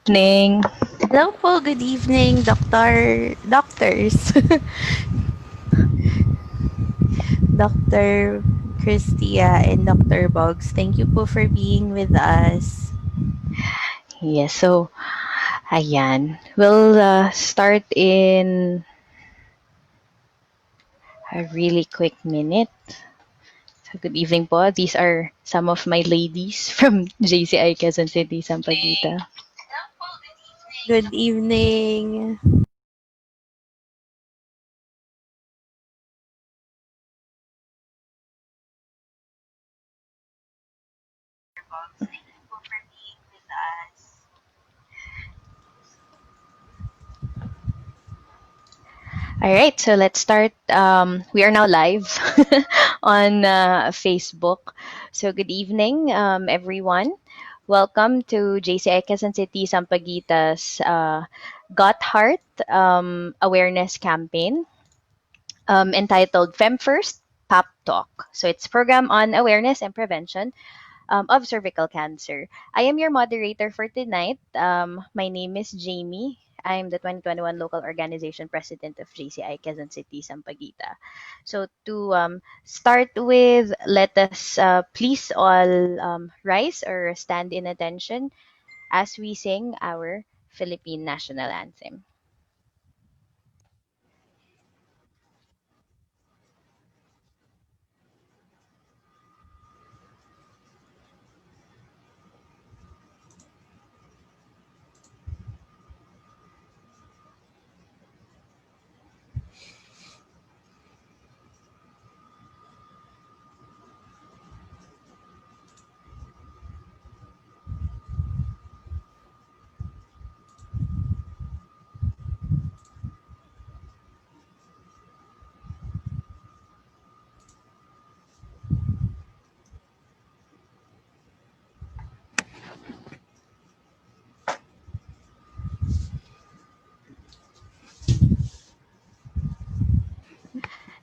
Evening. Hello po, good evening, doctors. Dr. Christia and Dr. Boggs. Thank you po for being with us. Yes, so ayan. We'll start in a really quick minute. So good evening po. These are some of my ladies from JCI Quezon City, Sampaguita. Good evening. All right, so let's start. We are now live on Facebook. So good evening, everyone. Welcome to JCI Quezon City, Sampaguita's Got Heart awareness campaign entitled Fem First Pap Talk. So it's a program on awareness and prevention of cervical cancer. I am your moderator for tonight. My name is Jamie. I'm the 2021 local organization president of JCI Quezon City, Sampaguita. So to start with, let us please all rise or stand in attention as we sing our Philippine national anthem.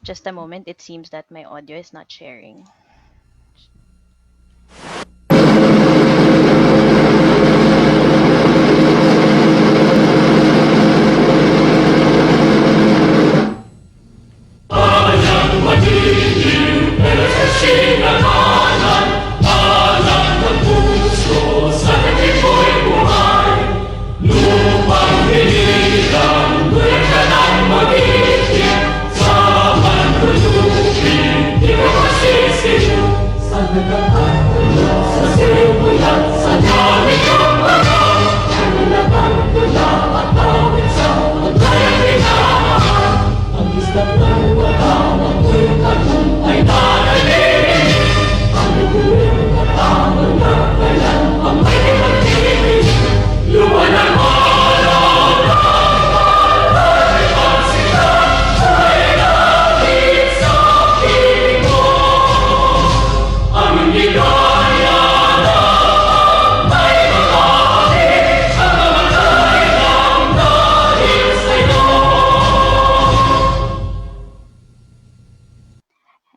Just a moment, it seems that my audio is not sharing.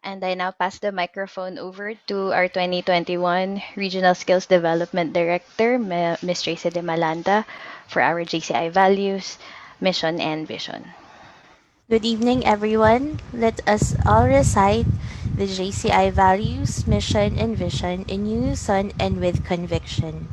And I now pass the microphone over to our 2021 Regional Skills Development Director, Ms. Tracy De Malanta, for our JCI values, mission, and vision. Good evening, everyone. Let us all recite the JCI values, mission, and vision in unison and with conviction.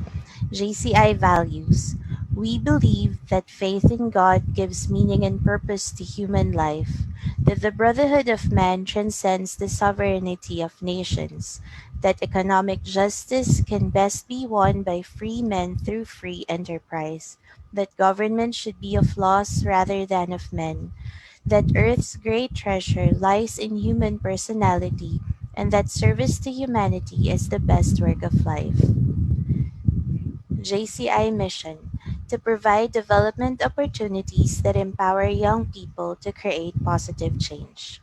JCI values. We believe that faith in God gives meaning and purpose to human life, that the brotherhood of man transcends the sovereignty of nations, that economic justice can best be won by free men through free enterprise, that government should be of laws rather than of men, that Earth's great treasure lies in human personality, and that service to humanity is the best work of life. JCI mission to provide development opportunities that empower young people to create positive change.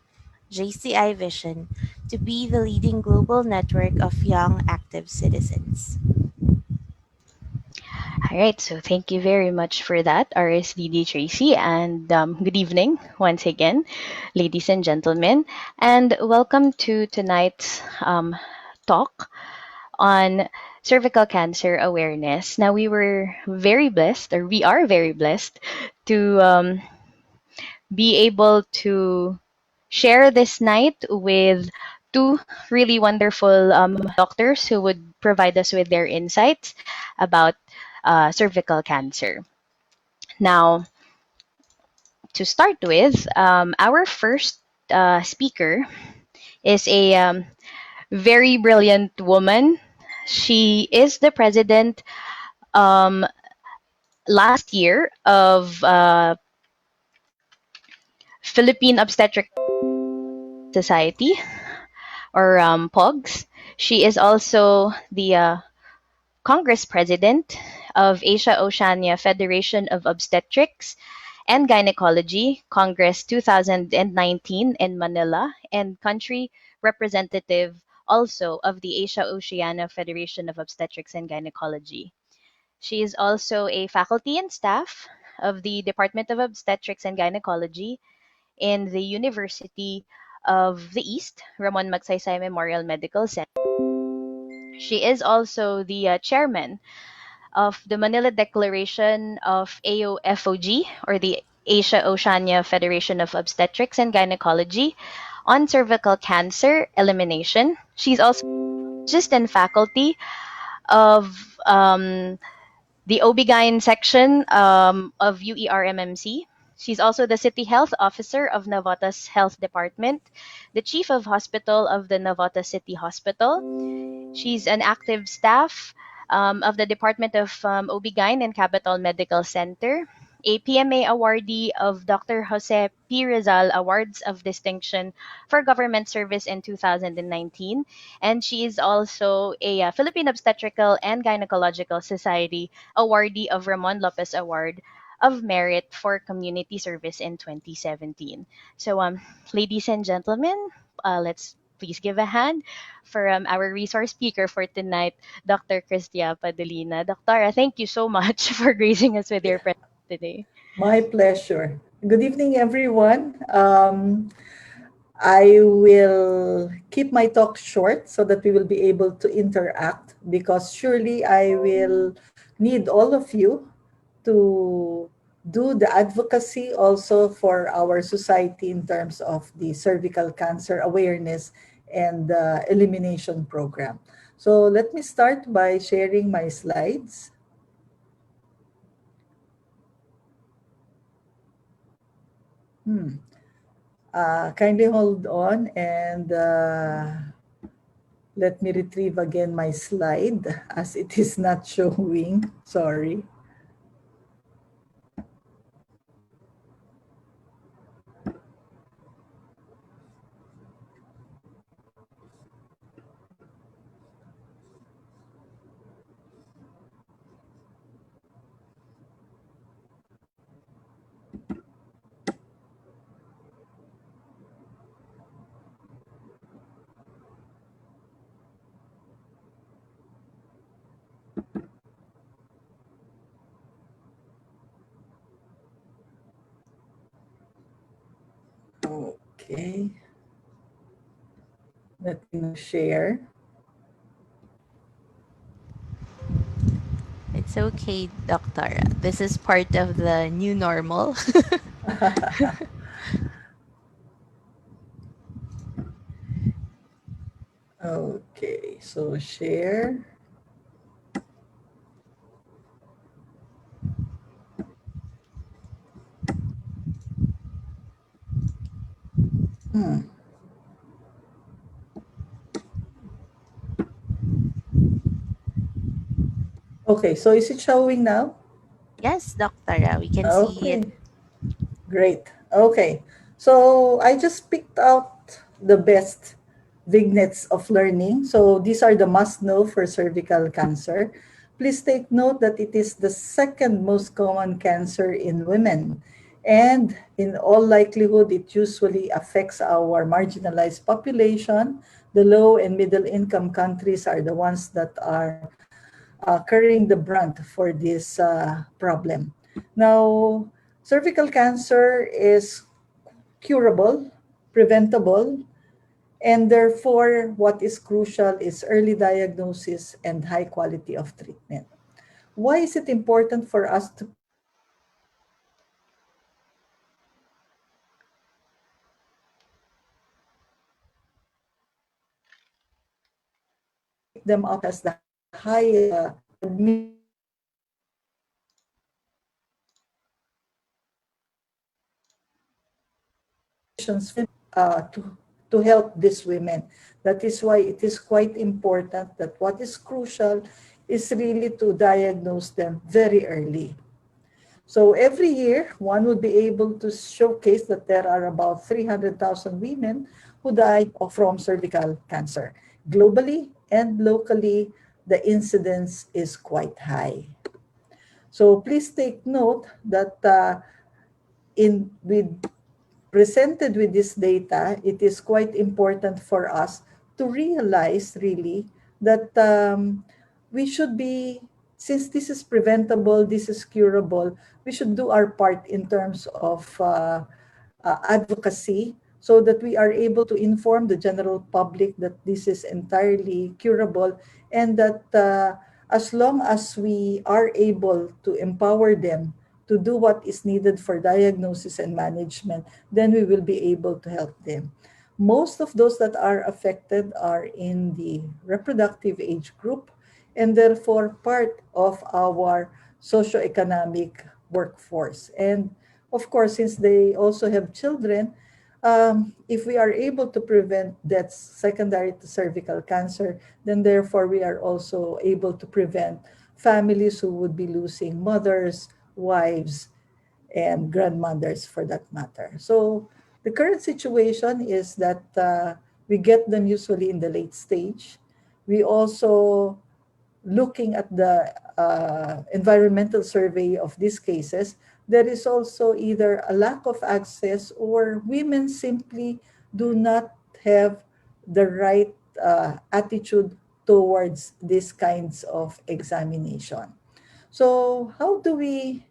JCI vision to be the leading global network of young active citizens. All right, so thank you very much for that, RSDD Tracy, and good evening once again, ladies and gentlemen, and welcome to tonight's talk on cervical cancer awareness. Now, we were very blessed, or we are very blessed, to be able to share this night with two really wonderful doctors who would provide us with their insights about cervical cancer. Now, to start with, our first speaker is a very brilliant woman. She is the president um, last year of Philippine Obstetric Society, or POGS. She is also the Congress President of Asia Oceania Federation of Obstetrics and Gynecology, Congress 2019 in Manila, and country representative also of the Asia Oceania Federation of Obstetrics and Gynecology. She is also a faculty and staff of the Department of Obstetrics and Gynecology in the University of the East, Ramon Magsaysay Memorial Medical Center. She is also the chairman of the Manila Declaration of AOFOG, or the Asia Oceania Federation of Obstetrics and Gynecology, on cervical cancer elimination. She's also just in faculty of the OB-GYN section of UERMMC. She's also the City Health Officer of Navotas Health Department, the Chief of Hospital of the Navotas City Hospital. She's an active staff of the Department of OB-GYN and Capital Medical Center, a PMA awardee of Dr. Jose P. Rizal Awards of Distinction for Government Service in 2019. And she is also a Philippine Obstetrical and Gynecological Society awardee of Ramon Lopez Award of Merit for Community Service in 2017. So, ladies and gentlemen, let's please give a hand for our resource speaker for tonight, Dr. Cristia Padolina. Doctora, thank you so much for gracing us with your presence today. My pleasure. Good evening, everyone. I will keep my talk short so that we will be able to interact because surely I will need all of you to do the advocacy also for our society in terms of the cervical cancer awareness and elimination program. So let me start by sharing my slides. Kindly hold on and let me retrieve again my slide as it is not showing. Sorry. Okay. Let me now share. It's okay, Doctor. This is part of the new normal. Okay, so share. Okay, so is it showing now? Yes, Doctor. We can see it. Okay, great. Okay, so I just picked out the best vignettes of learning. So these are the must know for cervical cancer. Please take note that it is the second most common cancer in women. And in all likelihood, it usually affects our marginalized population. The low and middle income countries are the ones that are carrying the brunt for this problem. Now, cervical cancer is curable, preventable, And therefore, what is crucial is early diagnosis and high quality of treatment. Why is it important for us to pick them up as the highest risk to help these women. That is why it is quite important that what is crucial is really to diagnose them very early. So every year, one would be able to showcase that there are about 300,000 women who die from cervical cancer. Globally and locally, the incidence is quite high. So please take note that in with presented with this data, it is quite important for us to realize really that we should be, since this is preventable, this is curable, we should do our part in terms of advocacy so that we are able to inform the general public that this is entirely curable, and that as long as we are able to empower them to do what is needed for diagnosis and management, then we will be able to help them. Most of those that are affected are in the reproductive age group and therefore part of our socioeconomic workforce. And of course, since they also have children, if we are able to prevent deaths secondary to cervical cancer, then therefore we are also able to prevent families who would be losing mothers, wives, and grandmothers for that matter. So the current situation is that we get them usually in the late stage. We also looking at the environmental survey of these cases, there is also either a lack of access or women simply do not have the right attitude towards these kinds of examination. So how do we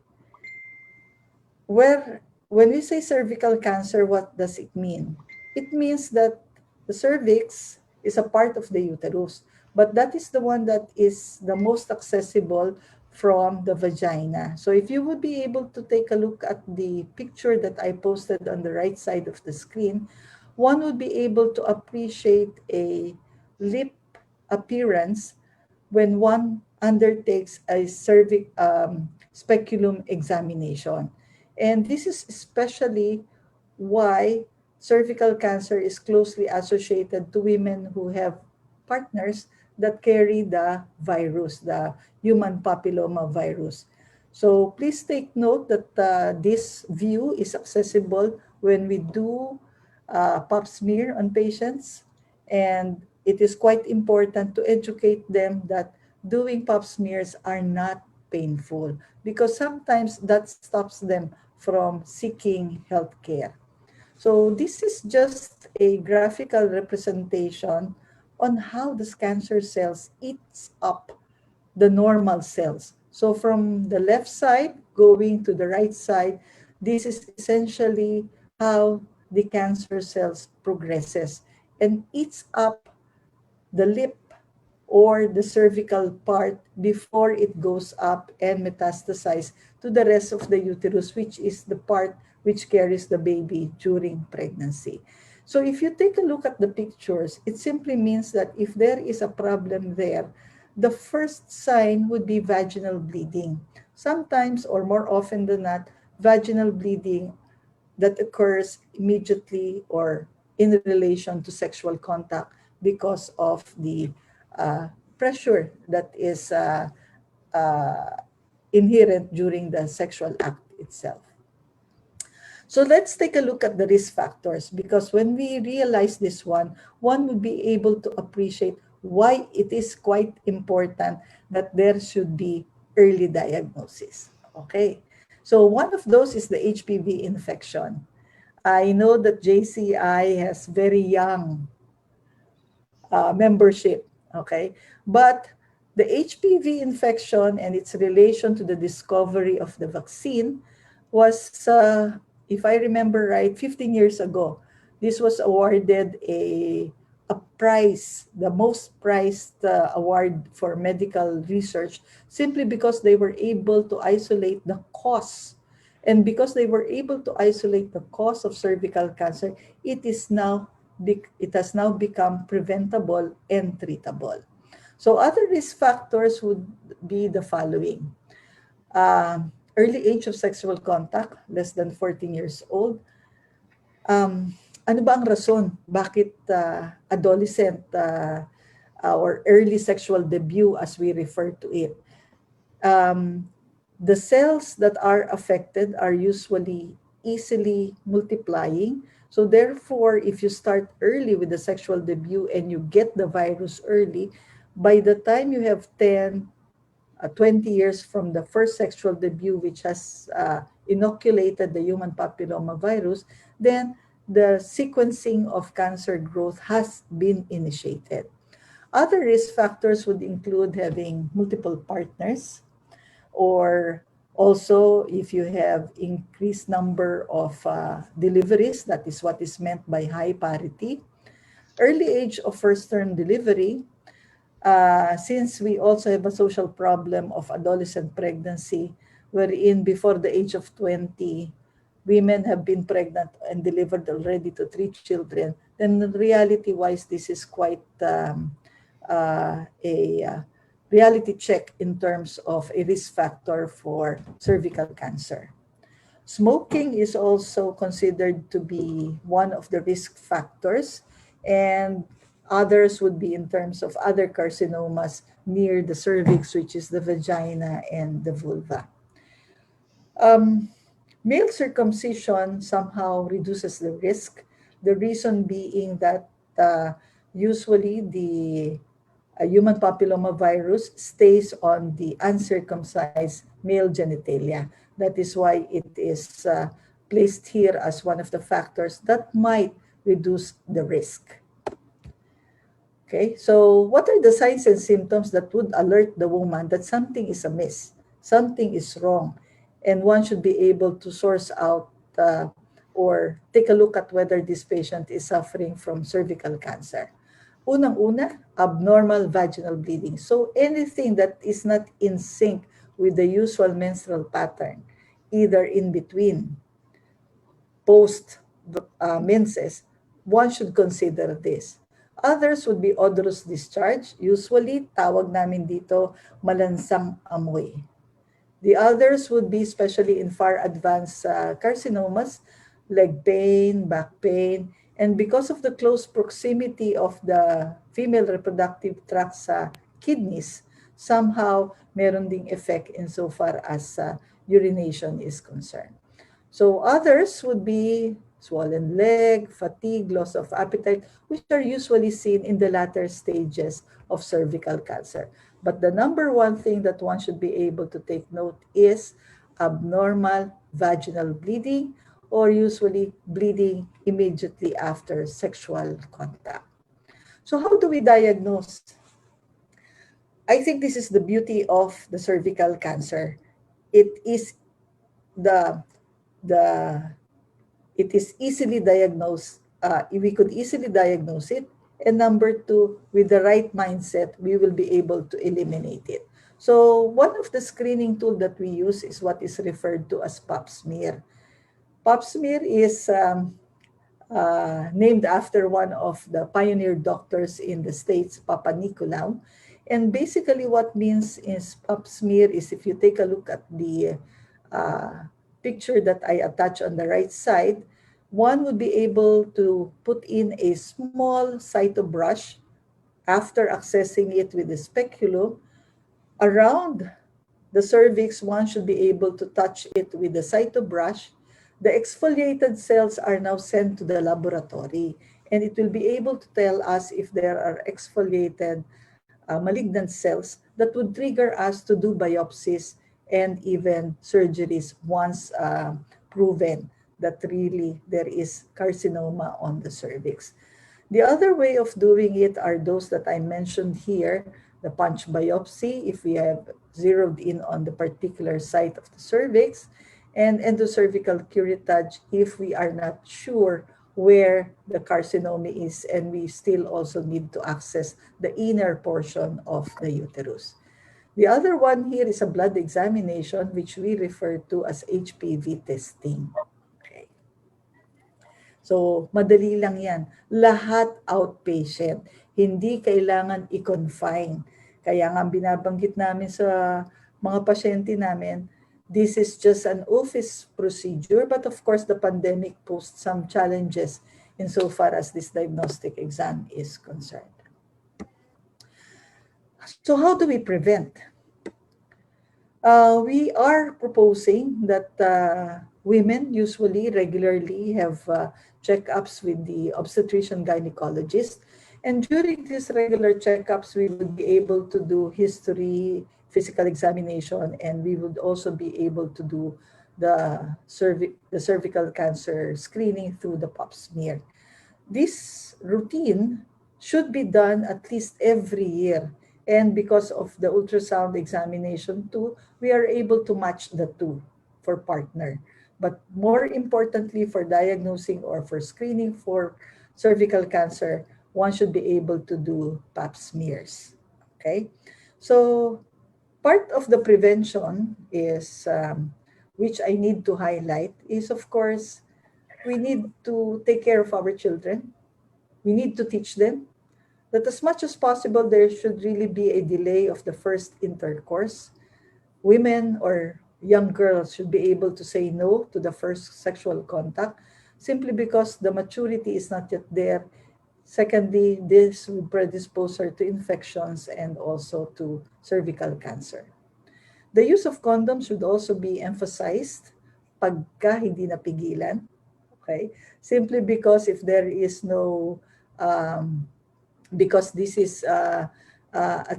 where when we say cervical cancer, what does it mean? It means that the cervix is a part of the uterus, but that is the one that is the most accessible from the vagina. So if you would be able to take a look at the picture that I posted on the right side of the screen, one would be able to appreciate a lip appearance when one undertakes a speculum examination. And this is especially why cervical cancer is closely associated to women who have partners that carry the virus, the human papilloma virus. So please take note that this view is accessible when we do Pap smear on patients, and it is quite important to educate them that doing Pap smears are not painful because sometimes that stops them from seeking health care. So this is just a graphical representation on how the cancer cells eats up the normal cells. So from the left side going to the right side, this is essentially how the cancer cells progresses and eats up the lip or the cervical part before it goes up and metastasize to the rest of the uterus, which is the part which carries the baby during pregnancy. So if you take a look at the pictures, it simply means that if there is a problem there, the first sign would be vaginal bleeding. Sometimes, or more often than not, vaginal bleeding that occurs immediately or in relation to sexual contact because of the uh, pressure that is uh, inherent during the sexual act itself. So let's take a look at the risk factors, because when we realize this one would be able to appreciate why it is quite important that there should be early diagnosis. Okay, so one of those is the HPV infection. I know that JCI has very young membership, okay? But the HPV infection and its relation to the discovery of the vaccine was, if I remember right, 15 years ago. This was awarded a the most prized award for medical research simply because they were able to isolate the cause. And because they were able to isolate the cause of cervical cancer, it has now become preventable and treatable. So other risk factors would be the following. Early age of sexual contact, less than 14 years old. Ano ba ang rason bakit adolescent or early sexual debut as we refer to it? Um, the cells that are affected are usually easily multiplying. So therefore, if you start early with the sexual debut and you get the virus early, by the time you have 20 years from the first sexual debut, which has inoculated the human papilloma virus, then the sequencing of cancer growth has been initiated. Other risk factors would include having multiple partners, or also if you have increased number of deliveries, that is what is meant by high parity. Early age of first term delivery, since we also have a social problem of adolescent pregnancy, wherein before the age of 20, women have been pregnant and delivered already to 3 children, then reality-wise, this is quite a reality check in terms of a risk factor for cervical cancer. Smoking is also considered to be one of the risk factors, and others would be in terms of other carcinomas near the cervix, which is the vagina and the vulva. Um, Male circumcision somehow reduces the risk. The reason being that uh, usually the human papilloma virus stays on the uncircumcised male genitalia. That is why it is placed here as one of the factors that might reduce the risk. Okay, so what are the signs and symptoms that would alert the woman that something is amiss, something is wrong, and one should be able to source out or take a look at whether this patient is suffering from cervical cancer? Unang-una, abnormal vaginal bleeding. So anything that is not in sync with the usual menstrual pattern, either in between, post menses, one should consider this. Others would be odorous discharge. Usually, tawag namin dito malansang amoy. The others would be especially in far advanced carcinomas, leg pain, back pain, and because of the close proximity of the female reproductive tract sa kidneys, somehow meron ding effect insofar as urination is concerned. So others would be swollen leg, fatigue, loss of appetite, which are usually seen in the latter stages of cervical cancer. But the number one thing that one should be able to take note is abnormal vaginal bleeding, or usually bleeding immediately after sexual contact. So how do we diagnose? I think this is the beauty of the cervical cancer. It is the the it is easily diagnosed. We could easily diagnose it. And number two, with the right mindset, we will be able to eliminate it. So one of the screening tool that we use is what is referred to as Pap Smear. Pap Smear is named after one of the pioneer doctors in the States, Papa Nicolau. And basically what means is Pap Smear is, if you take a look at the picture that I attach on the right side, one would be able to put in a small cytobrush after accessing it with the speculum around the cervix. One should be able to touch it with the cytobrush. The exfoliated cells are now sent to the laboratory, and it will be able to tell us if there are exfoliated malignant cells that would trigger us to do biopsies and even surgeries once proven that really there is carcinoma on the cervix. The other way of doing it are those that I mentioned here, the punch biopsy, if we have zeroed in on the particular site of the cervix, and endocervical curettage if we are not sure where the carcinoma is, and we still also need to access the inner portion of the uterus. The other one here is a blood examination, which we refer to as HPV testing. Okay. So, madali lang yan. Lahat outpatient. Hindi kailangan i-confine. Kaya nga binabanggit namin sa mga pasyente namin, this is just an office procedure, but of course the pandemic posed some challenges insofar as this diagnostic exam is concerned. So how do we prevent? We are proposing that women usually regularly have checkups with the obstetrician gynecologist. And during these regular checkups, we would be able to do history, physical examination, and we would also be able to do the cervical cancer screening through the Pap Smear. This routine should be done at least every year. And because of the ultrasound examination too, we are able to match the two for partner. But more importantly, for diagnosing or for screening for cervical cancer, one should be able to do Pap smears. Okay? So part of the prevention is, which I need to highlight, is of course, we need to take care of our children. We need to teach them that as much as possible, there should really be a delay of the first intercourse. Women or young girls should be able to say no to the first sexual contact simply because the maturity is not yet there. Secondly, this will predispose her to infections and also to cervical cancer. The use of condoms should also be emphasized pagka hindi napigilan. Okay? Simply because if there is no, because this is a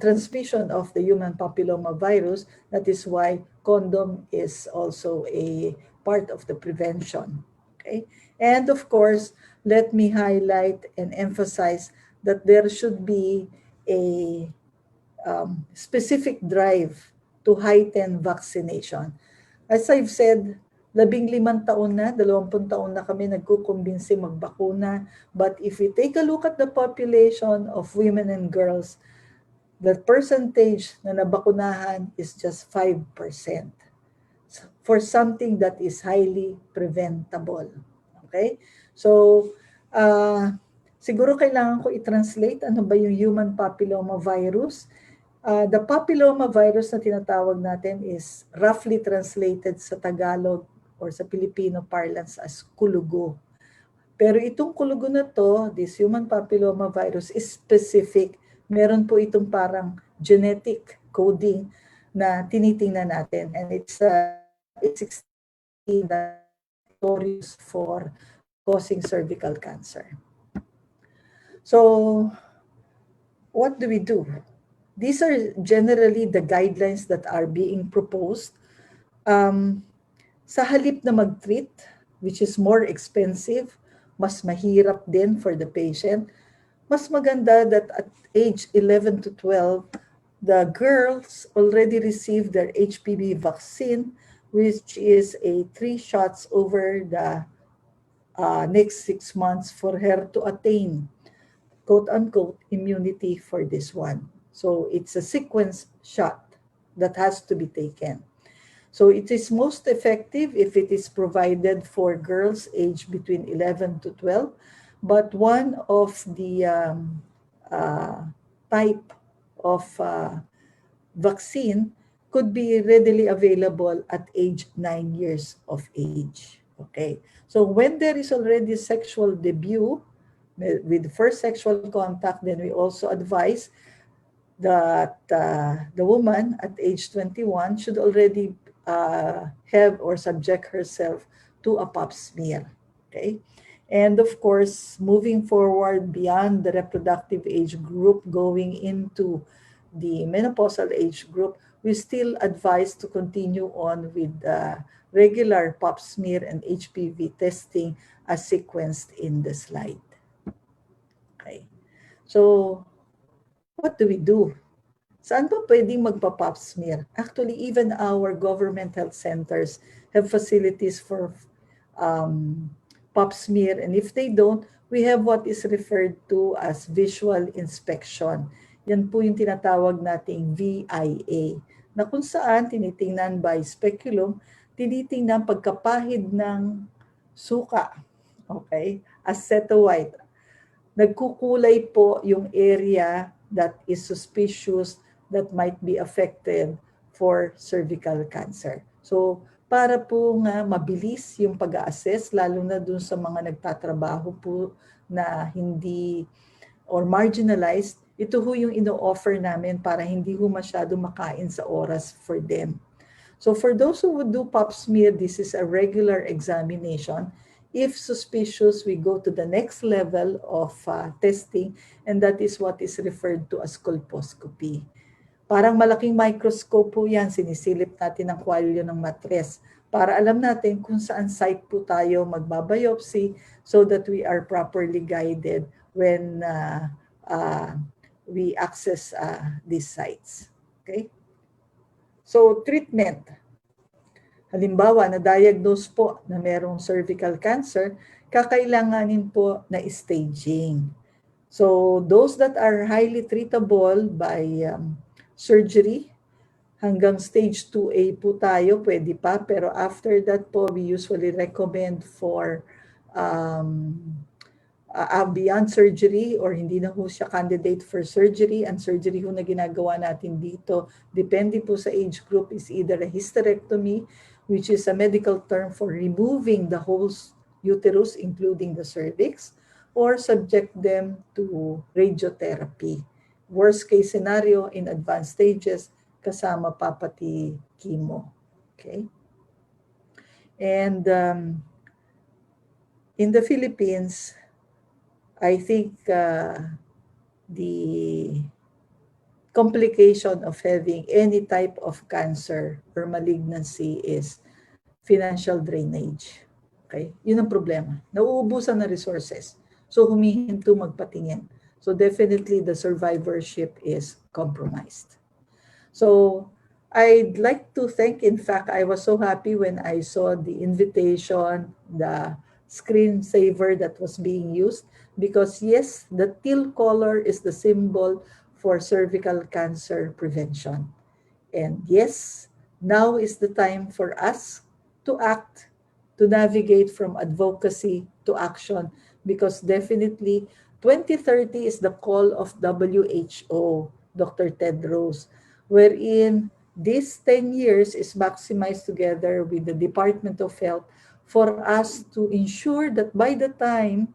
transmission of the human papilloma virus, that is why condom is also a part of the prevention. Okay? And of course, let me highlight and emphasize that there should be a specific drive to heighten vaccination. As I've said, 15 taon na, 20 taon na kami nagkukumbinsi magbakuna. But if we take a look at the population of women and girls, the percentage na nabakunahan is just 5% for something that is highly preventable. Okay? So, siguro kailangan ko i-translate ano ba yung human papilloma virus. The papilloma virus na tinatawag natin is roughly translated sa Tagalog or sa Filipino parlance as kulugo. Pero itong kulugo na to, this human papilloma virus is specific. Meron po itong parang genetic coding na tinitingnan natin, and it's extremely notorious for causing cervical cancer. So, what do we do? These are generally the guidelines that are being proposed. Sa halip na mag-treat, which is more expensive, mas mahirap din for the patient, mas maganda that at age 11 to 12, the girls already receive their Hpv vaccine, which is a 3 shots over the next 6 months for her to attain quote-unquote immunity for this one. So it's a sequence shot that has to be taken. So it is most effective if it is provided for girls aged between 11 to 12. But one of the type of vaccine could be readily available at age 9 years of age. Okay. So when there is already sexual debut, with first sexual contact, then we also advise that the woman at age 21 should already have or subject herself to a Pap smear. Okay. And of course, moving forward beyond the reproductive age group, going into the menopausal age group, we still advise to continue on with regular Pap smear and Hpv testing as sequenced in the slide. Okay. So, what do we do? Saan ba pwedeng magpa-Pap smear? Actually, even our government health centers have facilities for Pap smear. And if they don't, we have what is referred to as visual inspection. Yan po yung tinatawag nating VIA, na kung saan tinitingnan by speculum, tinitingnan pagkapahid ng suka. Okay? Acetowhite. Nagkukulay po yung area that is suspicious that might be affected for cervical cancer. So, para po nga mabilis yung pag-assess, lalo na dun sa mga nagtatrabaho po na hindi or marginalized, ito ho yung ino-offer namin para hindi ho masyado makain sa oras for them. So for those who would do Pap smear, this is a regular examination. If suspicious, we go to the next level of testing, and that is what is referred to as colposcopy. Parang malaking microscope po yan, sinisilip natin ang kwalyo ng matres para alam natin kung saan site po tayo magbabiopsy so that we are properly guided when we access these sites. Okay? So, treatment. Halimbawa, na-diagnose po na merong cervical cancer, kakailanganin po na staging. So, those that are highly treatable by surgery, hanggang stage 2A po tayo, pwede pa. Pero after that po, we usually recommend for beyond surgery or hindi na ho siya candidate for surgery. And surgery ho na ginagawa natin dito, depende po sa age group, is either a hysterectomy, which is a medical term for removing the whole uterus, including the cervix, or subject them to radiotherapy. Worst case scenario, in advanced stages, kasama pa pati chemo. Okay? And in the Philippines, I think the complication of having any type of cancer or malignancy is financial drainage. Okay? Yun ang problema. Nauubusan na resources. So humihinto magpatingin. So definitely the survivorship is compromised. So I'd like to thank, in fact, I was so happy when I saw the invitation, the screensaver that was being used, because yes, the teal color is the symbol for cervical cancer prevention. And yes, now is the time for us to act, to navigate from advocacy to action, because definitely 2030 is the call of WHO, Dr. Tedros, wherein this 10 years is maximized together with the Department of Health for us to ensure that by the time,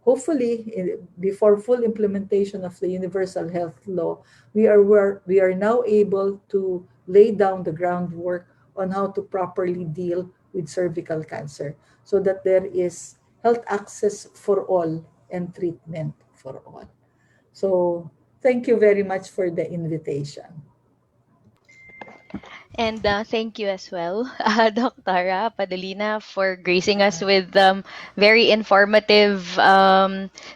hopefully, before full implementation of the Universal Health Law, we are now able to lay down the groundwork on how to properly deal with cervical cancer so that there is health access for all and treatment for all. So thank you very much for the invitation. And thank you as well, Dr. Padalina, for gracing us with very informative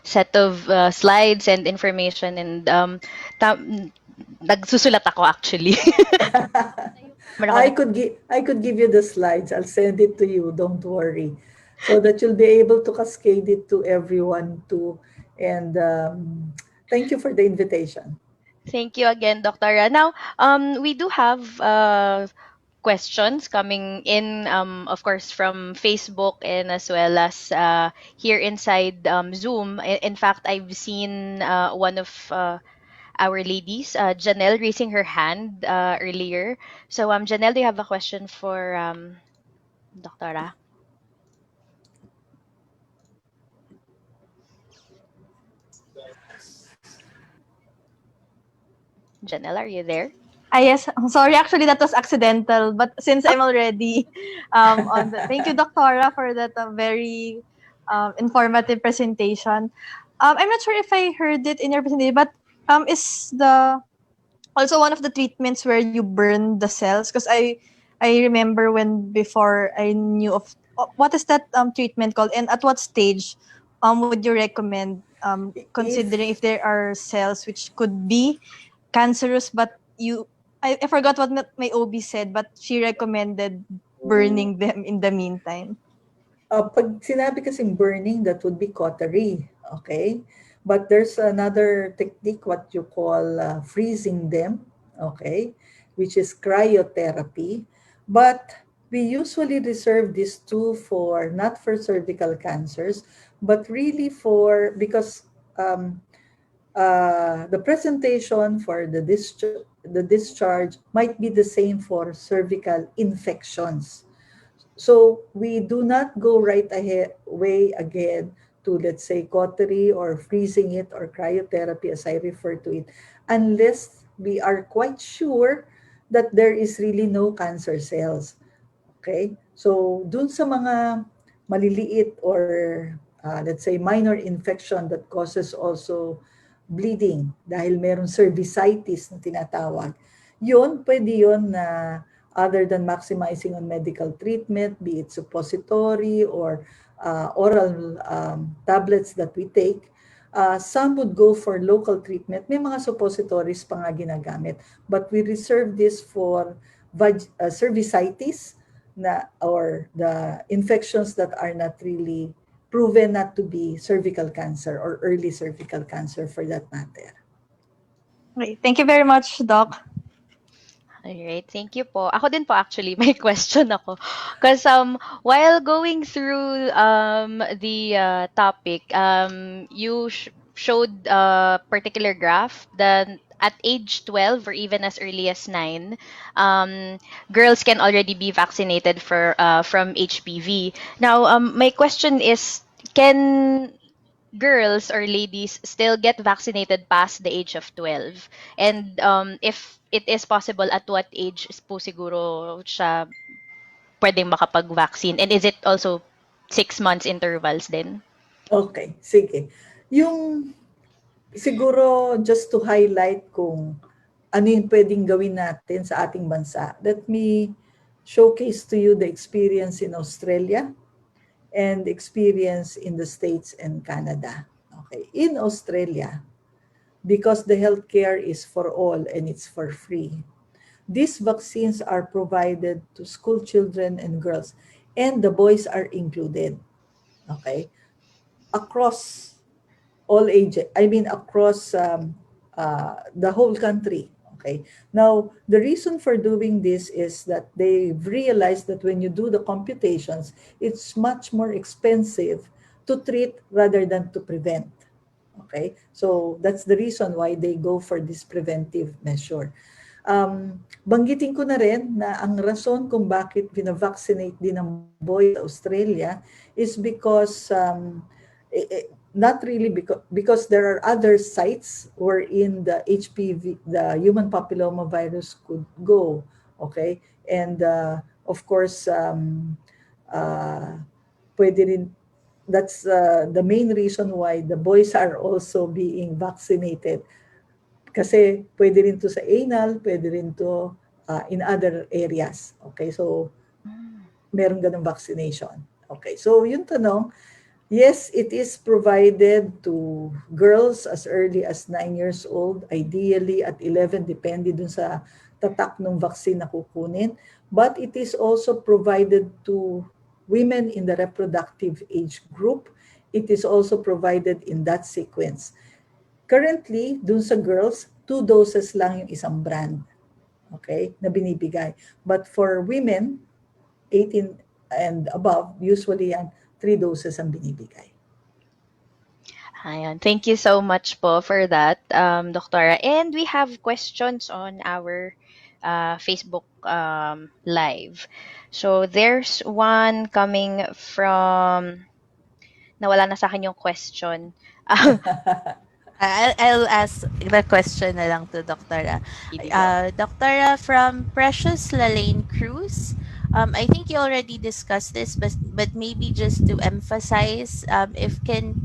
set of slides and information. And nagsusulat ako actually. I could give you the slides. I'll send it to you. Don't worry, so that you'll be able to cascade it to everyone too. And thank you for the invitation. Thank you again, Dr. Now, we do have questions coming in, of course, from Facebook and as well as here inside Zoom. In fact, I've seen one of our ladies, Janelle, raising her hand earlier. So, Janelle, do you have a question for Dr. Janelle, are you there? Yes. Sorry, actually, that was accidental. But since I'm already on the... Thank you, Doctora, for that very informative presentation. I'm not sure if I heard it in your presentation, but is the also one of the treatments where you burn the cells? Because I remember when before I knew of what is that treatment called, and at what stage would you recommend considering if there are cells which could be cancerous, but I forgot what my OB said, but she recommended burning them in the meantime. Pag sinabi kasing burning, that would be cautery, okay? But there's another technique, what you call freezing them, okay? Which is cryotherapy. But we usually reserve these two for, not for cervical cancers, but really for, because the presentation for the discharge might be the same for cervical infections. So we do not go right ahead, way again to, let's say, cautery or freezing it or cryotherapy, as I refer to it, unless we are quite sure that there is really no cancer cells. Okay? So, dun sa mga maliliit or let's say minor infection that causes also bleeding dahil meron cervicitis na tinatawag, yun, pwede yun na other than maximizing on medical treatment, be it suppository or oral tablets that we take, some would go for local treatment. May mga suppositories pa nga ginagamit. But we reserve this for cervicitis na, or the infections that are not really proven not to be cervical cancer or early cervical cancer for that matter. Okay, thank you very much, Doc. Alright, thank you po. Ako din po actually, may question ako. Because while going through the topic, you showed a particular graph that at age 12 or even as early as 9, um, girls can already be vaccinated from HPV. Now, my question is, can girls or ladies still get vaccinated past the age of 12? And if it is possible, at what age po siguro siya pwedeng makapag-vaccine? And is it also 6 months intervals din? Okay, sige. Yung siguro just to highlight kung ano yung pwedeng gawin natin sa ating bansa, let me showcase to you the experience in Australia and experience in the States and Canada. Okay, in Australia, because the healthcare is for all and it's for free, these vaccines are provided to school children and girls, and the boys are included. Okay, across all ages, I mean across the whole country. Okay. Now, the reason for doing this is that they realized that when you do the computations, it's much more expensive to treat rather than to prevent. Okay. So that's the reason why they go for this preventive measure. Banggitin ko na rin na ang rason kung bakit binavaccinate din ng boys sa Australia is because not really because there are other sites wherein the HPV, the human papilloma virus, could go. Okay, and of course, pwede rin, that's the main reason why the boys are also being vaccinated. Kasi pwede rin to sa anal, pwede rin to in other areas. Okay, so meron ganung vaccination. Okay, so yung tanong, yes, it is provided to girls as early as 9 years old, ideally at 11, depende dun sa tatak ng vaccine na kukunin. But it is also provided to women in the reproductive age group. It is also provided in that sequence. Currently, dun sa girls, 2 doses lang yung isang brand, okay, na binibigay. But for women, 18 and above, usually yan, 3 doses ang binibigay. Ayan. Thank you so much po for that, Doktora. And we have questions on our Facebook live. So there's one coming from, nawala na sa akin yung question. I'll ask the question na lang to Dr. Hindi po. Dr. from Precious Lalaine Cruz. I think you already discussed this, but maybe just to emphasize, if can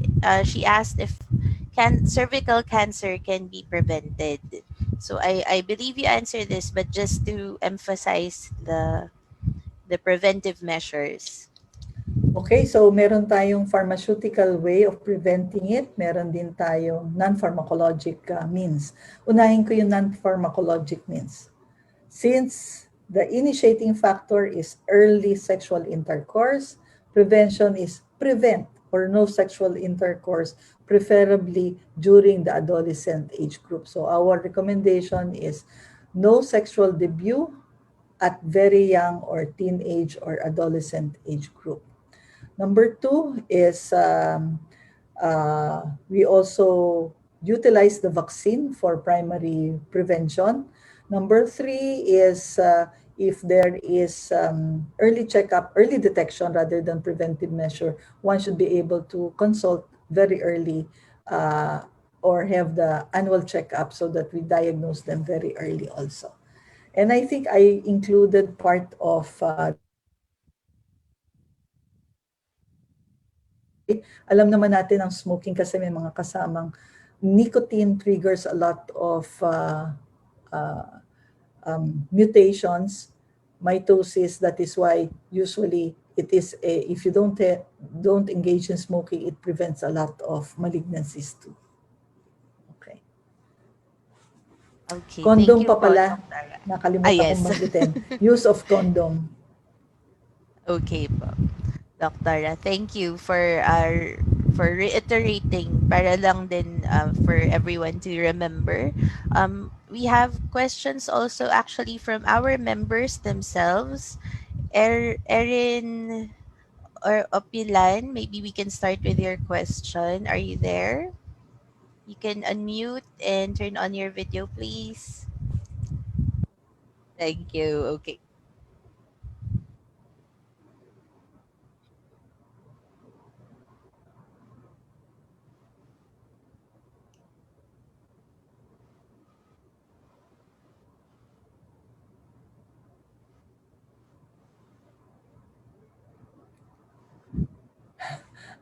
she asked if can cervical cancer can be prevented. So I believe you answered this, but just to emphasize the preventive measures. Okay, so meron tayong pharmaceutical way of preventing it. Meron din tayong non-pharmacologic means. Unahin ko yung non-pharmacologic means. Since the initiating factor is early sexual intercourse, Prevention is prevent or no sexual intercourse, preferably during the adolescent age group. So our recommendation is no sexual debut at very young or teenage or adolescent age group. Number two is we also utilize the vaccine for primary prevention. Number three is if there is early checkup, early detection rather than preventive measure, one should be able to consult very early uh, or have the annual checkup so that we diagnose them very early also. And I think I included part of the smoking kasi alam naman natin ang smoking kasi may mga kasamang nicotine triggers a lot of uh, mutations, mitosis. That is why usually it is if you don't engage in smoking, it prevents a lot of malignancies too. Okay. Okay, thank Condom you pa po, pala, Dr. Ah, nakalimutan kong yes. banggitin. Use of condom. Okay po. Doctora, thank you for reiterating para lang din for everyone to remember. We have questions also actually from our members themselves. Erin or Opilan, maybe we can start with your question. Are you there? You can unmute and turn on your video, please. Thank you. Okay.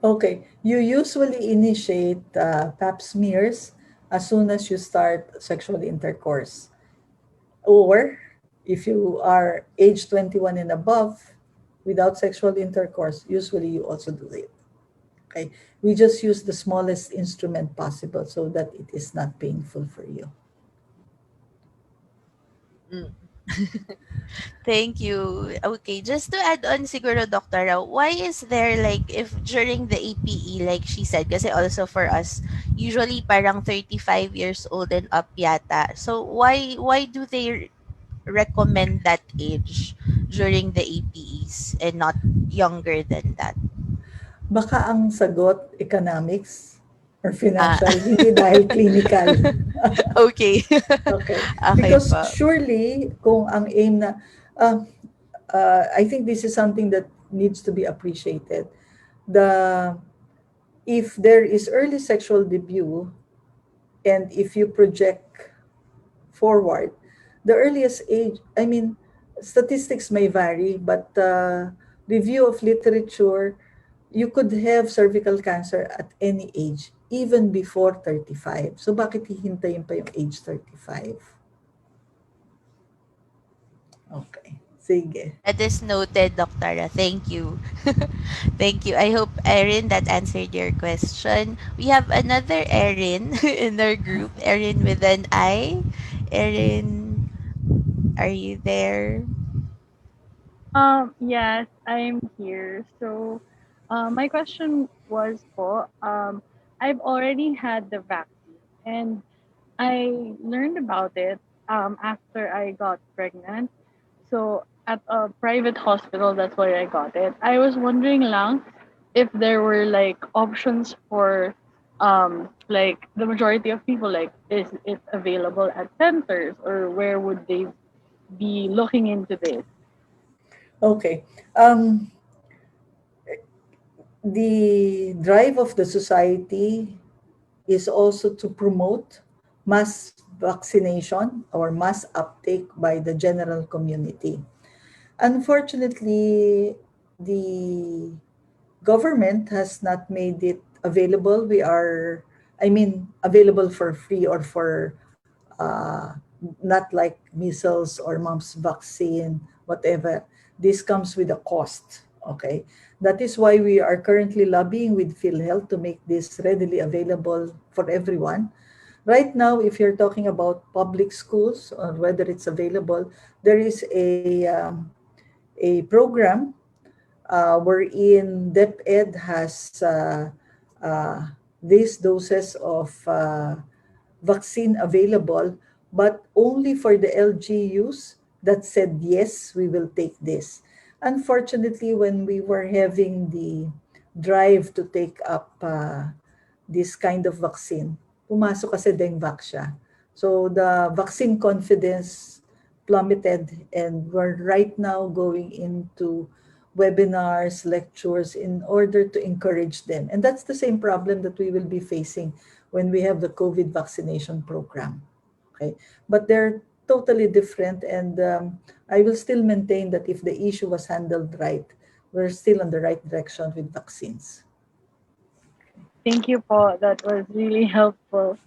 Okay, you usually initiate Pap smears as soon as you start sexual intercourse. Or if you are age 21 and above without sexual intercourse, usually you also do it. Okay, we just use the smallest instrument possible so that it is not painful for you. Mm. Thank you. Okay, just to add on siguro, Doctora, why is there like, if during the APE, like she said, kasi also for us, usually parang 35 years old and up yata. So why do they recommend that age during the APEs and not younger than that? Baka ang sagot economics or Ah, financial, hindi dahil clinical. okay. Okay. Okay Because po. surely, kung ang aim na, uh, I think this is something that needs to be appreciated. The If there is early sexual debut, and if you project forward, the earliest age, I mean, statistics may vary, but review of literature, you could have cervical cancer at any age, even before 35. So bakit hihintayin pa yung age 35? Okay. Sige. That is noted, Doctora. Thank you. Thank you. I hope, Erin, that answered your question. We have another Erin in our group, Erin with an I. Erin, are you there? Yes, I'm here. So, my question was I've already had the vaccine and I learned about it after I got pregnant. So, at a private hospital, that's where I got it. I was wondering lang if there were like options for like the majority of people, like is it available at centers or where would they be looking into this? Okay. The drive of the society is also to promote mass vaccination or mass uptake by the general community. Unfortunately, the government has not made it available. I mean, available for free or for uh, not like measles or mumps vaccine, whatever. This comes with a cost. Okay, that is why we are currently lobbying with PhilHealth to make this readily available for everyone. Right now, if you're talking about public schools or whether it's available, there is a program wherein DepEd has these doses of vaccine available, but only for the LGUs that said, yes, we will take this. Unfortunately, when we were having the drive to take up this kind of vaccine, pumasok kasi Dengvac siya. So the vaccine confidence plummeted, and we're right now going into webinars, lectures in order to encourage them. And that's the same problem that we will be facing when we have the COVID vaccination program. Okay, but they're totally different, and I will still maintain that if the issue was handled right, we're still on the right direction with vaccines. Thank you po. That was really helpful.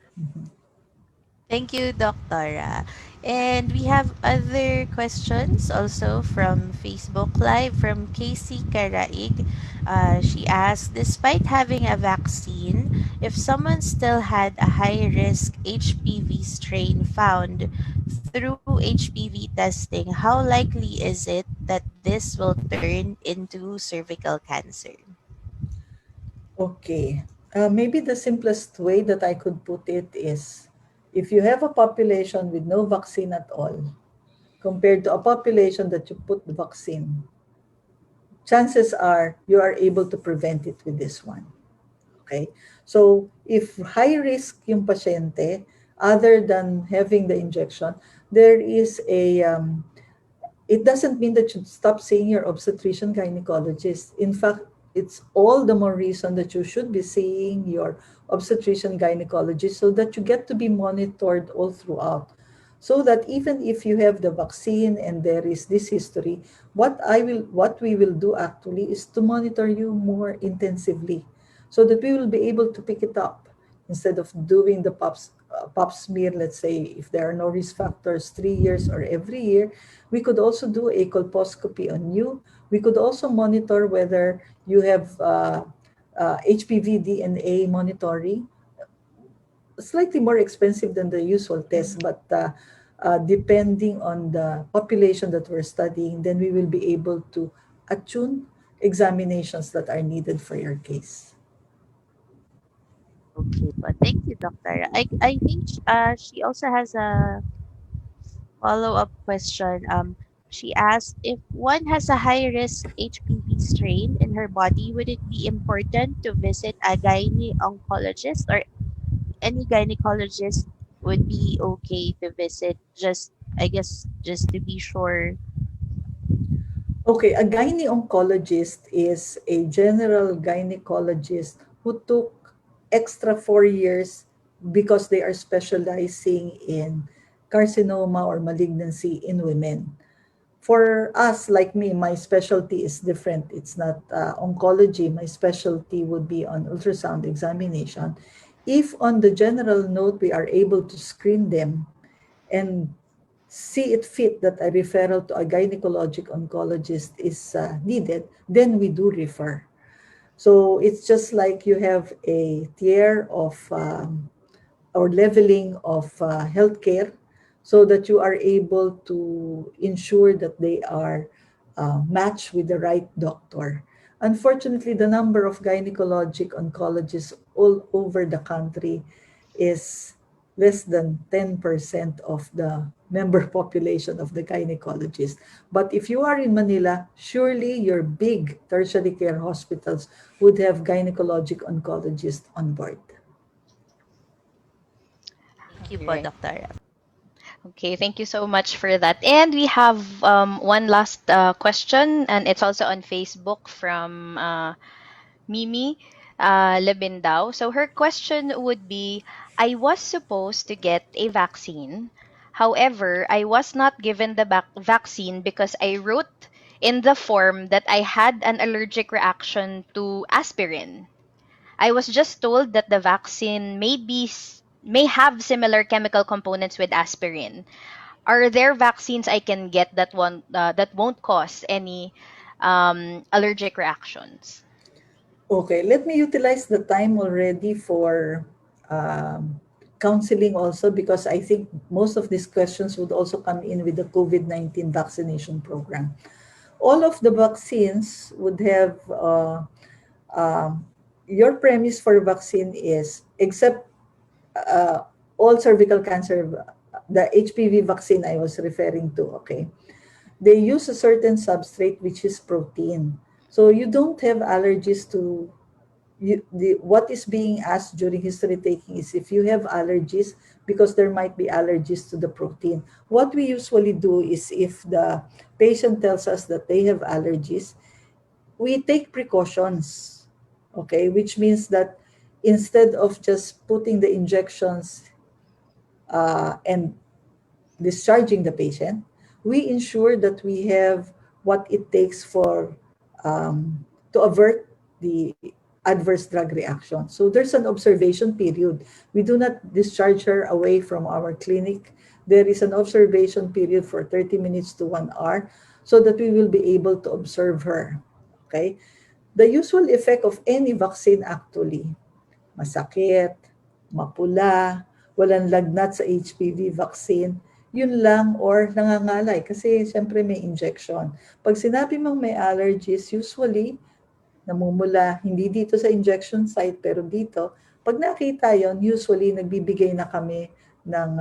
Thank you, Doctora. And we have other questions also from Facebook Live from Casey Karaig. She asked, despite having a vaccine, if someone still had a high risk HPV strain found through HPV testing, how likely is it that this will turn into cervical cancer? Okay. Maybe the simplest way that I could put it is, if you have a population with no vaccine at all, compared to a population that you put the vaccine, chances are you are able to prevent it with this one. Okay? So if high risk yung pasyente, other than having the injection, there is it doesn't mean that you stop seeing your obstetrician gynecologist. In fact, it's all the more reason that you should be seeing your obstetrician gynecologist so that you get to be monitored all throughout. So that even if you have the vaccine and there is this history, what we will do actually is to monitor you more intensively so that we will be able to pick it up instead of doing the pap smear. Let's say if there are no risk factors 3 years or every year, we could also do a colposcopy on you. We could also monitor whether you have HPV DNA monitoring, slightly more expensive than the usual test, but depending on the population that we're studying, then we will be able to attune examinations that are needed for your case. Okay, but thank you, Doctor. I think she also has a follow-up question. She asked if one has a high-risk HPV strain in her body, would it be important to visit a gynae oncologist, or any gynecologist would be okay to visit? Just, I guess, just to be sure. Okay, a gyne-oncologist is a general gynecologist who took extra 4 years because they are specializing in carcinoma or malignancy in women. For us, like me, my specialty is different. It's not oncology. My specialty would be on ultrasound examination. If on the general note we are able to screen them and see it fit that a referral to a gynecologic oncologist is needed, then we do refer. So it's just like you have a tier of or leveling of healthcare so that you are able to ensure that they are matched with the right doctor. Unfortunately, the number of gynecologic oncologists all over the country is less than 10% of the member population of the gynecologist. But if you are in Manila, surely your big tertiary care hospitals would have gynecologic oncologists on board. Thank you All po, right. Doctor. Okay, thank you so much for that. And we have one last question, and it's also on Facebook from Mimi Lebindao. So her question would be, I was supposed to get a vaccine. However, I was not given the vaccine because I wrote in the form that I had an allergic reaction to aspirin. I was just told that the vaccine may have similar chemical components with aspirin. Are there vaccines I can get that won't cause any allergic reactions? Okay, let me utilize the time already for um, counseling also, because I think most of these questions would also come in with the COVID-19 vaccination program. all of the vaccines would have um, your premise for vaccine is, except uh, all cervical cancer, the HPV vaccine I was referring to, okay, they use a certain substrate which is protein. So you don't have allergies to what is being asked during history taking is if you have allergies, because there might be allergies to the protein. What we usually do is if the patient tells us that they have allergies, we take precautions, okay, which means that instead of just putting the injections and discharging the patient, we ensure that we have what it takes for to avert the adverse drug reaction. So there's an observation period. We do not discharge her away from our clinic. There is an observation period for 30 minutes to 1 hour so that we will be able to observe her. Okay? The usual effect of any vaccine actually, masakit, mapula, walang lagnat sa HPV vaccine, yun lang, or nangangalay kasi siyempre may injection. Pag sinabi mong may allergies, usually namumula, hindi dito sa injection site pero dito, pag nakita yon, usually nagbibigay na kami ng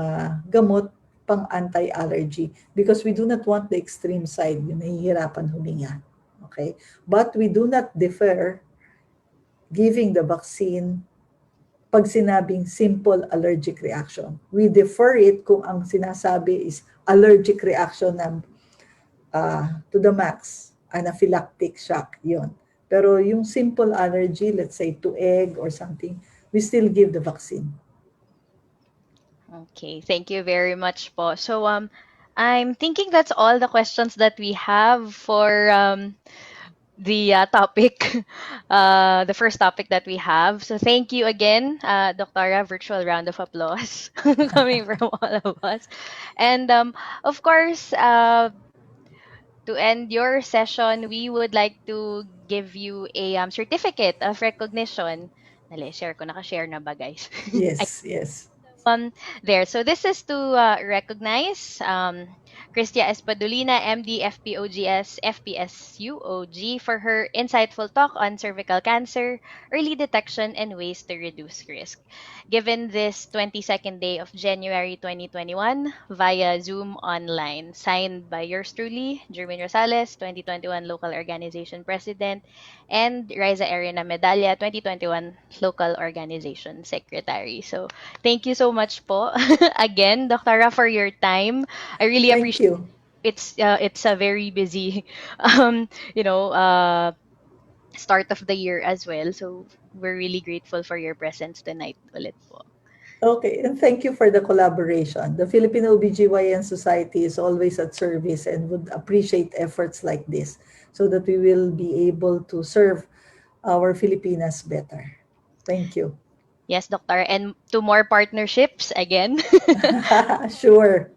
gamot pang anti-allergy because we do not want the extreme side, yung nahihirapan huminga. Okay? But we do not defer giving the vaccine pag sinabing simple allergic reaction. We defer it kung ang sinasabi is allergic reaction na to the max, anaphylactic shock, yon. Pero yung simple allergy, let's say to egg or something, we still give the vaccine. Okay, thank you very much po. So I'm thinking that's all the questions that we have for the topic, the first topic that we have. So thank you again, Doctora. Virtual round of applause coming from all of us. And of course, to end your session, we would like to give you a certificate of recognition. Dali, share ko. Naka-share na ba, guys? Yes, yes. There. So this is to recognize Cristia Espadolina, MD, FPOGS, FPSUOG, for her insightful talk on cervical cancer, early detection, and ways to reduce risk. Given this 22nd day of January 2021 via Zoom online, signed by yours truly, Jermaine Rosales, 2021 Local Organization President, and Riza Arena Medalla, 2021 Local Organization Secretary. So thank you so much po again, Doctora, for your time. I really Thank appreciate you. it's a very busy um, you know, start of the year as well. So we're really grateful for your presence tonight ulit po. Okay, and thank you for the collaboration. The Filipino OBGYN Society is always at service and would appreciate efforts like this so that we will be able to serve our Filipinas better. Thank you. Yes, Doctor. And to more partnerships again. Sure.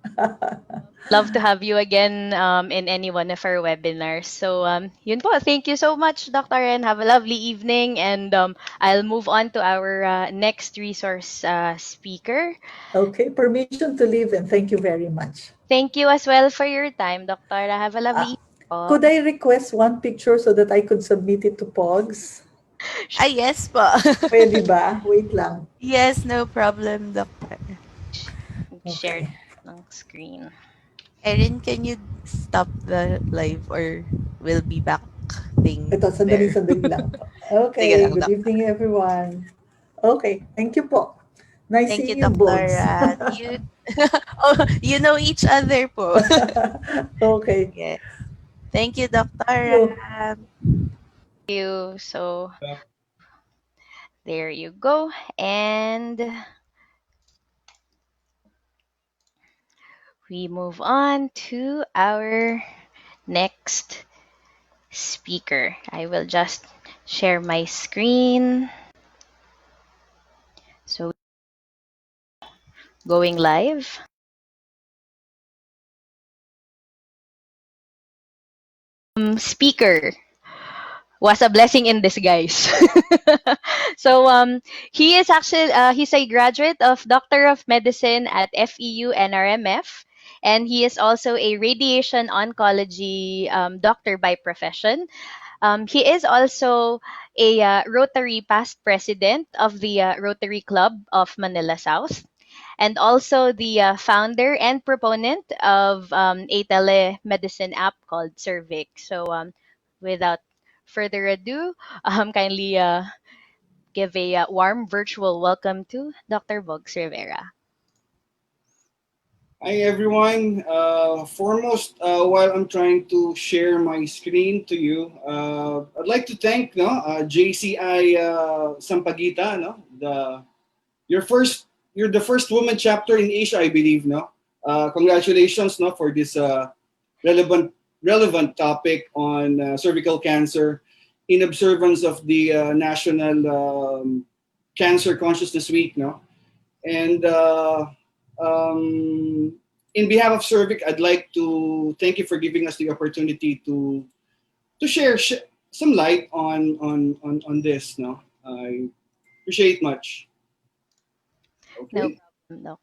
Love to have you again in any one of our webinars. So, yun po. Thank you so much, Dr. And have a lovely evening. And I'll move on to our next resource speaker. Okay, permission to leave and thank you very much. Thank you as well for your time, Dr. Have a lovely Uh, evening po. could I request one picture so that I could submit it to POGS? Yes po. Pwede ba? Wait lang. Yes, no problem, doctor. Share Okay. ng screen. Erin, can you stop the live or we'll be back thing Ito, there? sandali lang po. Sige Okay, lang, good Doc. evening everyone. Okay, thank you po. Nice Thank you, seeing you, Bogs. Doctora. You, oh, you know each other po. Okay, Yes. Thank you, thank Doctora. you. Thank you. So, there you go. And we move on to our next speaker. I will just share my screen. So, going live. Speaker was a blessing in disguise. So he is actually he's a graduate of Doctor of Medicine at FEU NRMF. And he is also a radiation oncology doctor by profession. He is also a Rotary past president of the Rotary Club of Manila South, and also the founder and proponent of a telemedicine app called Cervic. So, without further ado, kindly give a warm virtual welcome to Dr. Vogs Rivera. Hi everyone. Foremost, while I'm trying to share my screen to you, I'd like to thank JCI Sampaguita, you're the first woman chapter in Asia, I believe, no. Congratulations, no, for this relevant relevant topic on cervical cancer in observance of the National Cancer Consciousness Week, no. And in behalf of Cervic, I'd like to thank you for giving us the opportunity to share some light on this. No, I appreciate much. No Okay. problem, no.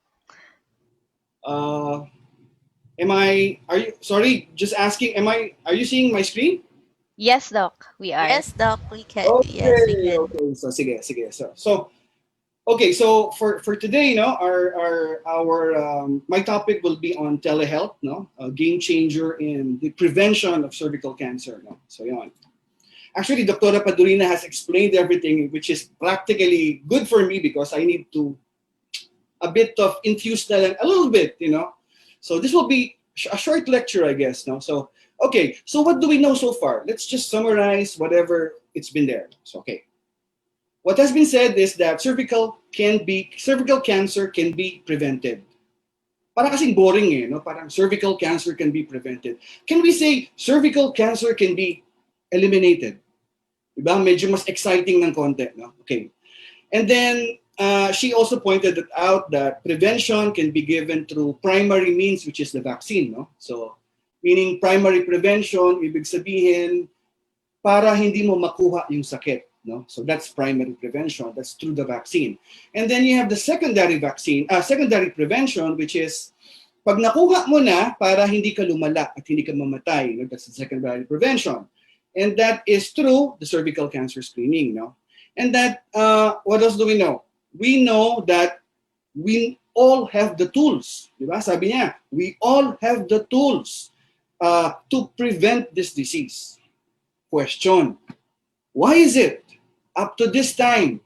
Uh, am I? Are you? Sorry, just asking. Am I? Are you seeing my screen? Yes, Doc, we are. Yes, Doc, we can. Yes, we Okay. can. Okay. So sige, sige. So okay, so for today, my topic will be on telehealth, a game changer in the prevention of cervical cancer, So yun. Actually, Dr. Padurina has explained everything, which is practically good for me because I need to a bit of infuse na lang, a little bit. So this will be a short lecture, I guess, no. So okay, so what do we know so far? Let's just summarize whatever it's been there. So okay. What has been said is that cervical cancer can be prevented. Parang kasing boring no? Parang cervical cancer can be prevented. Can we say cervical cancer can be eliminated? Diba? Medyo mas exciting ng konti, no? Okay. And then she also pointed out that prevention can be given through primary means, which is the vaccine, no? So, meaning primary prevention, ibig sabihin, para hindi mo makuha yung sakit. No? So that's primary prevention. That's through the vaccine. And then you have the secondary prevention, which is pag nakuha mo na para hindi ka lumala at hindi ka mamatay. No? That's the secondary prevention. And that is through the cervical cancer screening. No? And that, what else do we know? We know that we all have the tools. Diba? Sabi niya, we all have the tools to prevent this disease. Question, why is it up to this time,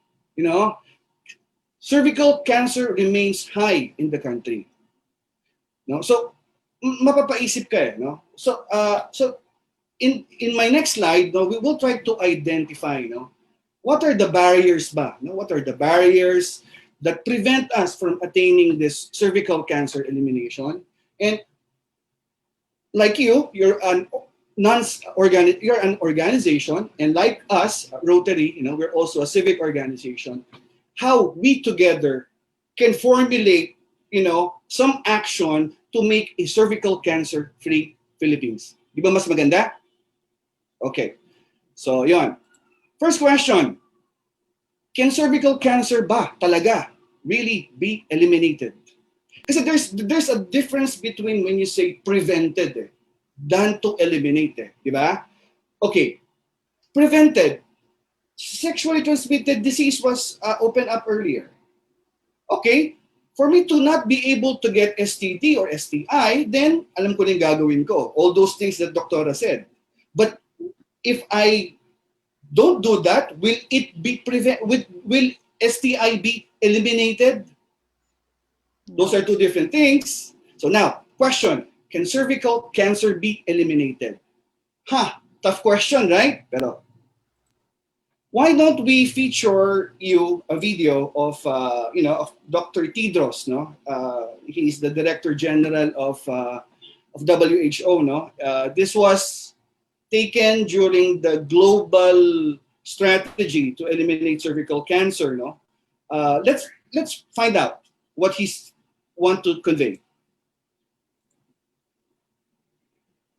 cervical cancer remains high in the country? No? So, mapapaisip ka no? So, in my next slide, no, we will try to identify, what are the barriers ba? No? What are the barriers that prevent us from attaining this cervical cancer elimination? And like you're an organization, and like us, Rotary, we're also a civic organization. How we together can formulate, some action to make a cervical cancer-free Philippines. Di ba mas maganda? Okay. So, yon. First question. Can cervical cancer ba talaga really be eliminated? Kasi there's a difference between when you say prevented than to eliminate, di ba? Okay, prevented. Sexually transmitted disease was opened up earlier. Okay, for me to not be able to get STD or STI, then alam ko din gagawin ko. All those things that Doctora said. But if I don't do that, will STI be eliminated? Those are two different things. So now, question, can cervical cancer be eliminated? Tough question, right? Pero why don't we feature you a video of of Dr. Tedros, no? He's the Director General of WHO, no? This was taken during the global strategy to eliminate cervical cancer, no? Let's find out what he's want to convey.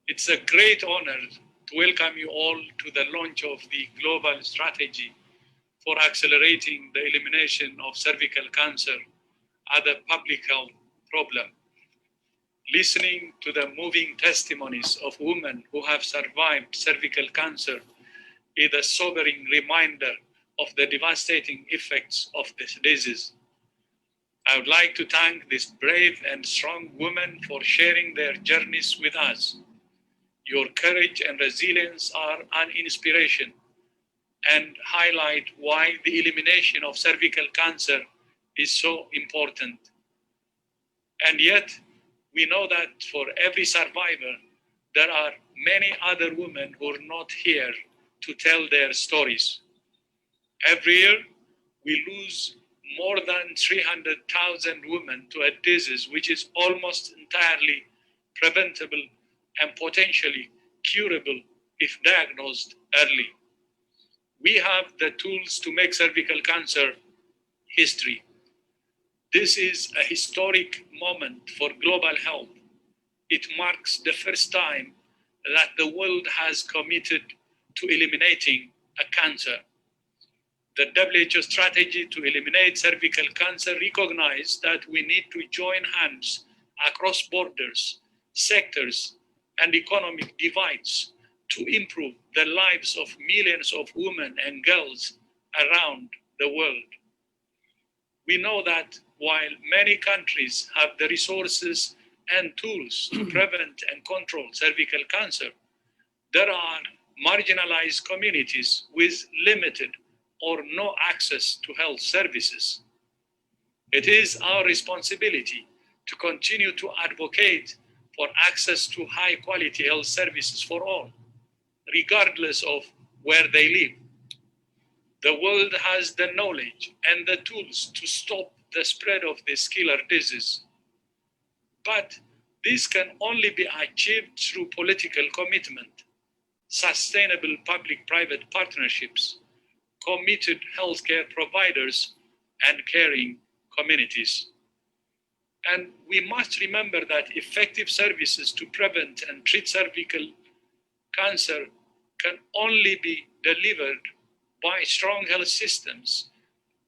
It's a great honor to welcome you all to the launch of the global strategy for accelerating the elimination of cervical cancer as a public health problem. Listening to the moving testimonies of women who have survived cervical cancer is a sobering reminder of the devastating effects of this disease. I would like to thank these brave and strong women for sharing their journeys with us. Your courage and resilience are an inspiration and highlight why the elimination of cervical cancer is so important. And yet, we know that for every survivor, there are many other women who are not here to tell their stories. Every year, we lose more than 300,000 women to a disease which is almost entirely preventable and potentially curable if diagnosed early. We have the tools to make cervical cancer history. This is a historic moment for global health. It marks the first time that the world has committed to eliminating a cancer. The WHO strategy to eliminate cervical cancer recognized that we need to join hands across borders, sectors, and economic divides to improve the lives of millions of women and girls around the world. We know that while many countries have the resources and tools to prevent and control cervical cancer, there are marginalized communities with limited or no access to health services. It is our responsibility to continue to advocate for access to high quality health services for all, regardless of where they live. The world has the knowledge and the tools to stop the spread of this killer disease. But this can only be achieved through political commitment, sustainable public-private partnerships, committed healthcare providers, and caring communities. And we must remember that effective services to prevent and treat cervical cancer can only be delivered by strong health systems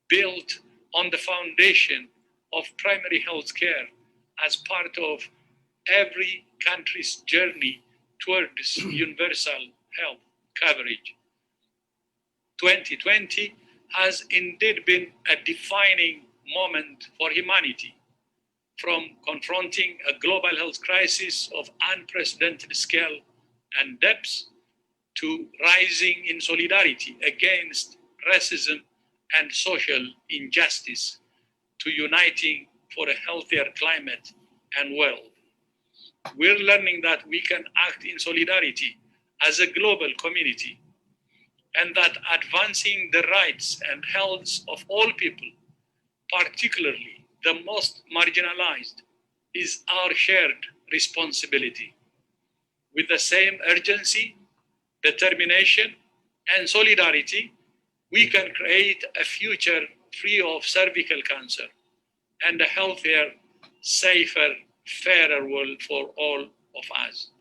built on the foundation of primary health care as part of every country's journey towards universal health coverage. 2020 has indeed been a defining moment for humanity, from confronting a global health crisis of unprecedented scale and depth to rising in solidarity against racism and social injustice, to uniting for a healthier climate and world. We're learning that we can act in solidarity as a global community, and that advancing the rights and health of all people, particularly the most marginalized, is our shared responsibility. With the same urgency, determination, and solidarity, we can create a future free of cervical cancer and a healthier, safer, fairer world for all of us.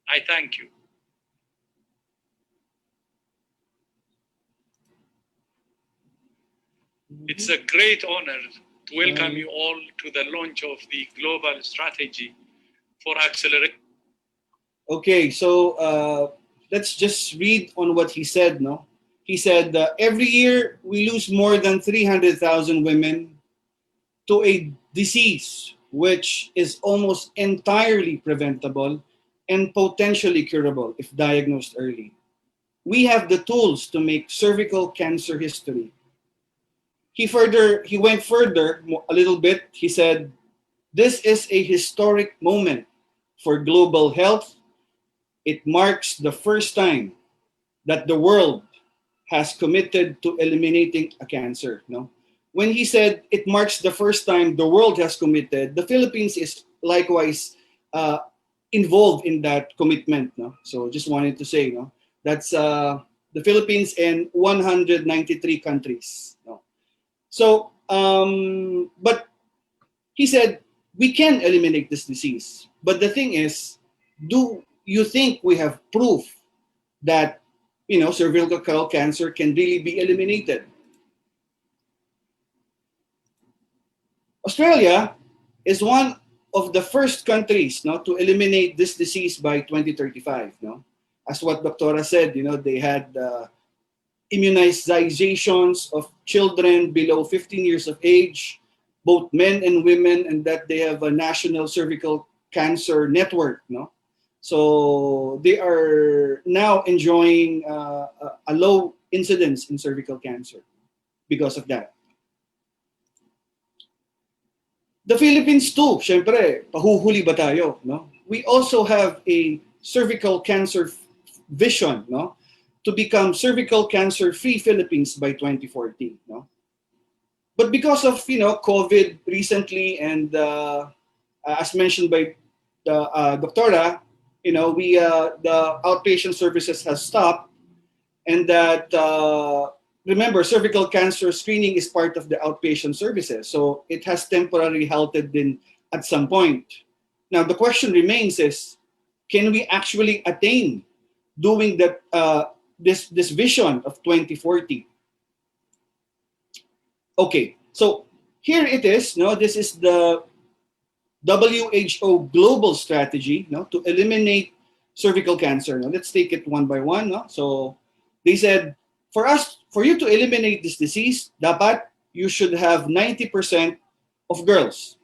I thank you. It's a great honor to welcome you all to the launch of the global strategy for accelerating. Okay, so let's just read on what he said. No, he said every year we lose more than 300,000 women to a disease which is almost entirely preventable and potentially curable if diagnosed early. We have the tools to make cervical cancer history. He went further a little bit. He said, this is a historic moment for global health. It marks the first time that the world has committed to eliminating a cancer. No? When he said it marks the first time the world has committed, the Philippines is likewise involved in that commitment. No? So just wanted to say, no? That's the Philippines and 193 countries. No? So, but he said, we can eliminate this disease. But the thing is, do you think we have proof that, cervical cancer can really be eliminated? Australia is one of the first countries, no, to eliminate this disease by 2035. No, as what Doctora said, they had immunizations of children below 15 years of age, both men and women, and that they have a national cervical cancer network. No, so they are now enjoying a low incidence in cervical cancer because of that. The Philippines too, syempre, pahuhuli ba tayo, no? We also have a cervical cancer vision, no? To become cervical cancer-free Philippines by 2040, no? But because of, COVID recently and as mentioned by the Doctora, the outpatient services has stopped, and that remember, cervical cancer screening is part of the outpatient services, so it has temporarily halted in at some point. Now the question remains is, can we actually attain doing that this vision of 2040? Okay, so here it is. No, this is the WHO global strategy, no, to eliminate cervical cancer. Now let's take it one by one. No? So they said, for you to eliminate this disease, dapat you should have 90% of girls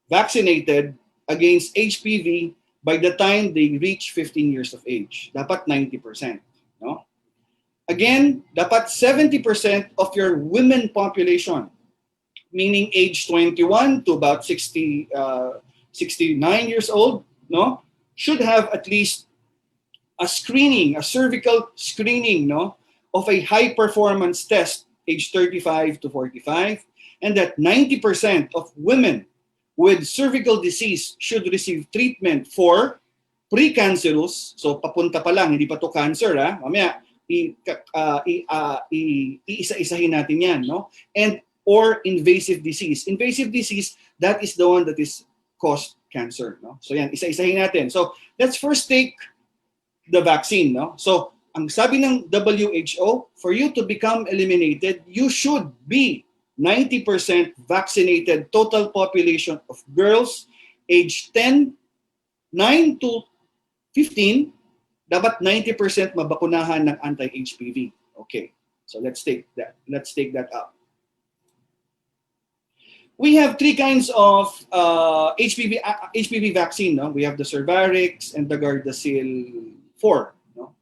vaccinated against HPV by the time they reach 15 years of age. Dapat 90%. No? Again, dapat 70% of your women population, meaning age 21 to about 69 years old, no, should have at least a screening, a cervical screening, no, of a high performance test, age 35 to 45, and that 90% of women with cervical disease should receive treatment for precancerous, so papunta pa lang, hindi pa to cancer, mamaya iisa-isahin natin yan, no? And or invasive disease. Invasive disease, that is the one that is caused cancer, no? So yan, isa-isahin natin. So let's first take the vaccine, no? So ang sabi ng WHO, for you to become eliminated, you should be 90% vaccinated total population of girls age 10, 9 to 15, dapat 90% mabakunahan ng anti-HPV. Okay, so let's take that up. We have three kinds of HPV vaccine. No? We have the Cervarix and the Gardasil 4. No?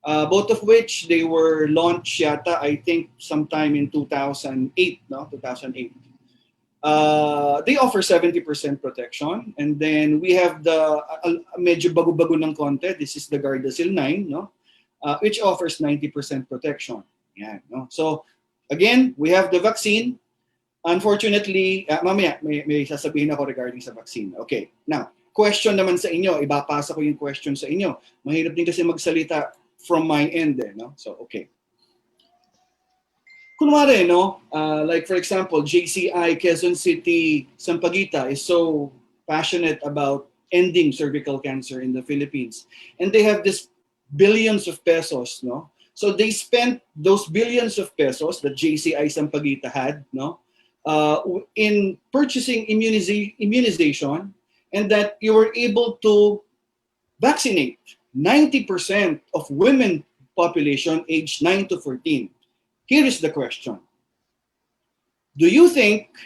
Both of which they were launched yata, I think, sometime in 2008. No? 2008. They offer 70% protection. And then we have the medyo bago-bago ng konti. This is the Gardasil 9, no? Which offers 90% protection. Yeah, no? So, again, we have the vaccine. Unfortunately, mamaya may sasabihin ako regarding sa vaccine. Okay, now, question naman sa inyo. Ibapasa ko yung question sa inyo. Mahirap din kasi magsalita from my end. No? So, okay. Kunwari, no? Like for example, JCI, Quezon City, Sampaguita is so passionate about ending cervical cancer in the Philippines. And they have this billions of pesos, no? So they spent those billions of pesos that JCI Sampaguita had, no? In purchasing immunization, and that you were able to vaccinate 90% of women population aged 9 to 14. Here is the question. Do you think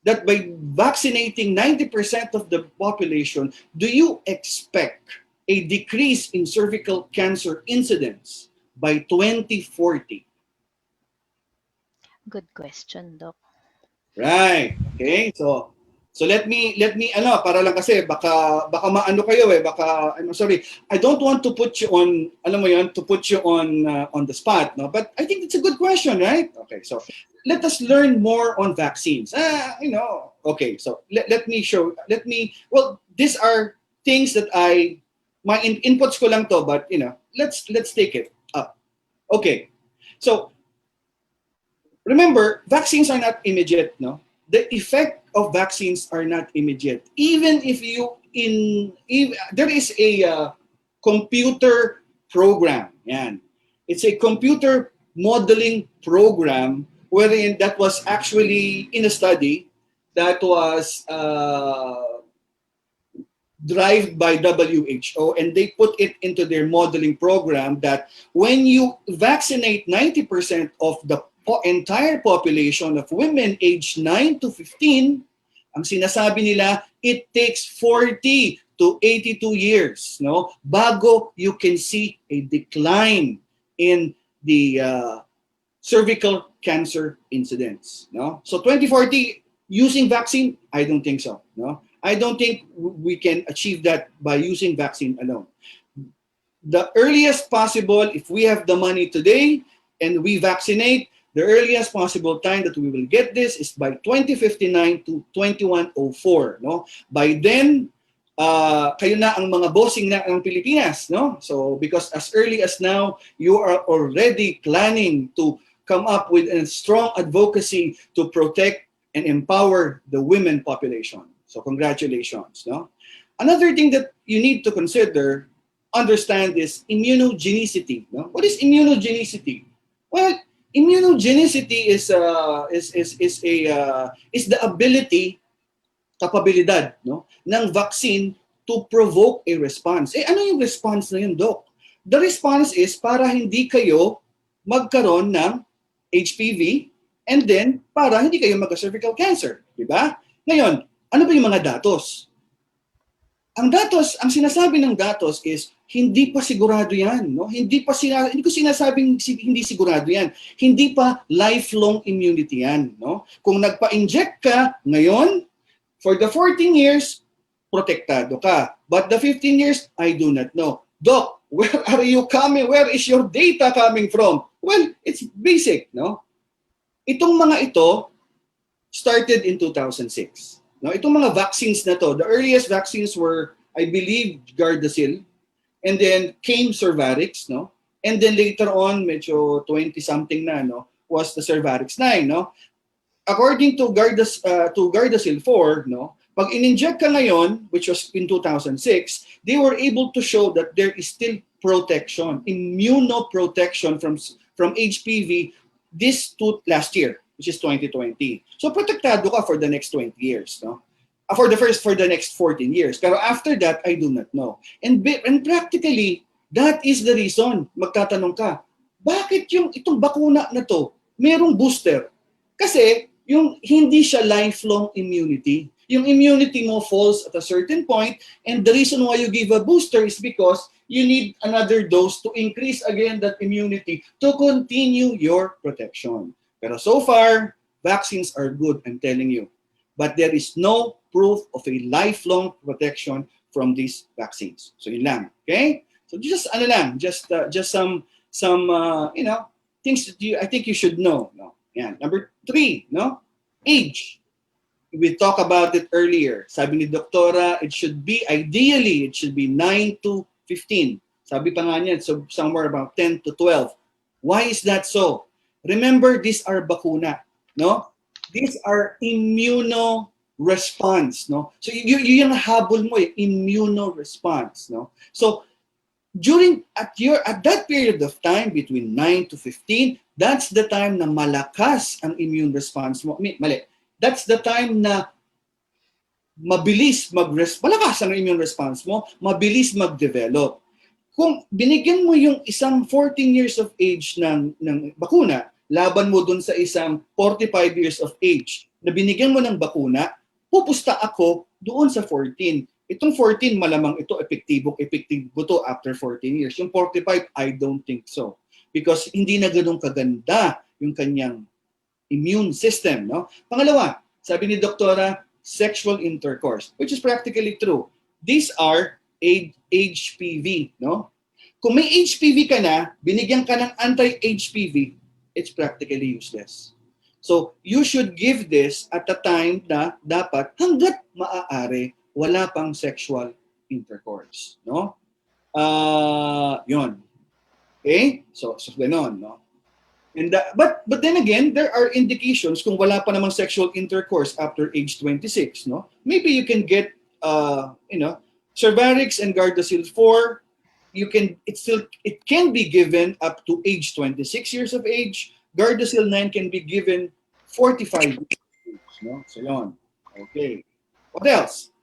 that by vaccinating 90% of the population, do you expect a decrease in cervical cancer incidence by 2040? Good question, Doc. Right. Okay. So let me para lang kasi baka maano kayo I'm sorry. I don't want to put you on on the spot, no? But I think it's a good question, right? Okay. So let us learn more on vaccines. Okay. So well, these are things that my inputs ko lang to, but let's take it up. Okay. So remember, vaccines are not immediate, no? The effect of vaccines are not immediate. Even if there is a computer program, yan. It's a computer modeling program wherein that was actually in a study that was derived by WHO, and they put it into their modeling program that when you vaccinate 90% of the entire population of women aged 9 to 15, ang sinasabi nila, it takes 40 to 82 years, no, bago you can see a decline in the cervical cancer incidence, no? So 2040 using vaccine, I don't think so, no? I don't think we can achieve that by using vaccine alone. The earliest possible, if we have the money today and we vaccinate, the earliest possible time that we will get this is by 2059 to 2104, no? By then, kayo na ang mga bossing na ng Pilipinas, no? So because as early as now, you are already planning to come up with a strong advocacy to protect and empower the women population. So congratulations, no? Another thing that you need to consider, understand is immunogenicity, no? What is immunogenicity? Well, immunogenicity is the ability, kapabilidad, no, ng vaccine to provoke a response. Ano yung response na yun, Doc? The response is para hindi kayo magkaroon ng HPV and then para hindi kayo magka-cervical cancer, di ba? Ngayon, ano ba yung mga datos? Ang datos, ang sinasabi ng datos is hindi pa sigurado yan, no? Hindi ko sinasabing hindi sigurado yan. Hindi pa lifelong immunity yan, no? Kung nagpa-inject ka ngayon, for the 14 years, protektado ka. But the 15 years, I do not know. Doc, where are you coming? Where is your data coming from? Well, it's basic, no? Itong mga ito started in 2006. No, itong mga vaccines na to, the earliest vaccines were, I believe, Gardasil, and then came Cervarix, no? And then later on, medyo 20-something na, no, was the Cervarix 9, no? According to Gardasil 4, no, pag in-inject ka ngayon, which was in 2006, they were able to show that there is still protection, immunoprotection from HPV this to last year, which is 2020. So protektado ka for the next 20 years, no? For the next 14 years. Pero after that, I do not know. And practically, that is the reason. Magtatanong ka, bakit itong bakuna na to, merong booster? Kasi yung hindi siya lifelong immunity. Yung immunity mo falls at a certain point, and the reason why you give a booster is because you need another dose to increase again that immunity to continue your protection. Pero so far, vaccines are good, I'm telling you. But there is no proof of a lifelong protection from these vaccines. So yun lang, okay? So just some things that I think you should know. No? Yeah. Number 3, no? Age. We talked about it earlier. Sabi ni Doktora, ideally, it should be 9 to 15. Sabi pa nga niya, so somewhere about 10 to 12. Why is that so? Remember, these are bakuna, no? These are immunoresponse, no? So yung habol mo, immunoresponse, no? So at that period of time between 9 to 15, that's the time na malakas ang immune response mo. Mali. That's the time na malakas ang immune response mo, mabilis mag-develop. Kung binigyan mo yung isang 14 years of age ng bakuna, laban mo dun sa isang 45 years of age na binigyan mo ng bakuna, pupusta ako doon sa 14. Itong 14, malamang ito epektibo to after 14 years. Yung 45, I don't think so. Because hindi na ganun kaganda yung kanyang immune system, no? Pangalawa, sabi ni Doktora, sexual intercourse, which is practically true. These are HPV, no? Kung may HPV ka na, binigyan ka ng anti-HPV, it's practically useless. So, you should give this at a time na dapat hanggat maaari wala pang sexual intercourse, no? Yun. Okay? So ganon, no? And but then again, there are indications kung wala pa namang sexual intercourse after age 26, no? Maybe you can get Cervarix and Gardasil 4, it can be given up to age 26 years of age. Gardasil 9 can be given 45 years of age, no? So yun. Okay. What else?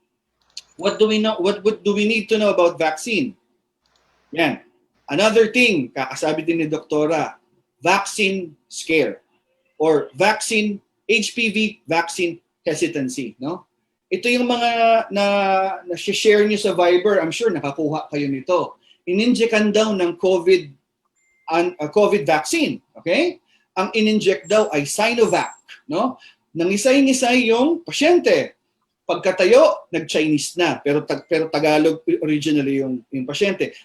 What do we know? What do we need to know about vaccine? Yan. Another thing, kakasabi din ni Doktora, vaccine scare or HPV vaccine hesitancy, no? Ito yung mga na-share niyo sa Viber, I'm sure nakakuha kayo nito. Ininjekan daw ng COVID vaccine, okay? Ang ininject daw ay Sinovac, no? Nangisay-ngisay yung pasyente. Pagkatayo, nag-Chinese na, pero Tagalog originally yung pasyente.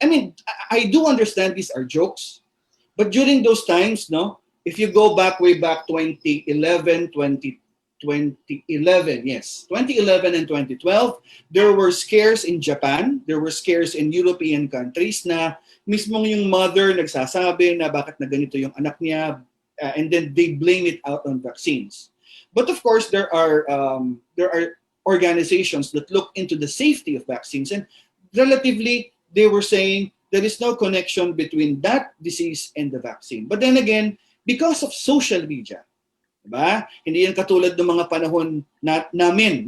I mean, I do understand these are jokes, but during those times, no, if you go back way back 2011 and 2012, there were scares in Japan, there were scares in European countries na mismong yung mother nagsasabi na bakit na ganito yung anak niya, and then they blame it out on vaccines. But of course, there are organizations that look into the safety of vaccines, and relatively, they were saying there is no connection between that disease and the vaccine. But then again, because of social media, diba? Hindi yan katulad ng mga panahon namin,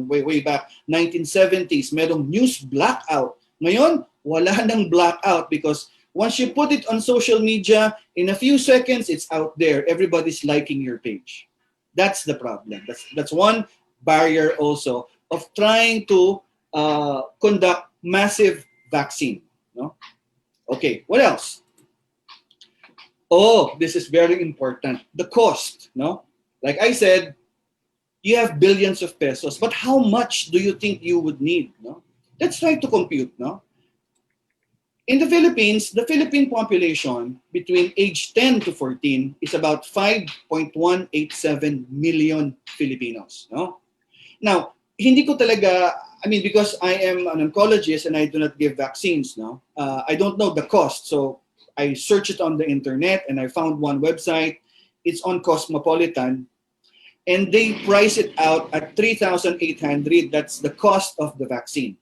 way back 1970s, merong news blackout. Ngayon, wala nang blackout because once you put it on social media, in a few seconds, it's out there. Everybody's liking your page. That's the problem. That's one barrier also of trying to conduct massive vaccine. No? Okay, what else? Oh, this is very important. The cost, no? Like I said, you have billions of pesos, but how much do you think you would need, no? Let's try to compute, no? In the Philippines, the Philippine population between age 10 to 14 is about 5.187 million Filipinos, no? Now, hindi ko talaga, I mean, because I am an oncologist and I do not give vaccines, no? I don't know the cost, so I searched it on the internet and I found one website. It's on Cosmopolitan, and they price it out at 3,800. That's the cost of the vaccine.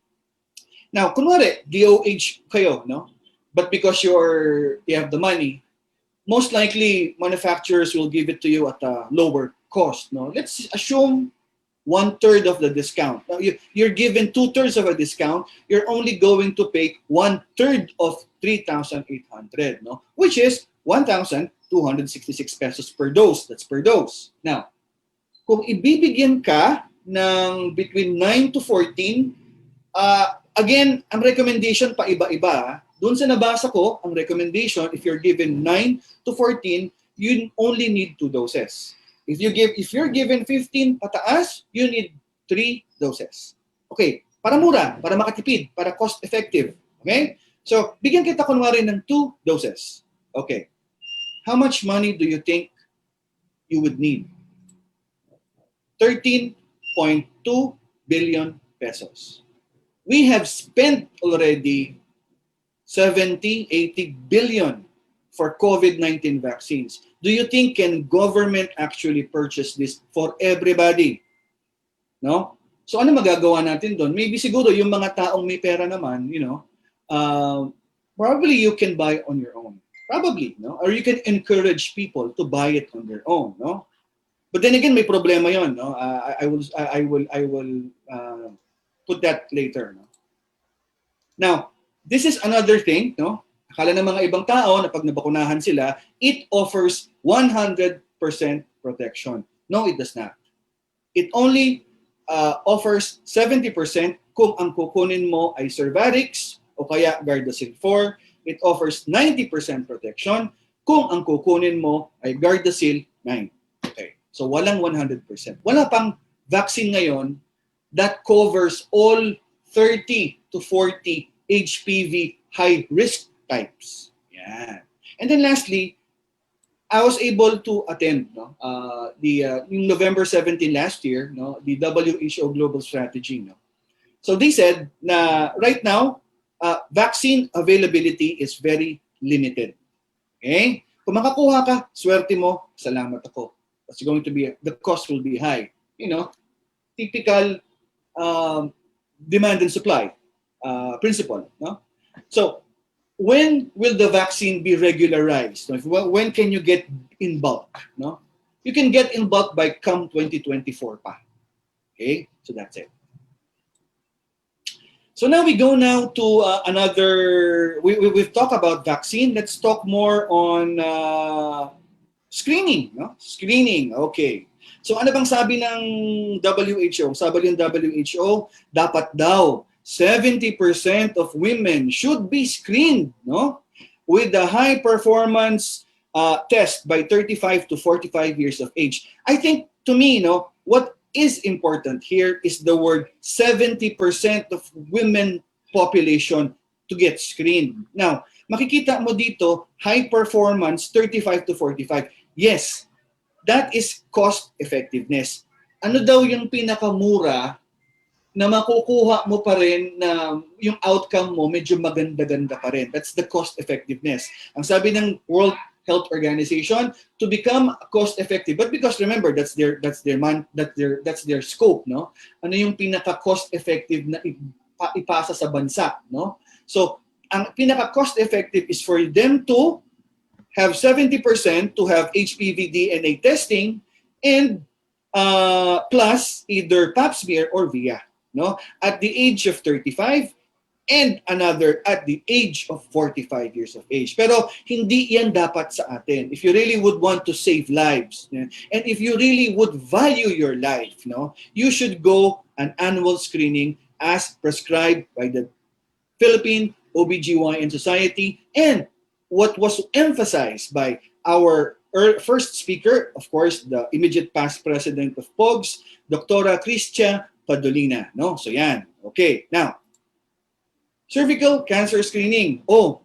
Now, kunwari, DOH kayo, no? But because you have the money, most likely manufacturers will give it to you at a lower cost, no? Let's assume 1/3 of the discount. Now, you're given 2/3 of a discount. You're only going to pay 1/3 of 3,800, no? Which is 1,266 pesos per dose. That's per dose. Now, kung ibibigyan ka ng between 9 to 14, again, ang recommendation pa iba-iba. Doon sa nabasa ko, ang recommendation, if you're given 9 to 14, you only need 2 doses. If you're given 15 pataas, you need 3 doses. Okay, para mura, para makatipid, para cost effective. Okay? So, bigyan kita kunwari ng 2 doses. Okay. How much money do you think you would need? 13.2 billion pesos. We have spent already 70, 80 billion for COVID-19 vaccines. Do you think can government actually purchase this for everybody? No? So ano magagawa natin doon? Maybe siguro yung mga taong may pera naman, probably you can buy on your own. Probably, no? Or you can encourage people to buy it on their own, no? But then again, may problema yon, no? I will put that later, no? Now, this is another thing, no? Akala ng mga ibang tao na pag nabakunahan sila, it offers 100% protection. No, it does not. It only offers 70% kung ang kukunin mo ay Cervarix o kaya Gardasil 4. It offers 90% protection kung ang kukunin mo ay Gardasil 9. Okay. So walang 100%. Wala pang vaccine ngayon that covers all 30 to 40 HPV high-risk types. Yeah. And then lastly, I was able to attend yung November 17 last year, no, the WHO Global Strategy. No? So they said na right now, vaccine availability is very limited. Okay? Kung makakuha ka, swerte mo, salamat ako. It's going to be, the cost will be high. Typical demand and supply principle. No? So, when will the vaccine be regularized? When can you get in bulk? No? You can get in bulk by come 2024 pa. Okay? So that's it. So now we go now to another, we've talked about vaccine. Let's talk more on screening. No? Screening, okay. So ano bang sabi ng WHO? Sabi ng WHO, dapat daw 70% of women should be screened, no? With a high performance test by 35 to 45 years of age. I think, to me, no, what is important here is the word 70% of women population to get screened. Now, makikita mo dito, high performance, 35 to 45. Yes, that is cost effectiveness. Ano daw yung pinakamura na makukuha mo pa rin na yung outcome mo medyo maganda-ganda pa rin? That's the cost effectiveness. Ang sabi ng World Health Organization, to become cost effective, but because remember that's their scope, no? Ano yung pinaka cost effective na ipasa sa bansa, no? So ang pinaka cost effective is for them to have 70% to have HPV DNA testing and plus either Pap Smear or VIA, no? At the age of 35 and another at the age of 45 years of age. Pero hindi yan dapat sa atin. If you really would want to save lives, and if you really would value your life, no, you should go an annual screening as prescribed by the Philippine OBGYN Society, and what was emphasized by our first speaker, of course, the immediate past president of POGS, Dr. Cristia Padolina. No? So yan. Okay. Now, cervical cancer screening. Oh,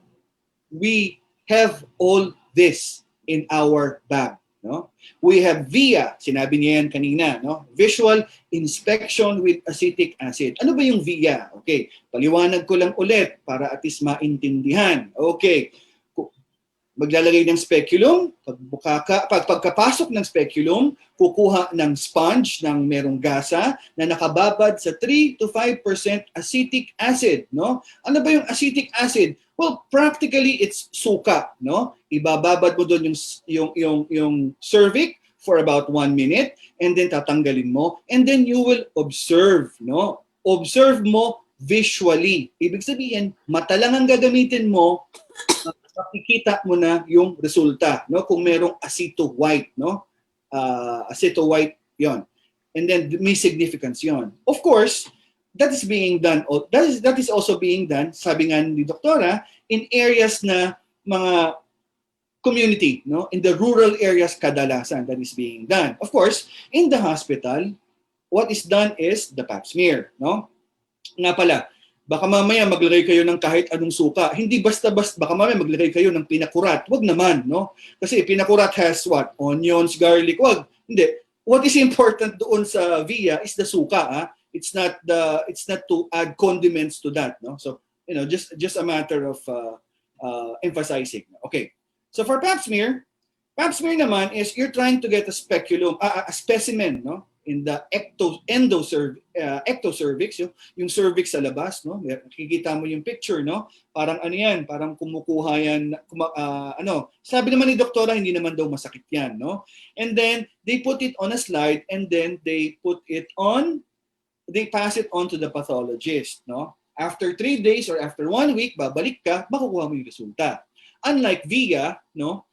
we have all this in our bag. No? We have VIA, sinabi niya yan kanina, no? Visual inspection with acetic acid. Ano ba yung VIA? Okay, paliwanag ko lang ulit para at least maintindihan. Okay, maglalagay ng speculum, pagkapasok ng speculum, kukuha ng sponge ng merong gasa na nakababad sa 3 to 5% acetic acid, no? Ano ba yung acetic acid? Well, practically it's suka, no? Ibababad mo doon yung cervix for about 1 minute and then tatanggalin mo and then you will observe, no? Observe mo visually. Ibig sabihin, mata lang ang gagamitin mo, makikita mo na yung resulta, no? Kung merong aceto white, no? Aceto white 'yon. And then may significance 'yon. Of course, that is being done. That is also being done, sabi nga ni Doktora, in areas na mga community, no? In the rural areas kadalasan that is being done. Of course, in the hospital, what is done is the Pap Smear, no? Nga pala, baka mamaya maglagay kayo ng kahit anong suka. Hindi basta-basta, baka mamaya maglagay kayo ng pinakurat. Wag naman, no? Kasi pinakurat has what? Onions, garlic. Wag. Hindi. What is important doon sa VIA is the suka, ha? It's not to add condiments to that, no? So, just a matter of emphasizing. Okay. So for Pap Smear naman is you're trying to get a speculum, a specimen, no? In the ectocervix, yung cervix sa labas, no? Nakikita mo yung picture, no? Parang ano yan, parang kumukuha yan, sabi naman ni doktora, hindi naman daw masakit yan, no? And then, they put it on a slide and then they pass it on to the pathologist, no? After 3 days or after 1 week, babalik ka, makukuha mo yung resulta. Unlike VIA, no?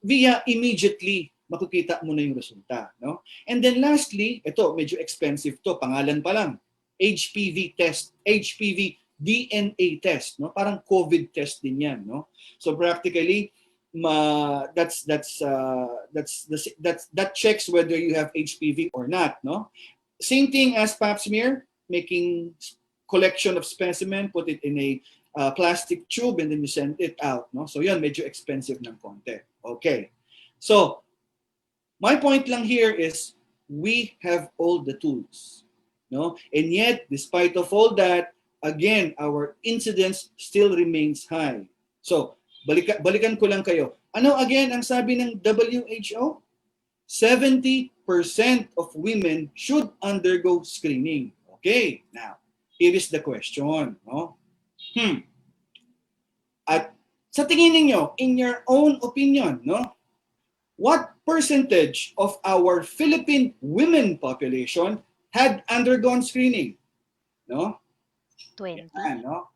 VIA immediately makikita mo na yung resulta, no? And then lastly, ito medyo expensive to, pangalan pa lang. HPV test, HPV DNA test, no? Parang COVID test din 'yan, no? So practically that checks whether you have HPV or not, no? Same thing as Pap Smear, making collection of specimen, put it in a plastic tube and then you send it out, no? So yan, medyo expensive ng konti. Okay. So my point lang here is we have all the tools, no? And yet, despite of all that, again, our incidence still remains high. So, balikan ko lang kayo. Ano again ang sabi ng WHO? 70% of women should undergo screening. Okay, now, here is the question, no? At sa tingin niyo, in your own opinion, no? What percentage of our Philippine women population had undergone screening? No? 20. Yan, no?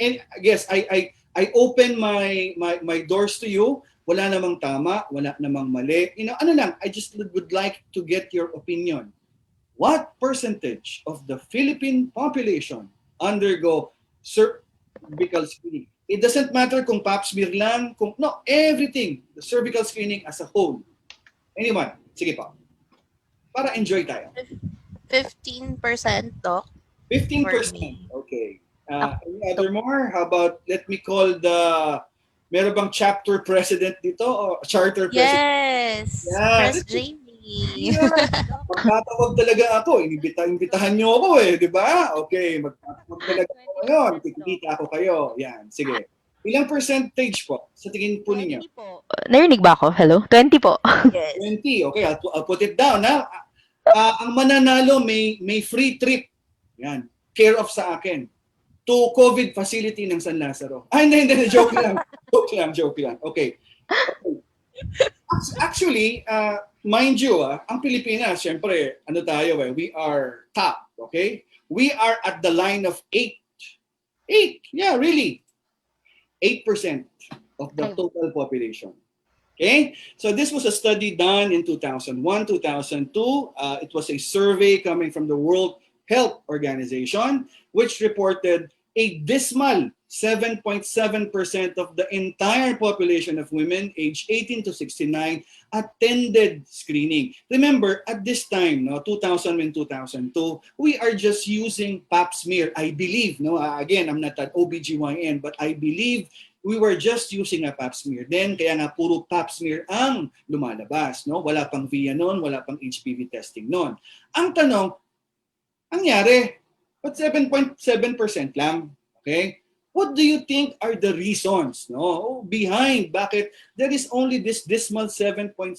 And yes, I open my doors to you. Wala namang tama, wala namang mali. Ano lang, I just would like to get your opinion. What percentage of the Philippine population undergo cervical screening? It doesn't matter kung Pap Smear lang, no, everything, the cervical screening as a whole. Anyone? Sige pa. Para enjoy tayo. 15%, Doc, for 15%. me. Okay. Ako, Any other more? How about, let me call meron bang chapter president dito o charter president? Yes, Yan. Press Jamie. Yan. Magtatawag talaga ako. Imbitahan nyo ako di ba? Okay, magtatawag talaga ako ngayon. 20% to. Kikita ko kayo. Yan, sige. Ilang percentage po sa tingin po ninyo? 20 po. Narinig ba ako? Hello? 20 po. Yes. 20. Okay, I'll put it down. Ha? Ang mananalo may free trip. Yan. Care of sa akin. To COVID facility ng San Lazaro. Hindi. Joke lang. Joke lang. Okay. Actually, mind you, ang Pilipinas, syempre, ano tayo we are top, okay? We are at the line of 8. 8, yeah, really. 8% of the total population. Okay? So this was a study done in 2001, 2002. It was a survey coming from the World Health Organization, which reported a dismal 7.7% of the entire population of women aged 18 to 69 attended screening. Remember, at this time, 2000 and 2002, we are just using Pap Smear. I believe, again, I'm not an OBGYN, but I believe we were just using a Pap Smear. Then, kaya nga puro Pap Smear ang lumalabas. Wala pang VIA noon, wala pang Hpv testing noon. Ang tanong, nangyari, but 7.7% lang. Okay? What do you think are the reasons behind bakit there is only this dismal 7.7%?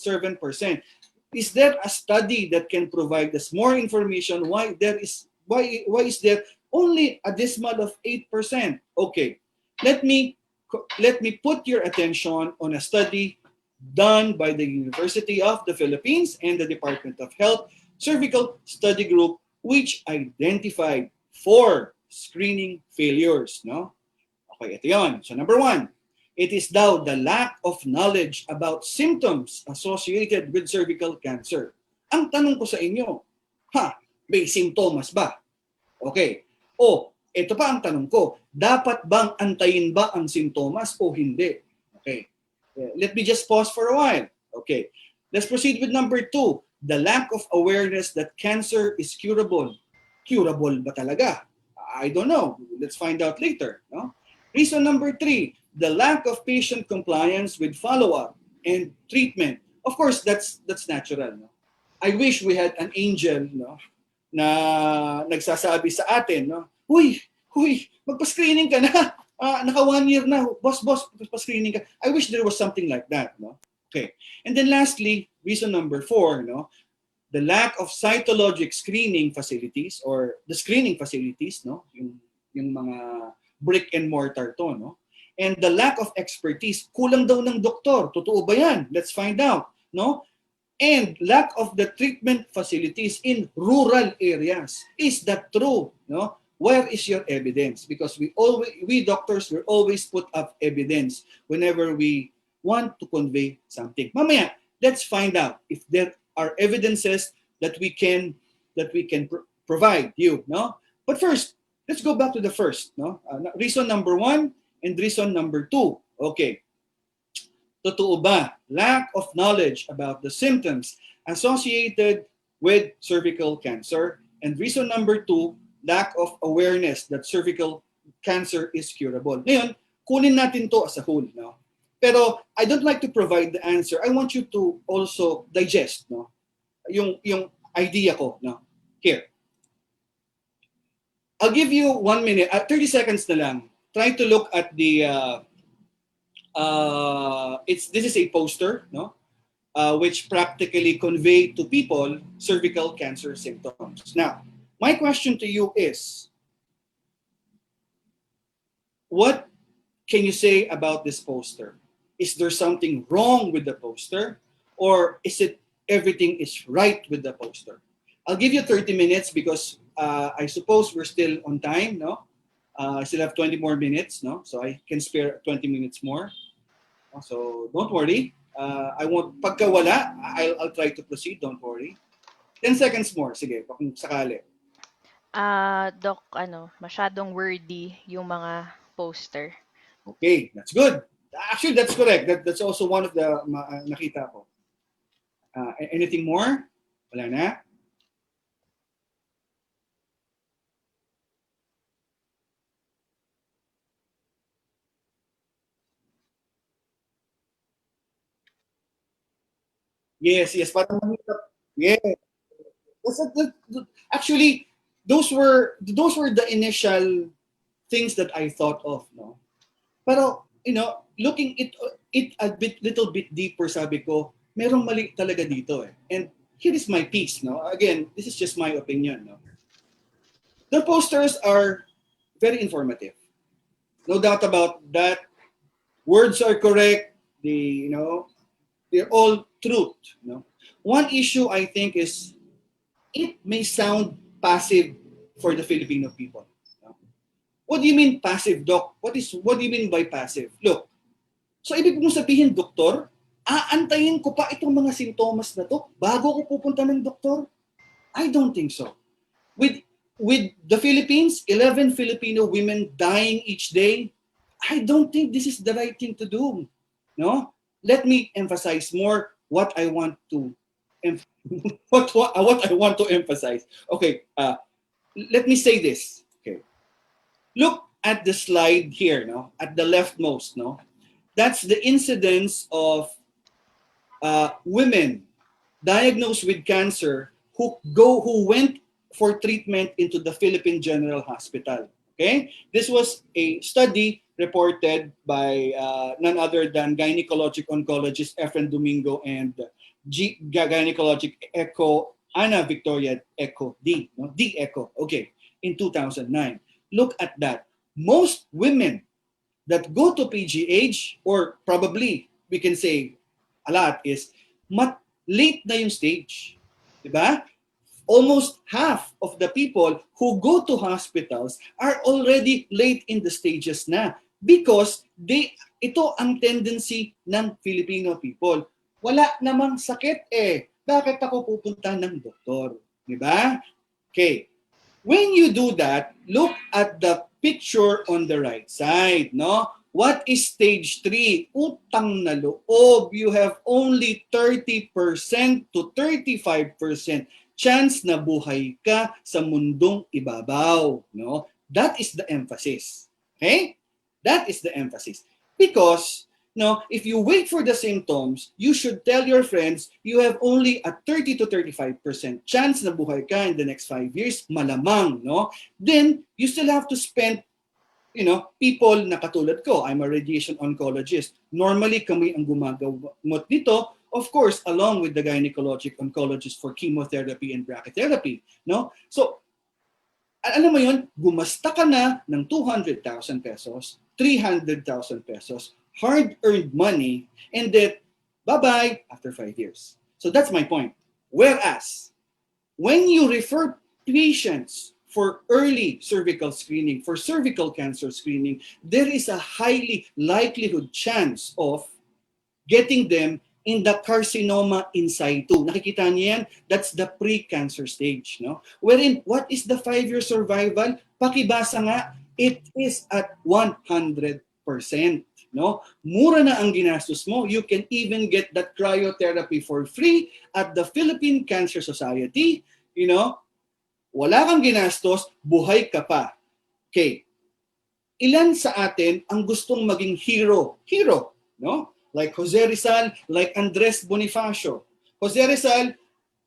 Is there a study that can provide us more information why is there only a dismal of 8%? Okay. Let me put your attention on a study done by the University of the Philippines and the Department of Health Cervical Study Group, which identified 4 screening failures. Okay, ito yun. So number 1, it is daw the lack of knowledge about symptoms associated with cervical cancer. Ang tanong ko sa inyo, may simptomas ba? Okay. Ito pa ang tanong ko, dapat bang antayin ba ang simptomas o hindi? Okay. Let me just pause for a while. Okay. Let's proceed with number 2, the lack of awareness that cancer is curable. Curable ba talaga? I don't know. Let's find out later. Reason number 3, the lack of patient compliance with follow-up and treatment. Of course, that's natural. I wish we had an angel na nagsasabi sa atin, Huy, magpa-screening ka na. Naka 1 year na. Boss, magpa-screening ka. I wish there was something like that. Okay. And then lastly, reason number 4, the lack of cytologic screening facilities or the screening facilities, yung mga brick and mortar to, and the lack of expertise. Kulang daw ng doktor. Totoo ba yan? Let's find out, And lack of the treatment facilities in rural areas. Is that true? Where is your evidence? Because we doctors will always put up evidence whenever we want to convey something. Mamaya, let's find out if there are evidences that we can provide you. But first, let's go back to the first. Reason number 1 and reason number 2. Okay. Totoo ba? Lack of knowledge about the symptoms associated with cervical cancer. And reason number 2, lack of awareness that cervical cancer is curable. Ngayon, kunin natin to as a whole. Pero I don't like to provide the answer. I want you to also digest yung idea ko. Here. I'll give you 1 minute, 30 seconds na lang. Try to look at the, this is a poster, which practically convey to people cervical cancer symptoms. Now, my question to you is, what can you say about this poster? Is there something wrong with the poster? Or is it everything is right with the poster? I'll give you 30 minutes because I suppose we're still on time, no? I still have 20 more minutes, no? So I can spare 20 minutes more. So don't worry. I won't, pagka wala, I'll try to proceed, don't worry. 10 seconds more, sige, kung sakali. Doc, masyadong wordy yung mga poster. Okay, that's good. Actually, that's correct. That's also one of the nakita ko. Anything more? Wala na? Yes, yes. Parang mahirap. Yeah. Actually, those were the initial things that I thought of, no. Pero looking it a little bit deeper, sabi ko, merong mali talaga dito eh. And here is my piece, no. Again, this is just my opinion, no. The posters are very informative. No doubt about that. Words are correct. They're all truth, no. One issue I think is it may sound passive for the Filipino people. No? What do you mean passive, Doc? What do you mean by passive? Look, so ibig mong sabihin, doktor, aantayin ko pa itong mga sintomas na to bago ko pupunta ng doktor? I don't think so. With the Philippines, 11 Filipino women dying each day, I don't think this is the right thing to do. No? Let me emphasize more what I want to what I want to emphasize. Okay, let me say this. Okay, look at the slide here, no, at the leftmost, no, that's the incidence of women diagnosed with cancer who went for treatment into the Philippine General Hospital. Okay, this was a study reported by none other than gynecologic oncologist Efren Domingo and gynecologic echo Ana Victoria Echo D, no? D Echo. Okay, in 2009. Look at that. Most women that go to PGH, or probably we can say a lot, is late na yung stage. Diba? Almost half of the people who go to hospitals are already late in the stages na because ito ang tendency ng Filipino people. Wala namang sakit eh. Bakit ako pupunta ng doktor? Diba? Okay. When you do that, look at the picture on the right side, no? What is stage 3? Utang na loob. You have only 30% to 35% chance na buhay ka sa mundong ibabaw, no? That is the emphasis. Okay? That is the emphasis. Because if you wait for the symptoms, you should tell your friends you have only a 30 to 35% chance na buhay ka in the next 5 years, malamang, no? Then you still have to spend people na katulad ko. I'm a radiation oncologist. Normally kami ang gumagamot nito, of course, along with the gynecologic oncologist for chemotherapy and brachytherapy, no? So alam mo yun, gumasta ka na ng 200,000 pesos, 300,000 pesos, hard-earned money, and then bye-bye after 5 years. So that's my point. Whereas, when you refer patients for early cervical screening, for cervical cancer screening, there is a highly likelihood chance of getting them in the carcinoma in situ. Nakikita niyo yan? That's the pre-cancer stage. No? Wherein, what is the 5-year survival? Pakibasa nga, it is at 100%. No? Mura na ang ginastos mo. You can even get that cryotherapy for free at the Philippine Cancer Society. Wala kang ginastos, buhay ka pa. Okay. Ilan sa atin ang gustong maging hero? Hero, no? Like Jose Rizal, like Andres Bonifacio. Jose Rizal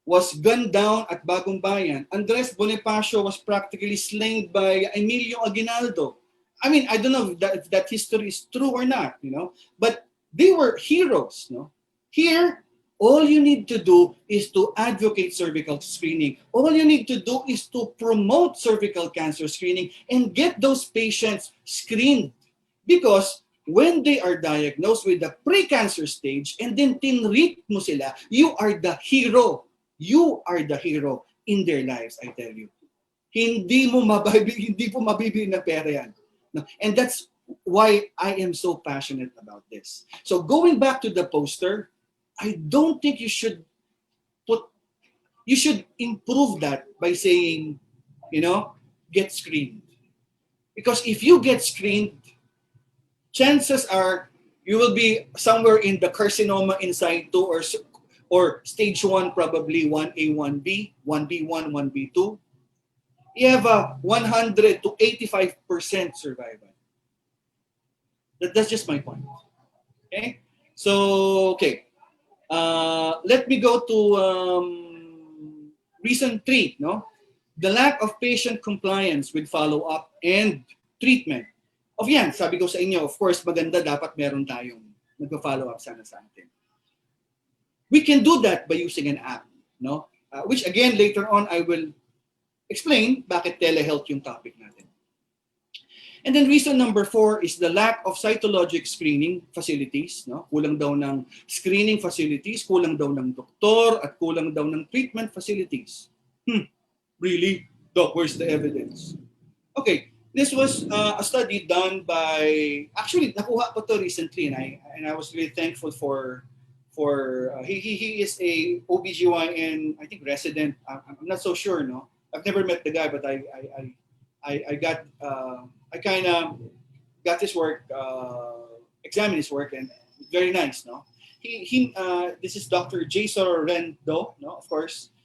was gunned down at Bagong Bayan. Andres Bonifacio was practically slain by Emilio Aguinaldo. I mean, I don't know if that history is true or not, but they were heroes, no? Here, all you need to do is to advocate cervical screening. All you need to do is to promote cervical cancer screening and get those patients screened. Because when they are diagnosed with the pre-cancer stage and then tinreat mo sila, you are the hero. You are the hero in their lives, I tell you. hindi po mabibili ng pera yan. No? And that's why I am so passionate about this. So going back to the poster, I don't think you should improve that by saying, get screened. Because if you get screened, chances are you will be somewhere in the carcinoma in situ or stage 1, probably 1A, 1B, 1B1, 1B2. You have a 100 to 85% survival. That's just my point. Okay? So, okay. Let me go to reason 3, no? The lack of patient compliance with follow-up and treatment. Yan, sabi ko sa inyo, of course, maganda dapat meron tayong nagpa-follow up sana sa atin. We can do that by using an app, no? Which again, later on, I will explain bakit telehealth yung topic natin. And then reason number 4 is the lack of cytologic screening facilities, no? Kulang daw ng screening facilities, kulang daw ng doktor, at kulang daw ng treatment facilities. Really? Doc, where's the evidence? Okay. This was a study done by, actually, nakuha ko to recently, and I was really thankful for he is a OBGYN, I think, resident. I'm not so sure, no? I've never met the guy, but I kind of got his work, examined his work, and very nice, no? This is Dr. Jason Rendo, no? Of course,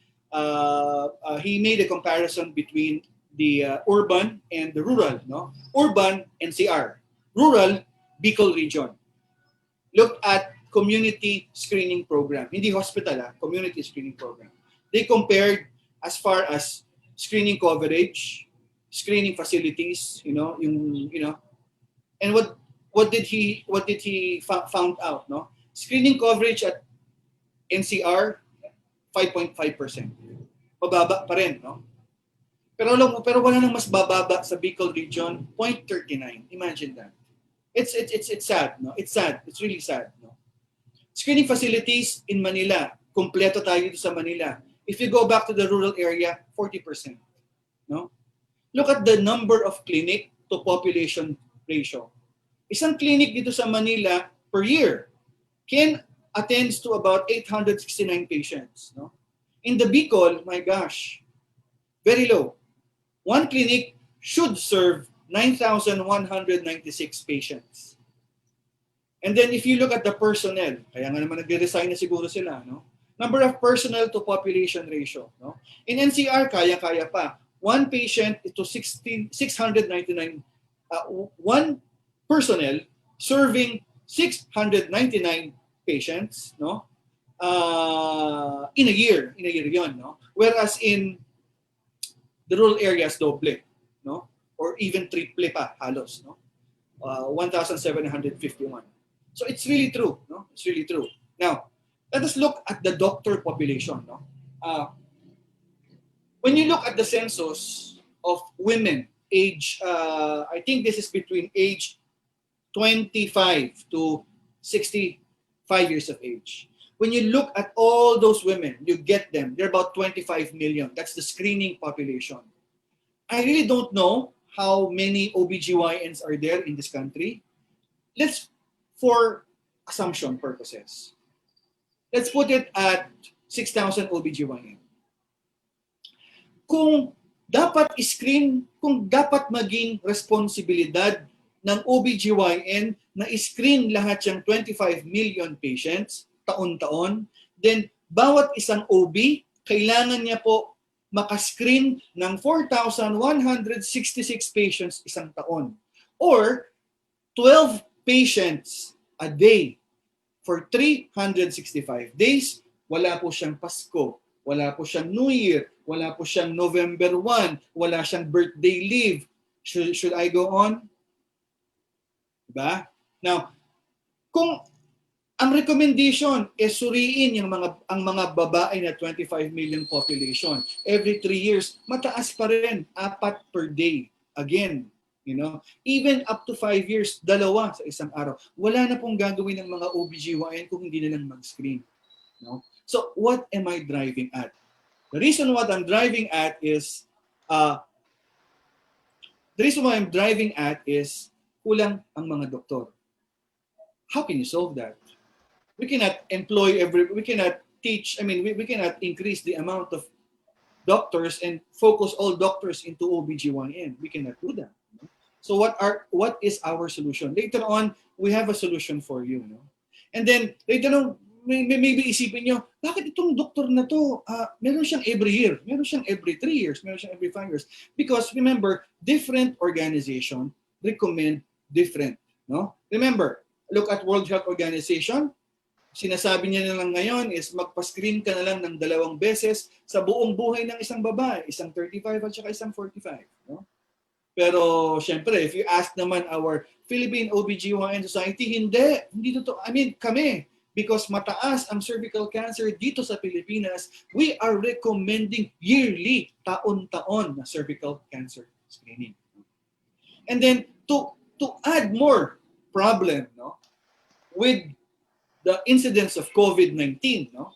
he made a comparison between the urban and the rural, no? Urban, NCR. Rural, Bicol region. Look at community screening program. Hindi hospital, community screening program. They compared as far as screening coverage, screening facilities, and what did he found out, no? Screening coverage at NCR 5.5%. Mababa pa rin, no? Pero wala nang mas bababa sa Bicol region, 0.39. Imagine that. It's sad, no? It's sad. It's really sad, no? Screening facilities in Manila, kumpleto tayo dito sa Manila. If you go back to the rural area, 40%, no? Look at the number of clinic to population ratio. Isang clinic dito sa Manila per year attends to about 869 patients, no? In the Bicol, my gosh, very low. One clinic should serve 9,196 patients. And then if you look at the personnel, kaya nga naman nagre-resign na siguro sila, no? Number of personnel to population ratio, no? In NCR, kaya-kaya pa. One patient to 699, one personnel serving 699 patients, no? In a year yon, no? Whereas in the rural areas, doble, no? Or even triple pa, halos, no? 1,751. So it's really true, no? It's really true. Now, let us look at the doctor population, no? When you look at the census of women, age, I think this is between age 25 to 65 years of age. When you look at all those women, you get them. They're about 25 million. That's the screening population. I really don't know how many OBGYNs are there in this country. For assumption purposes, let's put it at 6,000 OBGYN. Kung dapat maging responsibilidad ng OBGYN na screen lahat yung 25 million patients taon-taon, then bawat isang OB, kailangan niya po makascreen ng 4,166 patients isang taon. Or 12 patients a day for 365 days. Wala po siyang Pasko, wala po siyang New Year, wala po siyang November 1, wala siyang birthday leave. Should I go on? Diba? Now, kung ang recommendation is suriin ang mga babae na 25 million population every 3 years, mataas pa rin, 4 per day. Again, even up to 5 years, 2 sa isang araw. Wala na pong gagawin ng mga OBGYN kung hindi na lang mag-screen. No? So, what am I driving at? The reason what I'm driving at is The reason why I'm driving at is kulang ang mga doktor. How can you solve that? We cannot we cannot teach, we cannot increase the amount of doctors and focus all doctors into OBGYN. We cannot do that. So what is our solution? Later on, we have a solution for you. No? And then later on, maybe isipin nyo, bakit itong doktor na to, meron siyang every year, meron siyang every 3 years, meron siyang every 5 years. Because remember, different organization recommend different. No? Remember, look at World Health Organization, sinasabi niya na lang ngayon is magpa-screen ka na lang ng 2 beses sa buong buhay ng isang babae, isang 35 at saka isang 45. No? Pero syempre, if you ask naman our Philippine OBGYN Society, hindi totoo. Kami, because mataas ang cervical cancer dito sa Pilipinas, we are recommending yearly, taon-taon na cervical cancer screening. And then to add more problem, no, with the incidence of COVID-19, no,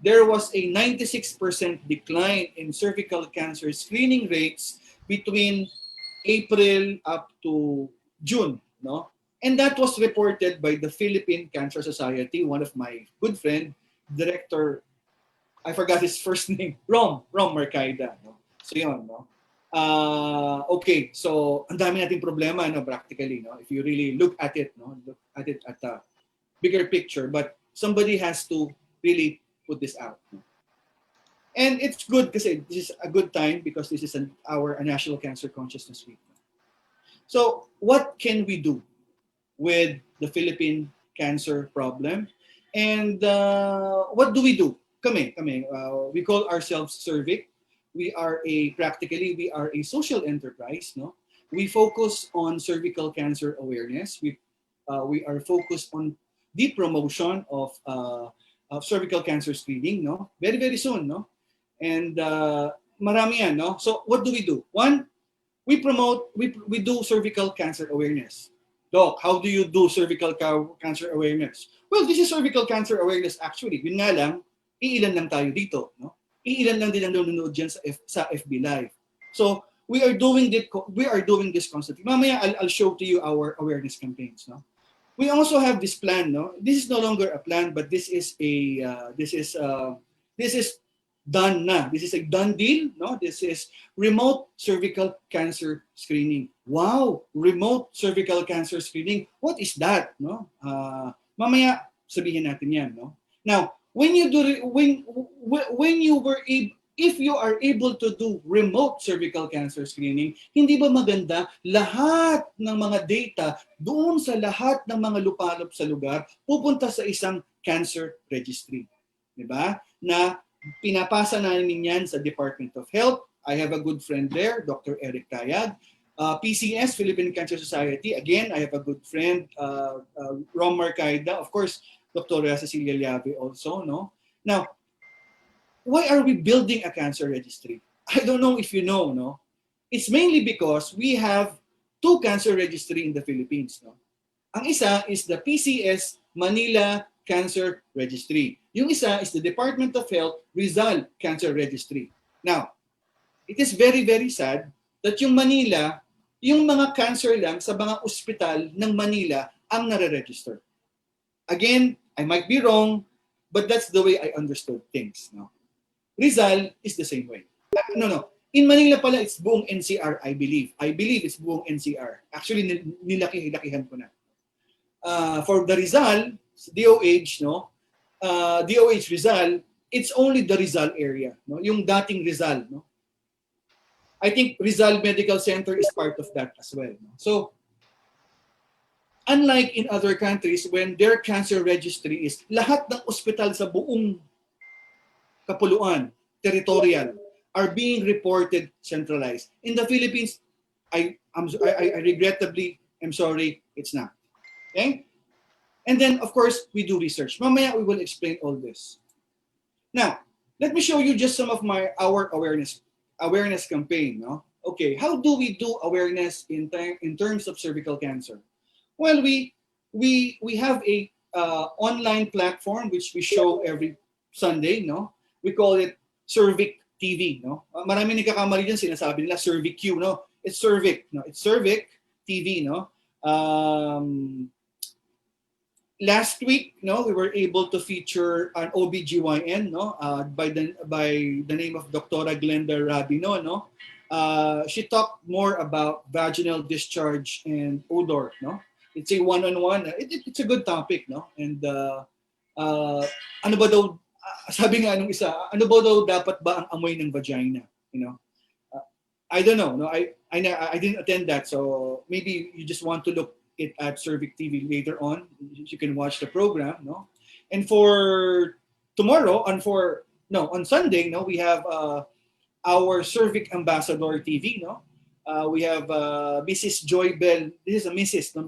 there was a 96% decline in cervical cancer screening rates between April up to June, no? And that was reported by the Philippine Cancer Society, one of my good friend, director, I forgot his first name, Rom Marcaida, no? So yun, no? Okay, so ang dami nating problema, no, practically, no? If you really look at it, no, look at it at a bigger picture, but somebody has to really put this out. No? And it's good kasi this is a good time because this is our National Cancer Consciousness Week. So what can we do with the Philippine cancer problem? And what do? Kami, we call ourselves Cervic. We are we are a social enterprise. No, we focus on cervical cancer awareness. We are focused on the promotion of cervical cancer screening. No, very very soon. No. And marami yan, no? So what do? One, we do cervical cancer awareness. Doc, how do you do cervical cancer awareness? Well, this is cervical cancer awareness actually. Yun nga lang, iilan lang tayo dito, no? Iilan lang din ang nanonood dyan sa FB Live. So we are doing this constantly. Mamaya I'll show to you our awareness campaigns, no? We also have this plan, no? This is no longer a plan, but this is done na. This is a done deal, no? This is remote cervical cancer screening. Wow, remote cervical cancer screening. What is that, no? Mamaya sabihin natin 'yan, no? Now, if you are able to do remote cervical cancer screening, hindi ba maganda lahat ng mga data doon sa lahat ng mga lupalop sa lugar pupunta sa isang cancer registry, 'di ba? Na pinapasa namin yan sa Department of Health. I have a good friend there, Dr. Eric Tayag. PCS, Philippine Cancer Society. Again, I have a good friend, Rom Marcaida. Of course, Dr. Cecilia Llave also. No. Now, why are we building a cancer registry? I don't know if you know. No, it's mainly because we have 2 cancer registry in the Philippines. No, ang isa is the PCS Manila Cancer Registry. Yung isa is the Department of Health Rizal Cancer Registry. Now, it is very, very sad that yung Manila, yung mga cancer lang sa mga ospital ng Manila ang nare-register. Again, I might be wrong, but that's the way I understood things. No? Rizal is the same way. No. In Manila pala, it's buong NCR, I believe. I believe it's buong NCR. Actually, nilakihan ko na. For the Rizal, DOH, no? DOH Rizal, it's only the Rizal area, no? Yung dating Rizal, no? I think Rizal Medical Center is part of that as well. No? So, unlike in other countries when their cancer registry is lahat ng ospital sa buong kapuluan, territorial, are being reported centralized. In the Philippines, I regrettably am sorry, it's not. Okay? And then, of course, we do research. Mamaya, we will explain all this. Now, let me show you just some of our awareness campaign. No? Okay, how do we do awareness in terms of cervical cancer? Well, we have a online platform which we show every Sunday. No, we call it Cervic TV, no? Marami nagkakamali dyan, sinasabi nila Cervic-Q, no? It's Cervic, no? It's Cervic TV, no? Last week, no, we were able to feature an OBGYN, no, by the name of Dr. Glenda Rabino, no. She talked more about vaginal discharge and odor, no. It's a one-on-one. It's a good topic, no. And ano ba daw, sabi nga nung isa, ano ba daw dapat ba ang amoy ng vagina, you know? I don't know, no. I didn't attend that, so maybe you just want to look it at Cervic TV later on. You can watch the program, no? And for tomorrow, on Sunday, no, we have our Cervic Ambassador TV, no? We have Mrs. Joy Bell. This is a Mrs. No,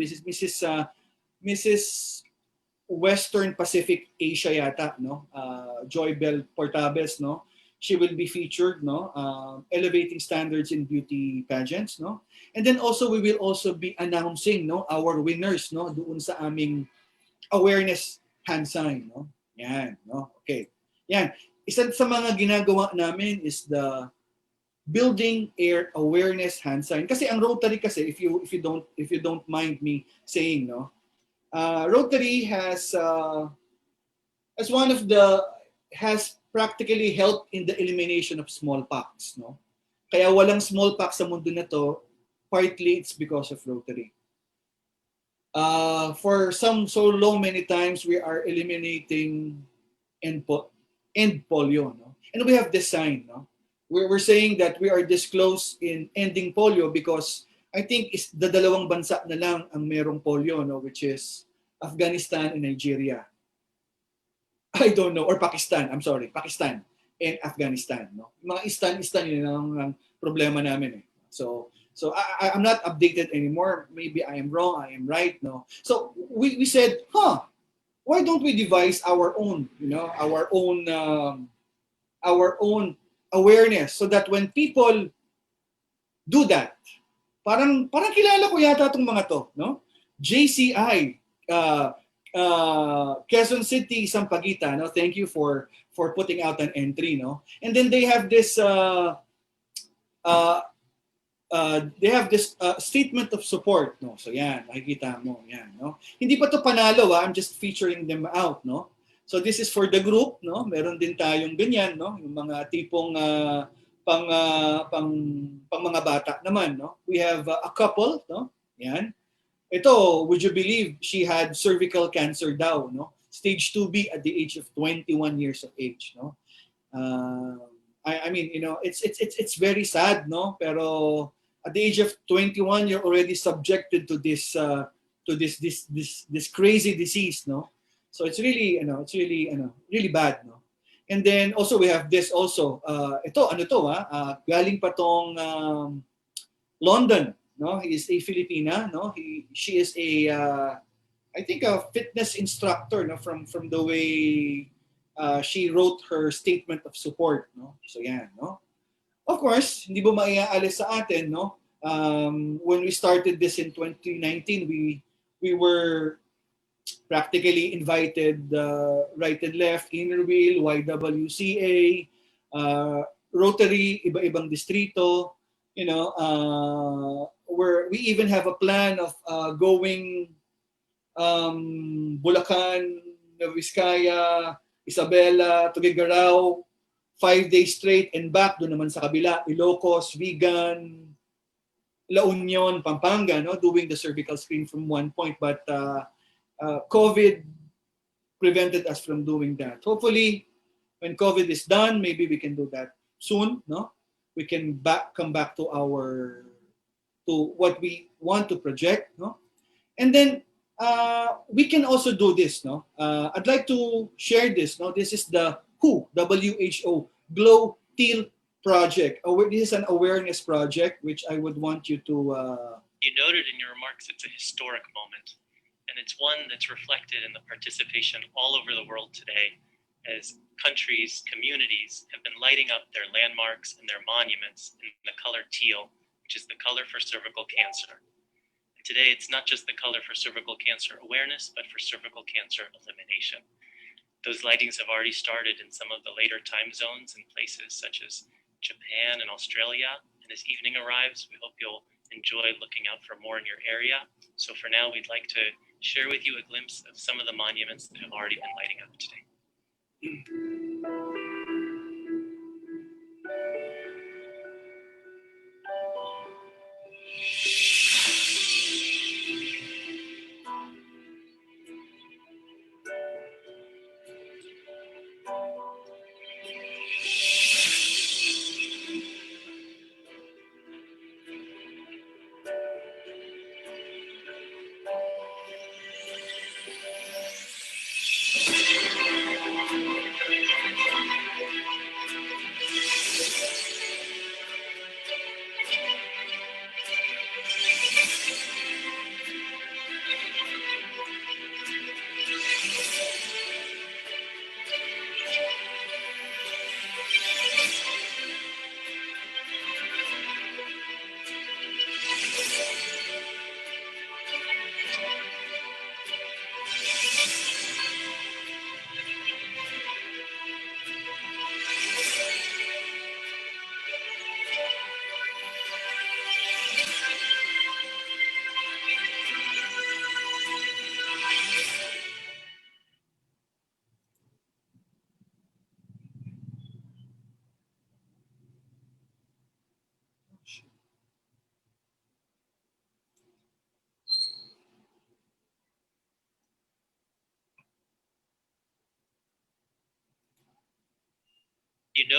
Mrs. Western Pacific Asia yata, no? Joy Bell Portabes, no? She will be featured, no? Elevating standards in beauty pageants, no? And then also we will also be announcing, no, our winners, no, doon sa aming awareness hand sign, no? Yan, no? Okay. Yan. Isa sa mga ginagawa namin is the building air awareness hand sign. Kasi ang Rotary kasi, if you don't mind me saying, no, Rotary has practically helped in the elimination of smallpox, no? Kaya walang smallpox sa mundo na to, partly it's because of Rotary. For so long many times we are eliminating end polio, no? And we have this sign, no? We're saying that we are this close in ending polio because I think it's the dalawang bansa na lang ang merong polio, no, which is Afghanistan and Nigeria. I don't know, or Pakistan, I'm sorry, Pakistan and Afghanistan, no? Mga istan yun ang problema namin, eh. So I'm not updated anymore. Maybe I am wrong, I am right, no? So we said, why don't we devise our own, you know, our own awareness so that when people do that, parang kilala ko yata itong mga to, no? JCI, Quezon City, Sampaguita, no? Thank you for putting out an entry, no? And then they have this statement of support, no? So yan, makikita mo, yan, no? Hindi pa to panalo, I'm just featuring them out, no? So this is for the group, no? Meron din tayong ganyan, no? Yung mga tipong pang mga bata naman, no? We have a couple, no? Yan. Ito, would you believe she had cervical cancer daw, no? Stage 2B at the age of 21 years of age, no? I mean, you know, it's very sad, no? Pero at the age of 21, you're already subjected to this crazy disease, no? So it's really, you know, really bad, no? And then also we have this also. Ito, ano to, galing pa tong London, no? He is a Filipina, no? She is I think a fitness instructor, no? From the way she wrote her statement of support, no? So yan, no? Of course, hindi mo maiaalis sa atin, no? When we started this in 2019, we were practically invited right and left, Inner Wheel, YWCA, Rotary, iba-ibang distrito, you know, where we even have a plan of going Bulacan, Nueva Vizcaya, Isabela, Tuguegarao, 5 days straight and back, doon naman sa kabila, Ilocos, Vigan, La Union, Pampanga, no, doing the cervical screen from one point, but COVID prevented us from doing that. Hopefully, when COVID is done, maybe we can do that soon, no? We can come back to what we want to project, no? And then we can also do this, no? I'd like to share this, no? This is the WHO Glow Teal project. This is an awareness project which I would want you to. You noted in your remarks it's a historic moment, and it's one that's reflected in the participation all over the world today as countries, communities have been lighting up their landmarks and their monuments in the color teal, which is the color for cervical cancer. And today, it's not just the color for cervical cancer awareness, but for cervical cancer elimination. Those lightings have already started in some of the later time zones in places such as Japan, and Australia. And as evening arrives, we hope you'll enjoy looking out for more in your area. So for now, we'd like to share with you a glimpse of some of the monuments that have already been lighting up today.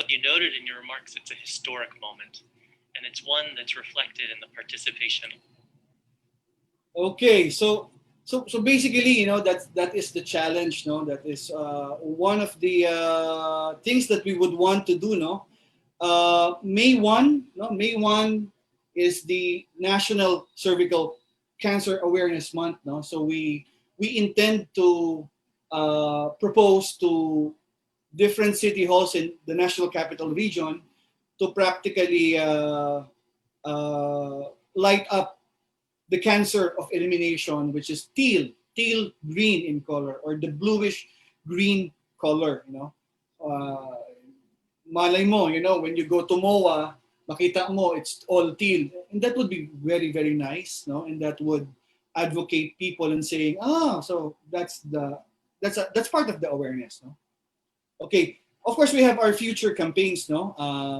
You noted in your remarks it's a historic moment, and it's one that's reflected in the participation. Okay, so basically, that is the challenge, no? That is one of the things that we would want to do, no? May 1, no? May 1 is the National Cervical Cancer Awareness Month, no? So we intend to propose to different city halls in the National Capital Region to practically light up the cancer of elimination, which is teal green in color, or the bluish green color. Malay mo, when you go to MOA, makita mo it's all teal, and that would be very, very nice, no? And that would advocate people and saying, so that's part of the awareness, no? Okay. Of course, we have our future campaigns, no?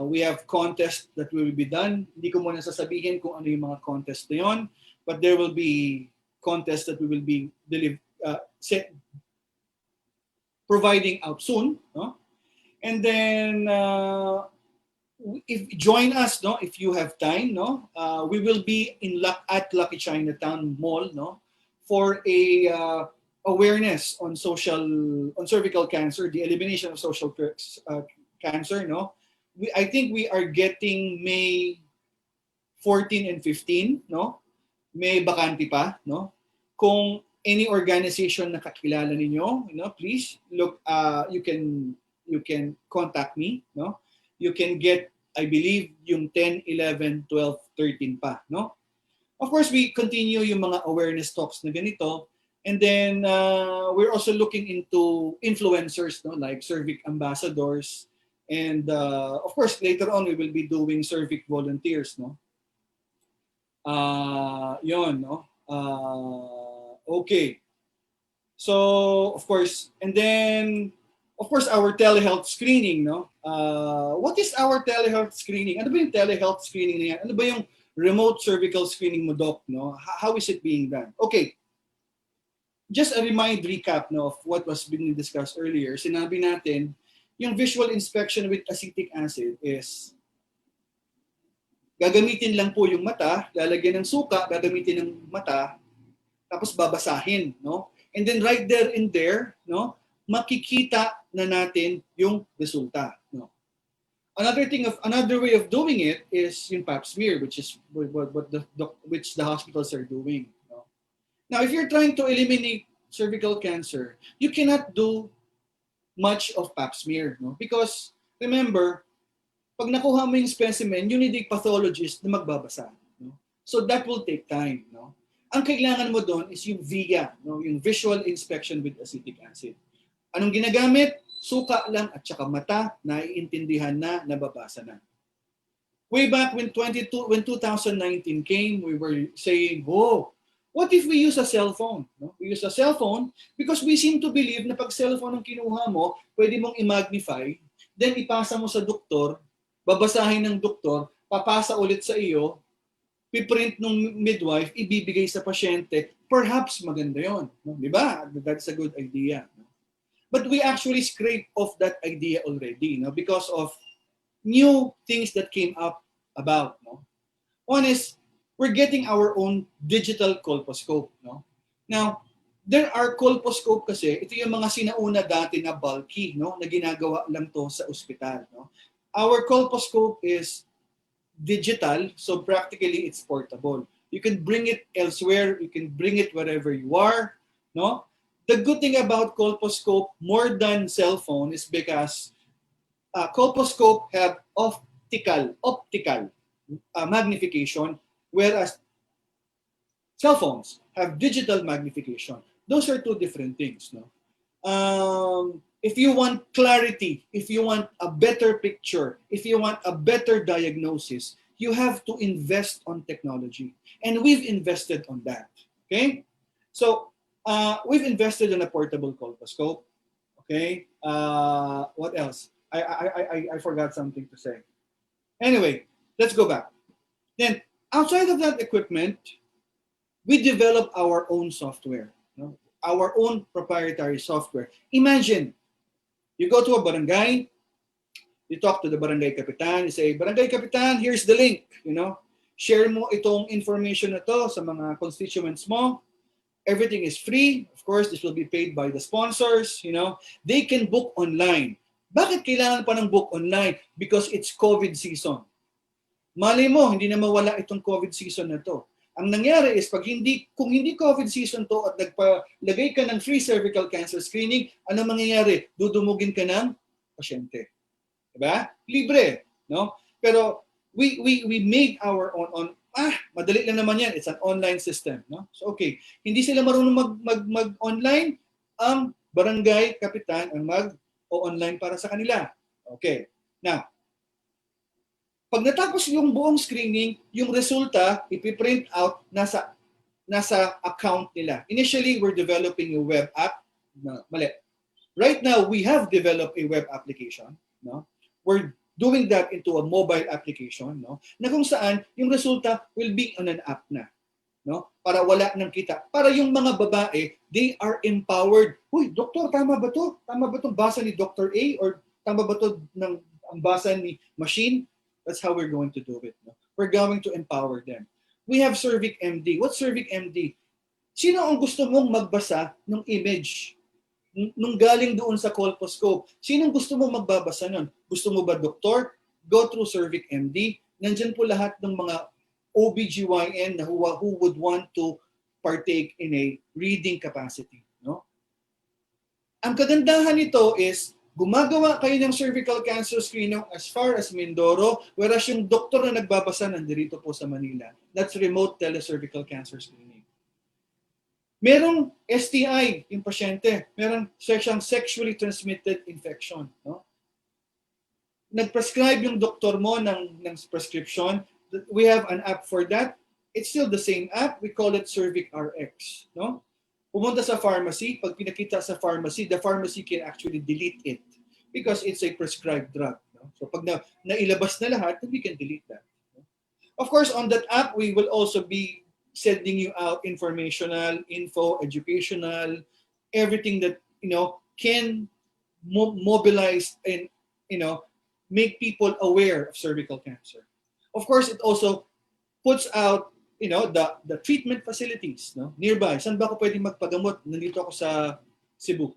We have contests that will be done. Hindi ko muna sasabihin kung ano yung mga contest na yun, but there will be contests that we will be providing out soon, no? And then if join us, no, if you have time, no, we will be at Lucky Chinatown Mall, no, for a awareness on cervical cancer, the elimination of social cancer, no. I think we are getting May 14 and 15, no. May bakante pa, no. Kung any organization na kakilala ninyo, please look. You can contact me, no. You can get, I believe, yung 10, 11, 12, 13 pa, no. Of course, we continue yung mga awareness talks na ganito. And then we're also looking into influencers, no, like Cervic ambassadors. And of course, later on, we will be doing Cervic volunteers, no. Yon, no. Okay. So, of course, and then, of course, our telehealth screening, no. What is our telehealth screening? Ano ba yung telehealth screening na yan? Ano ba yung remote cervical screening mo, Doc, no? How is it being done? Okay. Just a recap, no, of what was being discussed earlier. Sinabi natin, yung visual inspection with acetic acid is gagamitin lang po yung mata, lalagyan ng suka, gagamitin ng mata, tapos babasahin, no? And then right there and there, no, makikita na natin yung resulta, no? Another way of doing it is yung Pap Smear, which is which the hospitals are doing. No? Now, if you're trying to eliminate cervical cancer, you cannot do much of Pap Smear, no? Because remember, pag nakuha mo yung specimen, you need a pathologist na magbabasa, no? So that will take time, no? Ang kailangan mo doon is yung VIA, no? Yung visual inspection with acetic acid. Anong ginagamit? Suka lang at saka mata, naiintindihan na, nababasa na. Way back when 2019 came, we were saying, oh, what if we use a cell phone? No? We use a cell phone because we seem to believe na pag cellphone ang kinuha mo, pwede mong i-magnify, then ipasa mo sa doktor, babasahin ng doktor, papasa ulit sa iyo, piprint ng midwife, ibibigay sa pasyente, perhaps maganda yon, no? Di ba? That's a good idea. No? But we actually scraped off that idea already, no? Because of new things that came up about. No? One is, we're getting our own digital colposcope. No? Now, there are colposcope kasi, ito yung mga sinauna dati na bulky, no? Na ginagawa lang to sa ospital. No? Our colposcope is digital, so practically it's portable. You can bring it elsewhere, you can bring it wherever you are. No? The good thing about colposcope, more than cell phone, is because colposcope have optical magnification, whereas cell phones have digital magnification. Those are two different things. No? If you want clarity, if you want a better picture, if you want a better diagnosis, you have to invest on technology. And we've invested on that. Okay? So, we've invested in a portable colposcope. Okay? What else? I forgot something to say. Anyway, let's go back. Then, outside of that equipment, we develop our own software, no? Our own proprietary software. Imagine, you go to a barangay, you talk to the barangay kapitan, you say, Barangay Kapitan, here's the link, you know. Share mo itong information na to sa mga constituents mo. Everything is free. Of course, this will be paid by the sponsors, you know. They can book online. Bakit kailangan pa ng book online? Because it's COVID season. Mali mo, hindi na mawala itong COVID season na to. Ang nangyari is, kung hindi COVID season to at nagpalagay ka ng free cervical cancer screening, ano mangyayari? Dudumugin ka ng pasyente. Diba? Libre. No? Pero we made our own madali lang naman yan. It's an online system. No? So okay, hindi sila marunong mag-online, ang barangay kapitan ang mag-online para sa kanila. Okay. Now, pag natapos yung buong screening, yung resulta, ipiprint out nasa account nila. Initially, we're developing a web app. Mali. Right now, we have developed a web application. No? We're doing that into a mobile application, no? Na kung saan yung resulta will be on an app na. No? Para wala nang kita. Para yung mga babae, they are empowered. Uy, doktor, tama ba to? Tama ba itong basa ni Dr. A? Or tama ba to ng ang basa ni machine? That's how we're going to do it. No? We're going to empower them. We have Cervic MD. What's Cervic MD? Sino ang gusto mong magbasa ng image nung galing doon sa colposcope? Sinong gusto mong magbabasa nun? Gusto mo ba doktor? Go through Cervic MD. Nandyan po lahat ng mga OBGYN na who would want to partake in a reading capacity. No? Ang kagandahan nito is, gumagawa kayo ng cervical cancer screening as far as Mindoro, whereas yung doktor na nagbabasa nandito po sa Manila. That's remote telecervical cancer screening. Merong STI yung pasyente, merong sexually transmitted infection. No? Nag-prescribe yung doktor mo ng prescription. We have an app for that. It's still the same app. We call it Cervic RX. No? Pumunta sa pharmacy, pag pinakita sa pharmacy, the pharmacy can actually delete it because it's a prescribed drug. No? So pag nailabas na lahat, then we can delete that. No? Of course, on that app, we will also be sending you out informational, educational, everything that, can mobilize and, make people aware of cervical cancer. Of course, it also puts out the treatment facilities, no, nearby. Saan ba ako pwedeng magpagamot? Nandito ako sa Cebu,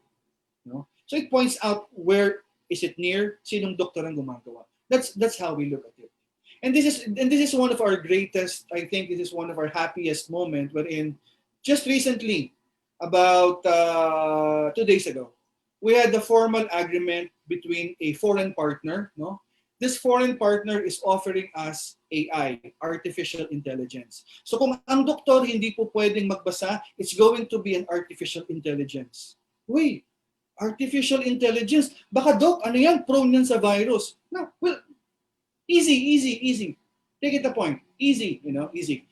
no? So it points out where is it near, sinong doktor ang gumagawa. That's how we look at it. And this is one of our greatest, I think this is one of our happiest moment, wherein just recently, about 2 days ago, we had the formal agreement between a foreign partner, no? This foreign partner is offering us AI, artificial intelligence. So kung ang doktor hindi po pwedeng magbasa, it's going to be an artificial intelligence. Uy, artificial intelligence, baka doc, ano yan, prone yan sa virus. No, well, Easy, easy, easy. Take it the point. Easy, easy.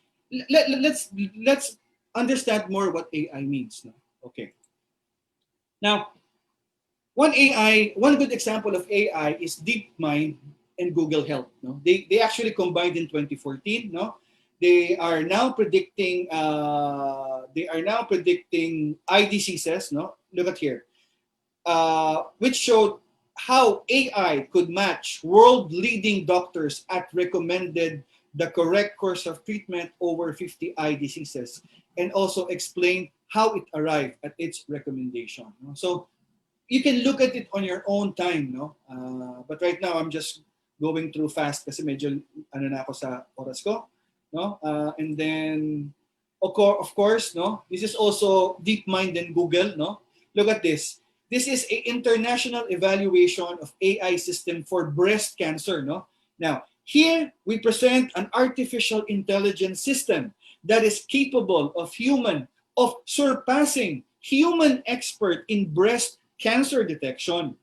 Let's understand more what AI means. No? Okay. Now, one good example of AI is DeepMind and Google Health. No, they actually combined in 2014. No, they are now predicting eye diseases. No, look at here, which showed how AI could match world-leading doctors at recommended the correct course of treatment over 50 eye diseases, and also explain how it arrived at its recommendation. No? So you can look at it on your own time, no? But right now, I'm just going through fast kasi medyo ano na ako sa oras ko, no? And then, of course, no? This is also DeepMind and Google, no? Look at this. This is an international evaluation of AI system for breast cancer, no? Now, here we present an artificial intelligence system that is capable of surpassing human expert in breast cancer detection.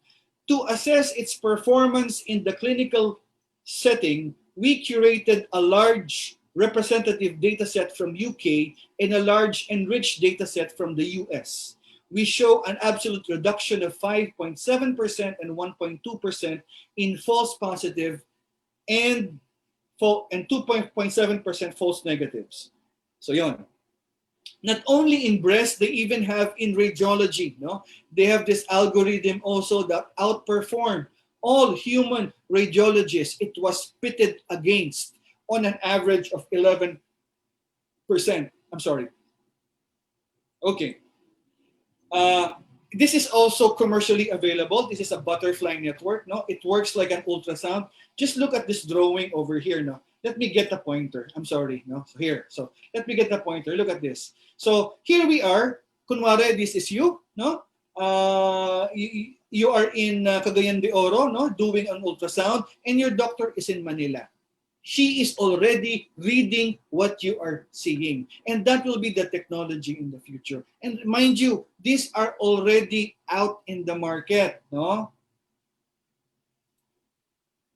To assess its performance in the clinical setting, we curated a large representative dataset from UK and a large enriched dataset from the US. We show an absolute reduction of 5.7% and 1.2% in false positive and 2.7% false negatives. So yon. Not only in breast, they even have in radiology. No, they have this algorithm also that outperformed all human radiologists. It was pitted against on an average of 11%. I'm sorry. Okay. Uh, this is also commercially available. This is a butterfly network. No, it works like an ultrasound. Just look at this drawing over here. No, let me get the pointer. I'm sorry. No, so here. So let me get the pointer. Look at this. So here we are. Kunwari, this is you. No, you are in Cagayan de Oro. No, doing an ultrasound, and your doctor is in Manila. She is already reading what you are seeing. And that will be the technology in the future. And mind you, these are already out in the market. No?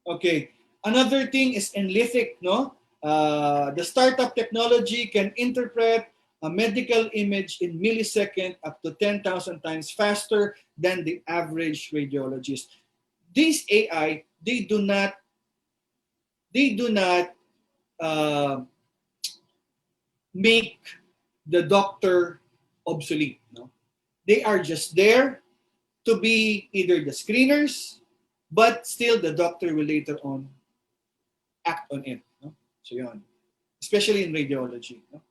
Okay. Another thing is Enlithic. No? The startup technology can interpret a medical image in millisecond up to 10,000 times faster than the average radiologist. These AI, they do not uh, make the doctor obsolete. No? They are just there to be either the screeners, but still the doctor will later on act on it. No? So yun. Especially in radiology. No?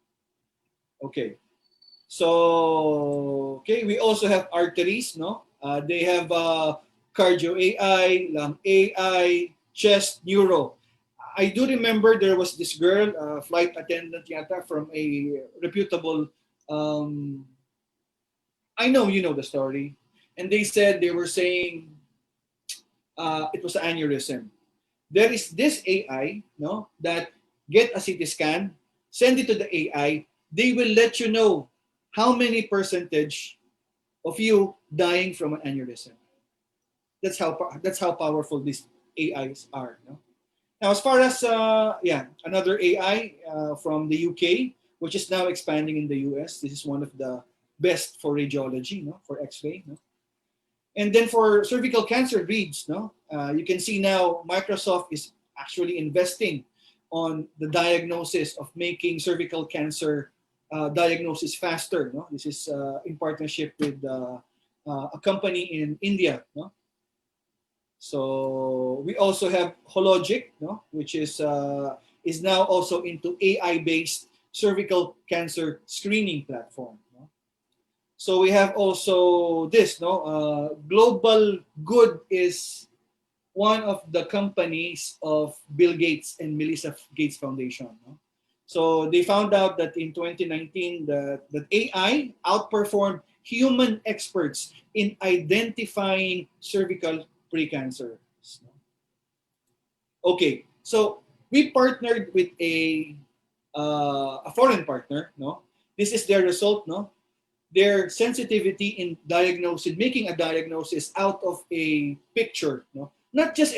Okay. So, okay, we also have arteries. No? They have cardio AI, lung AI, chest, neuro. I do remember there was this girl, flight attendant yata from a reputable, um, I know you know the story. And they said, they were saying it was an aneurysm. There is this AI, no, that get a CT scan, send it to the AI, they will let you know how many percentage of you dying from an aneurysm. That's how powerful these AIs are. No? Now, as far as another AI from the UK, which is now expanding in the US. This is one of the best for radiology, no, for X-ray, no. And then for cervical cancer reads, no, you can see now Microsoft is actually investing on the diagnosis of making cervical cancer diagnosis faster. No, this is in partnership with a company in India. No, so we also have Hologic, no, which is now also into AI-based cervical cancer screening platform. No? So we have also this, no, Global Good is one of the companies of Bill Gates and Melinda Gates Foundation. No? So they found out that in 2019 that AI outperformed human experts in identifying cervical precancer. Okay, so we partnered with a foreign partner. No, this is their result. No, their sensitivity in diagnosing, making a diagnosis out of a picture. No, not just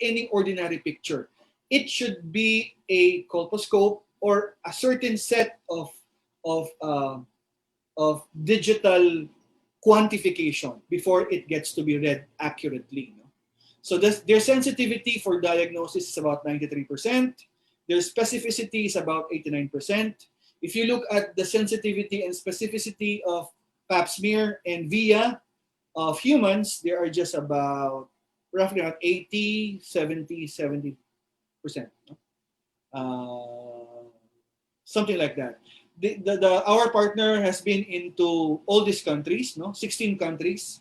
any ordinary picture. It should be a colposcope or a certain set of digital quantification before it gets to be read accurately. No? So their sensitivity for diagnosis is about 93%. Their specificity is about 89%. If you look at the sensitivity and specificity of Pap Smear and VIA of humans, they are just about roughly around 80, 70%. No? Something like that. Our partner has been into all these countries, no, 16 countries,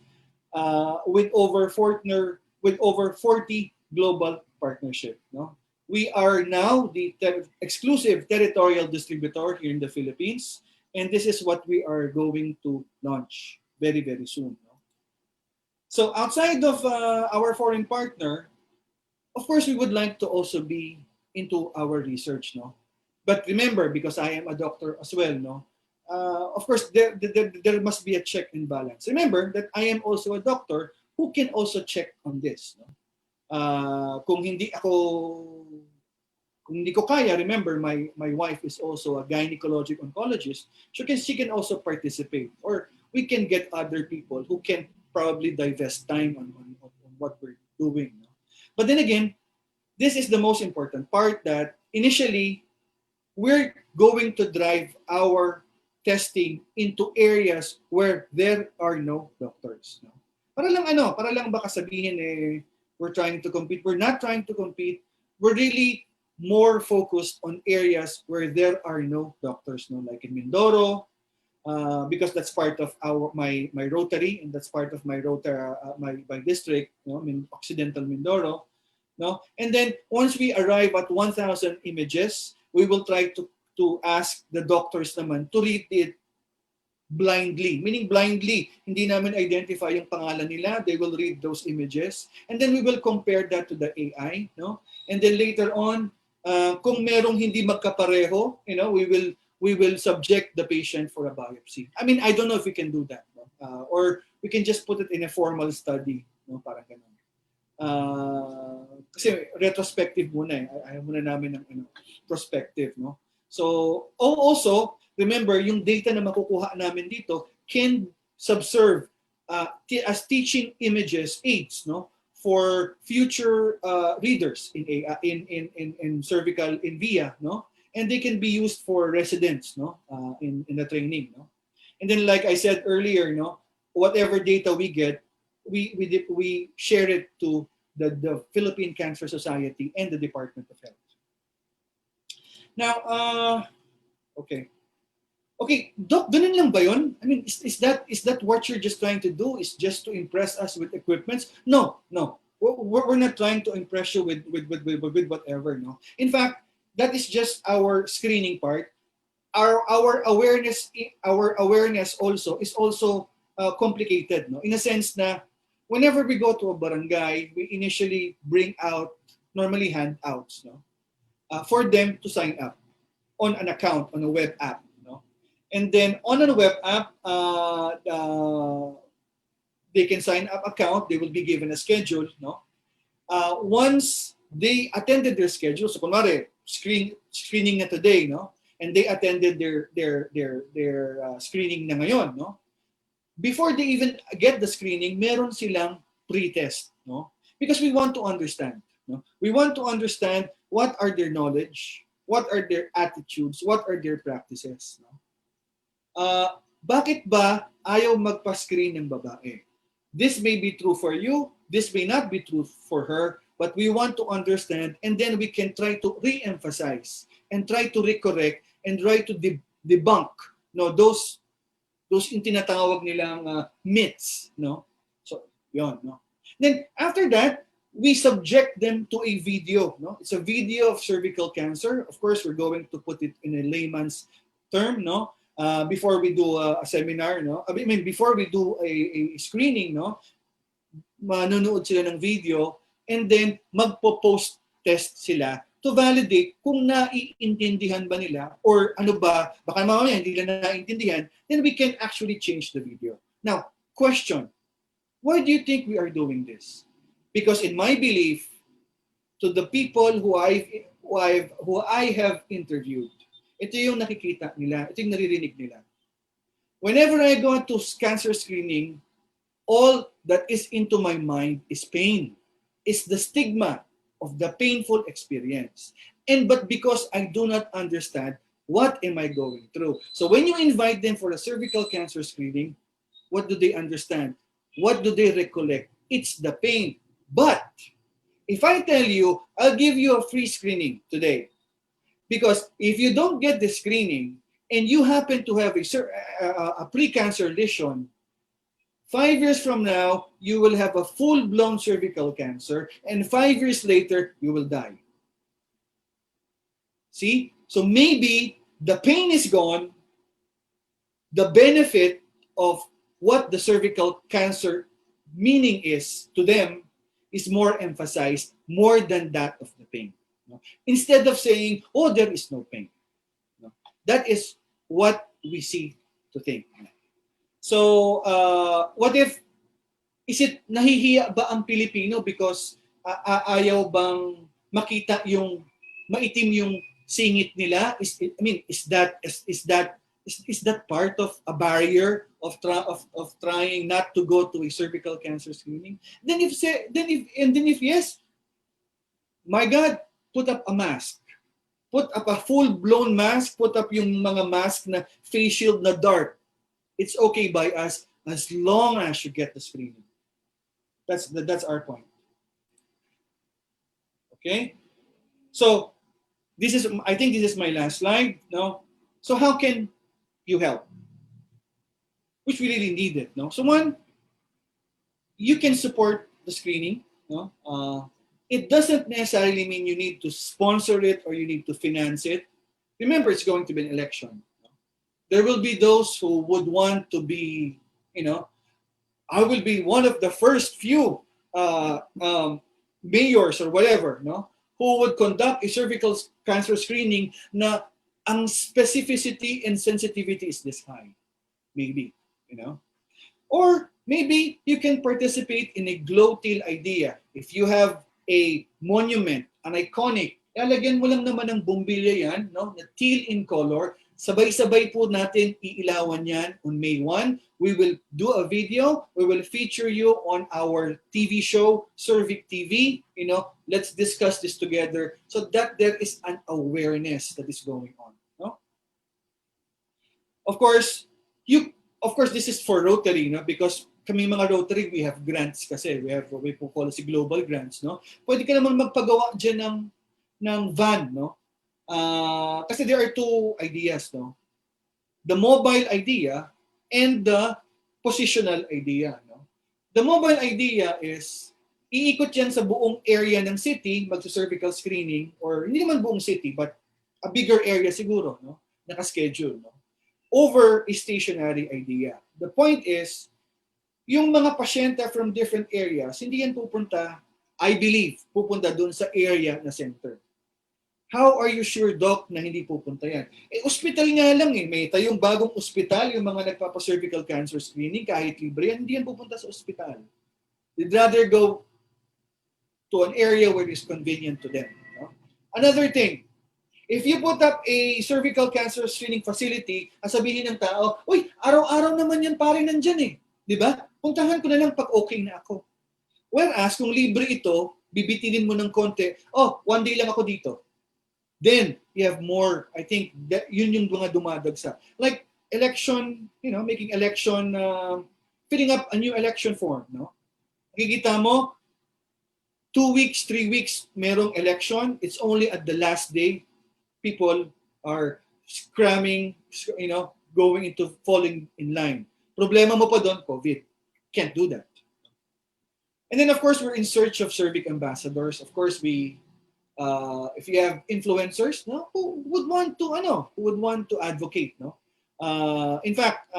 with over 40 global partnership. No, we are now the exclusive territorial distributor here in the Philippines, and this is what we are going to launch very very soon. No? So outside of our foreign partner, of course, we would like to also be into our research, no. But remember, because I am a doctor as well, no. Of course, there must be a check and balance. Remember that I am also a doctor who can also check on this. No? Kung hindi ko kaya, remember my wife is also a gynecologic oncologist. She can also participate, or we can get other people who can probably divest time on what we're doing. No? But then again, this is the most important part, that initially we're going to drive our testing into areas where there are no doctors. No? Para lang baka sabihin we're trying to compete. We're not trying to compete. We're really more focused on areas where there are no doctors, no, like in Mindoro, because that's part of my Rotary, and that's part of my my district, you know, Occidental Mindoro. No? And then once we arrive at 1,000 images, we will try to ask the doctors naman to read it blindly. Meaning blindly, hindi namin identify yung pangalan nila. They will read those images. And then we will compare that to the AI. No? And then later on, kung merong hindi magkapareho, you know, we will subject the patient for a biopsy. I mean, I don't know if we can do that. No? Or we can just put it in a formal study. No? Parang ganun. Kasi retrospective muna ayaw muna namin ng prospective, no? So also remember, yung data na makukuha namin dito can subserve as teaching images aids, no, for future readers in cervical in VIA, no, and they can be used for residents, no, in the training, no. And then like I said earlier, no, whatever data we get, we share it to the Philippine Cancer Society and the Department of Health. Now, okay, Doc, ganun lang ba yun? I mean, is that what you're just trying to do? Is just to impress us with equipments? No. We're not trying to impress you with whatever. No. In fact, that is just our screening part. Our awareness also is also complicated, no? In a sense na whenever we go to a barangay, we initially bring out normally handouts, no, for them to sign up on an account on a web app, no, and then on a web app, they can sign up account. They will be given a schedule, no. Once they attended their schedule, so kunwari screening na today, no, and they attended their screening na ngayon, no. Before they even get the screening, meron silang pre-test, no? Because we want to understand, no? We want to understand what are their knowledge, what are their attitudes, what are their practices, no? Bakit ba ayaw magpa-screen ng babae? This may be true for you, this may not be true for her, but we want to understand, and then we can try to re-emphasize and try to recorrect and try to debunk, no, those yung tinatawag nilang myths, no? So, yon, no? Then, after that, we subject them to a video, no? It's a video of cervical cancer. Of course, we're going to put it in a layman's term, no? Before we do a seminar, no? I mean, before we do a screening, no? Manonood sila ng video, and then magpo-post test sila to validate kung naiintindihan ba nila, or ano ba, baka mamaya hindi nila naiintindihan, then we can actually change the video. Now, question, why do you think we are doing this? Because in my belief, to the people who I have interviewed, ito yung nakikita nila, ito yung naririnig nila. Whenever I go to cancer screening, all that is into my mind is pain, is the stigma of the painful experience. But because I do not understand what am I going through. So when you invite them for a cervical cancer screening, what do they understand? What do they recollect? It's the pain. But if I tell you, I'll give you a free screening today, because if you don't get the screening and you happen to have a pre-cancer lesion, 5 years from now, you will have a full-blown cervical cancer, and 5 years later, you will die. See? So maybe the pain is gone, the benefit of what the cervical cancer meaning is to them is more emphasized more than that of the pain. Instead of saying, oh, there is no pain. That is what we see to think. So, what if, is it nahihiya ba ang Pilipino because ayaw bang makita yung maitim yung singit nila? Is that part of a barrier of trying not to go to a cervical cancer screening? Then if yes, my God, put up a mask. Put up a full-blown mask, put up yung mga mask na face shield na dark. It's okay by us as long as you get the screening. That's our point. Okay? So, I think this is my last slide. No? So how can you help? Which we really need it. No? So one, you can support the screening. No? It doesn't necessarily mean you need to sponsor it or you need to finance it. Remember, it's going to be an election. There will be those who would want to be, I will be one of the first few mayors or whatever, no, who would conduct a cervical cancer screening na ang specificity and sensitivity is this high. Maybe, Or maybe you can participate in a glow teal idea. If you have a monument, an iconic, lalagyan mo lang naman ng bumbilya yan, no, na teal in color. Sabay-sabay po natin iilawan yan on May 1. We will do a video. We will feature you on our TV show, Cervic TV. Let's discuss this together so that there is an awareness that is going on. No? Of course, this is for Rotary, no? Because kami mga Rotary, we have grants kasi. We have what we call as global grants. No? Pwede ka naman magpagawa dyan ng van, no? Kasi there are two ideas, no? The mobile idea and the positional idea, no? The mobile idea is iikot yan sa buong area ng city, magsa-cervical screening, or hindi naman buong city, but a bigger area siguro, no? Naka-schedule, no? Over a stationary idea. The point is, yung mga pasyente from different areas, hindi yan pupunta, I believe, pupunta dun sa area na center. How are you sure, Doc, na hindi pupunta yan? Hospital nga lang eh. May tayong bagong hospital, yung mga nagpapa-cervical cancer screening, kahit libre yan, hindi yan pupunta sa hospital. They'd rather go to an area where it's convenient to them. No? Another thing, if you put up a cervical cancer screening facility, sabihin ng tao, uy, araw-araw naman yan pare nandyan eh. Di ba? Puntahan ko na lang pag okay na ako. Whereas, kung libre ito, bibitinin mo ng konti, one day lang ako dito. Then, you have more, I think, yun yung mga dumadagsa. Like, election, making election, filling up a new election form, no? Nakikita mo, 2 weeks, 3 weeks, merong election. It's only at the last day, people are cramming, going into falling in line. Problema mo pa doon, COVID. Can't do that. And then, of course, we're in search of Cervic ambassadors. Of course, if you have influencers, no, who would want to advocate, no? In fact,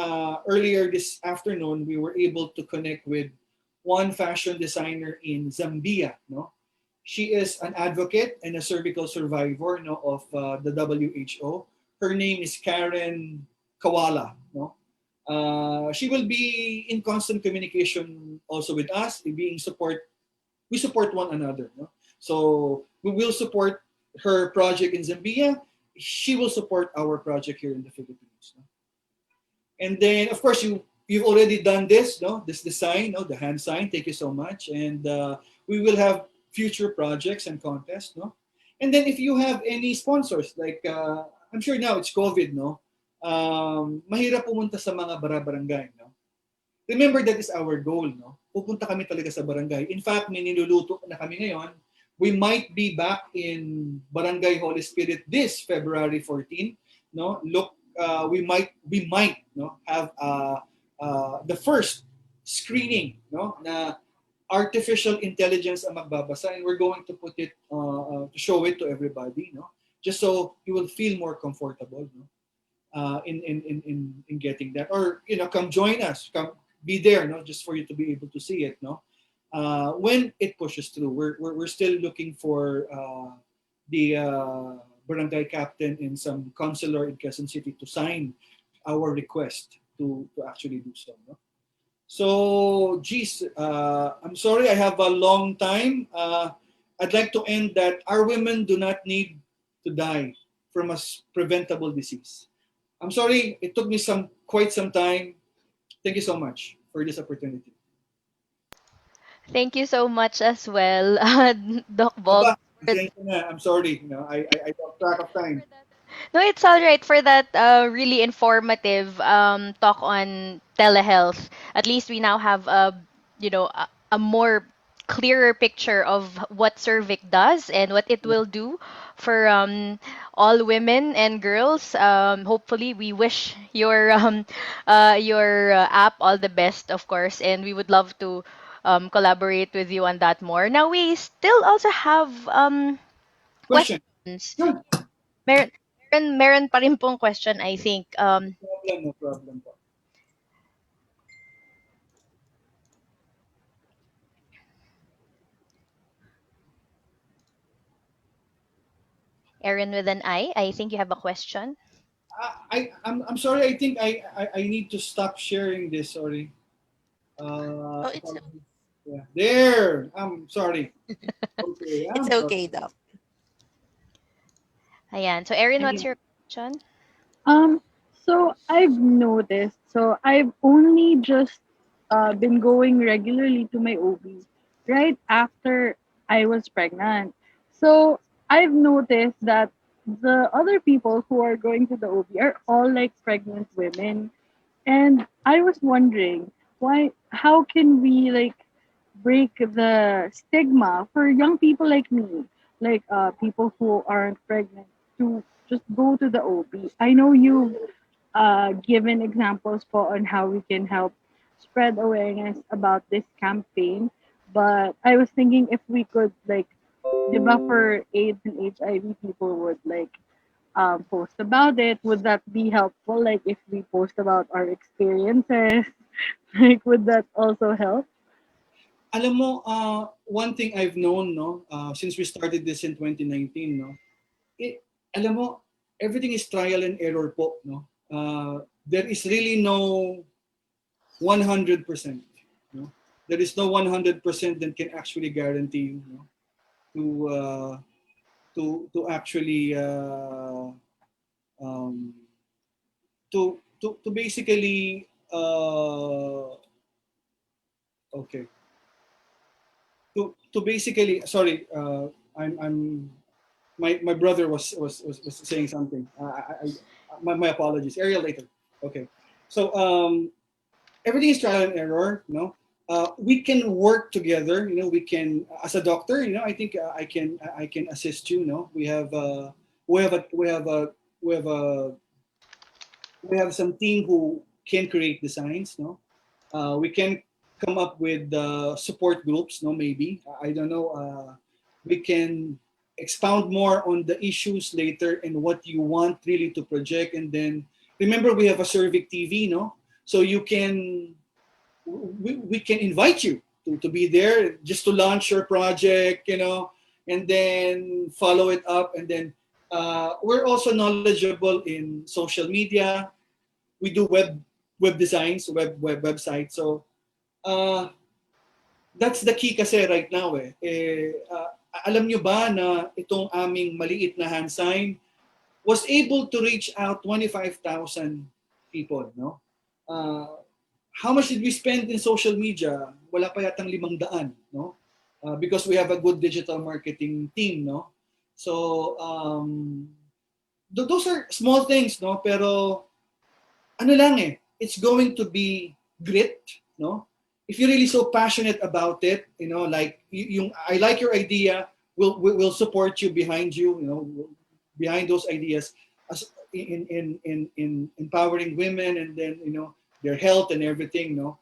earlier this afternoon, we were able to connect with one fashion designer in Zambia, no? She is an advocate and a cervical survivor, no, of the WHO. Her name is Karen Kawala, no? She will be in constant communication also with us, being support we support one another. No? So we will support her project in Zambia. She will support our project here in the Philippines. No? And then, of course, you've already done this, no? This design, no? The hand sign. Thank you so much. And we will have future projects and contests, no? And then if you have any sponsors, like I'm sure now it's COVID, no? Mahirap pumunta sa mga barangay, no? Remember that is our goal, no? Pupunta kami talaga sa barangay. In fact, may niluluto na kami ngayon. We might be back in Barangay Holy Spirit this February 14, no? Look, we might no have the first screening, no, na artificial intelligence ang magbabasa, and we're going to put it to show it to everybody, no, just so you will feel more comfortable, no, in getting that, or come join us, come be there, no, just for you to be able to see it, no. When it pushes through, we're still looking for the barangay captain and some councilor in Quezon City to sign our request to actually do so. No? So, geez, I'm sorry I have a long time. I'd like to end that our women do not need to die from a preventable disease. I'm sorry, it took me quite some time. Thank you so much for this opportunity. Thank you so much as well, Doc Bog. Aba, pasensya na. I'm sorry. I lost track of time. No, it's all right for that really informative talk on telehealth. At least we now have a more clearer picture of what Cervic does and what it will do for all women and girls. Hopefully, we wish your app all the best, of course, and we would love to collaborate with you on that more. Now, we still also have Question. questions. Sure. Meron, meron pa rin pong question, I think. No problem po. Erin with an I think you have a question. I'm sorry. I think I need to stop sharing this. Sorry. Oh, it's Apologies. Yeah. There. I'm sorry. Okay. it's I'm sorry. okay, Doc. Ayan. So, Erin, what's Okay. your question? Um, so I've noticed, so I've only just been going regularly to my OB right after I was pregnant. So I've noticed that the other people who are going to the OB are all like pregnant women. And I was wondering how can we like break the stigma for young people like me, like people who aren't pregnant, to just go to the OB. I know you've given examples po on how we can help spread awareness about this campaign, but I was thinking if we could like, di ba for AIDS and HIV people would like post about it, would that be helpful? Like if we post about our experiences, like would that also help? Alam mo, one thing I've known, no, since we started this in 2019, no, alam mo, everything is trial and error po, no. There is really no 100%. No? There is no 100% that can actually guarantee you, no, to actually um, to basically okay, to basically, sorry, I'm my brother was saying something. My apologies. Ariel later. Okay. So everything is trial and error. No, we can work together. We can, as a doctor. I think I can assist you. No, we have a we have a we have a we have some team who can create designs. No, we can come up with support groups. No, maybe I don't know. We can expound more on the issues later and what you want really to project. And then remember, we have a Cervic TV. No, so we can invite you to be there just to launch your project. And then follow it up. And then we're also knowledgeable in social media. We do web designs, websites. So uh, that's the key kasi right now alam nyo ba na itong aming maliit na hand sign was able to reach out 25,000 people, no? Uh, how much did we spend in social media? Wala pa yatang 500, no? Because we have a good digital marketing team, no? So, those are small things, no? Pero, ano lang it's going to be grit, no? If you're really so passionate about it, like, I like your idea, we'll support you, behind those ideas, as in empowering women, and then their health and everything, no?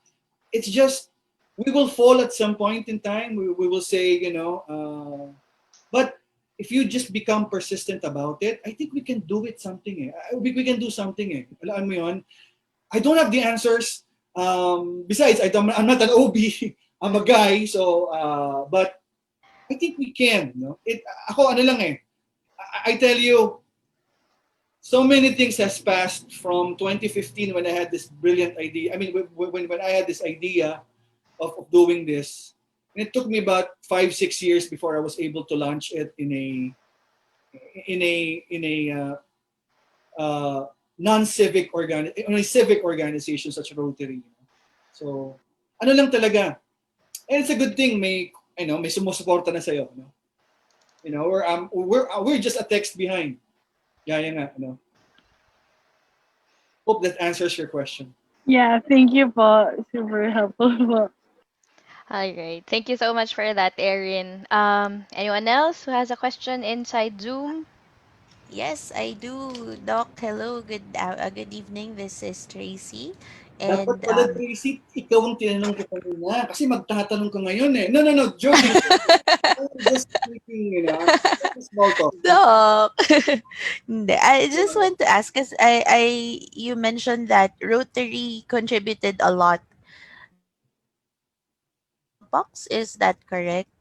It's just we will fall at some point in time. We will say, but if you just become persistent about it, I think we can do it something. We can do something. Alam mo yun? I don't have the answers. Besides, I'm not an OB. I'm a guy, so but I think we can. No? Ako ano lang I tell you, so many things has passed from 2015 when I had this brilliant idea. I mean, when I had this idea of doing this, and it took me about 5-6 years before I was able to launch it in a in a civic organization such as Rotary. So, ano lang talaga. And it's a good thing may sumusuporta na sa'yo, no? We're just a text behind. Yeah, nga, Hope that answers your question. Yeah, thank you po. Super helpful po. All right. Thank you so much for that, Erin. Anyone else who has a question inside Zoom? Yes, I do. Doc, hello. Good evening. This is Tracy. Dapat And pala, Tracy, ikaw ang tinanong ko kanina kasi magtatanong ka ngayon No, joking. Just speaking, small talk. Doc, hindi, I just want to ask because you mentioned that Rotary contributed a lot to smallpox. Is that correct?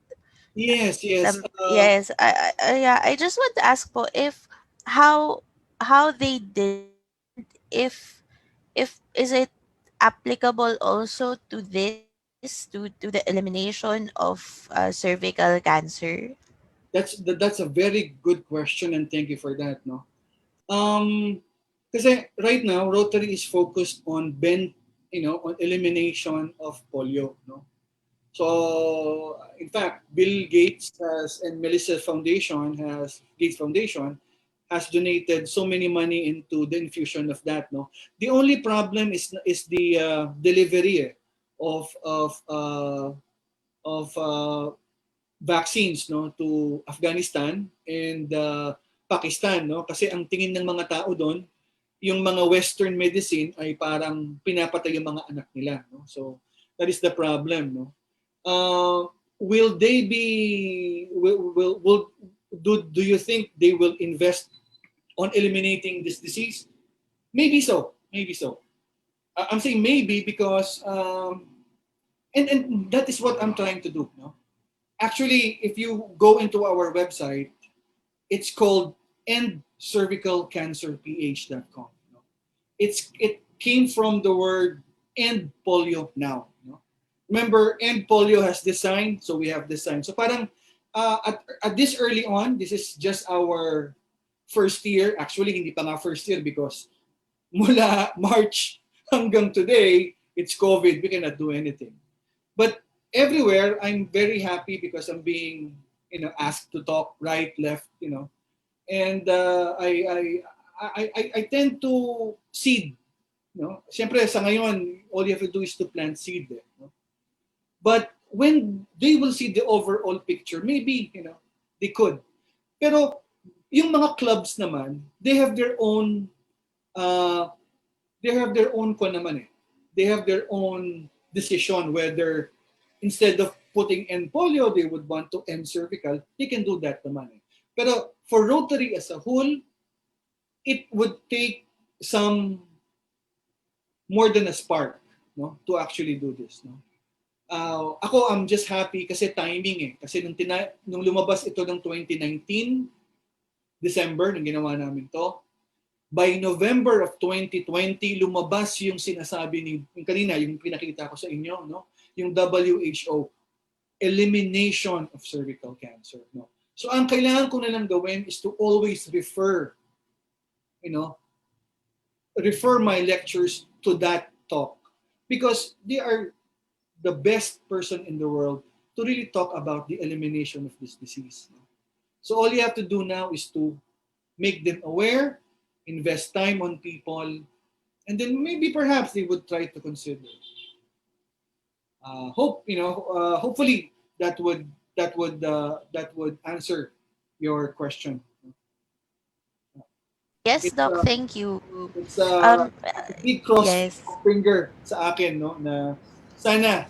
Yes, yes. Yes. Yeah. I just want to ask po if how how they did it, and if is it applicable also to to the elimination of cervical cancer? That's a very good question, and thank you for that. No, kasi right now Rotary is focused on on elimination of polio. No, so in fact, Bill Gates and Melissa Gates Foundation has donated so many money into the infusion of that. No, the only problem is the delivery of of uh, of vaccines, no, to Afghanistan and Pakistan, no, kasi ang tingin ng mga tao doon, yung mga western medicine ay parang pinapatay yung mga anak nila, no? So that is the problem, no. Will they be will do you think they will invest on eliminating this disease? Maybe so, maybe so. I'm saying maybe because and that is what I'm trying to do, no. Actually, if you go into our website, it's called endcervicalcancerph.com. It came from the word end polio now. Remember, end polio has design, so we have design. So parang at this early on, this is just our first year. Actually, hindi pa nga first year because mula March hanggang today, it's COVID. We cannot do anything. But everywhere, I'm very happy because I'm being, asked to talk right, left, and I tend to seed, Siyempre, sa ngayon, all you have to do is to plant seed. But when they will see the overall picture, maybe, they could. Pero yung mga clubs naman, they have their own, naman They have their own decision whether instead of putting end polio, they would want to end cervical, they can do that naman. Pero for Rotary as a whole, it would take some more than a spark, no, to actually do this. No? Ako, I'm just happy kasi timing Kasi nung lumabas ito ng 2019, December, nung ginawa namin to, by November of 2020, lumabas yung sinasabi yung kanina, yung pinakita ko sa inyo, no? Yung WHO. elimination of cervical cancer. No? So ang kailangan ko na lang gawin is to always you know, refer my lectures to that talk because they are the best person in the world to really talk about the elimination of this disease. So all you have to do now is to make them aware, invest time on people, and then maybe perhaps they would try to consider. Hopefully that would answer your question. Yes, It's Doc, uh, thank you. it's Um, a big cross yes. finger sa akin, no, na sana,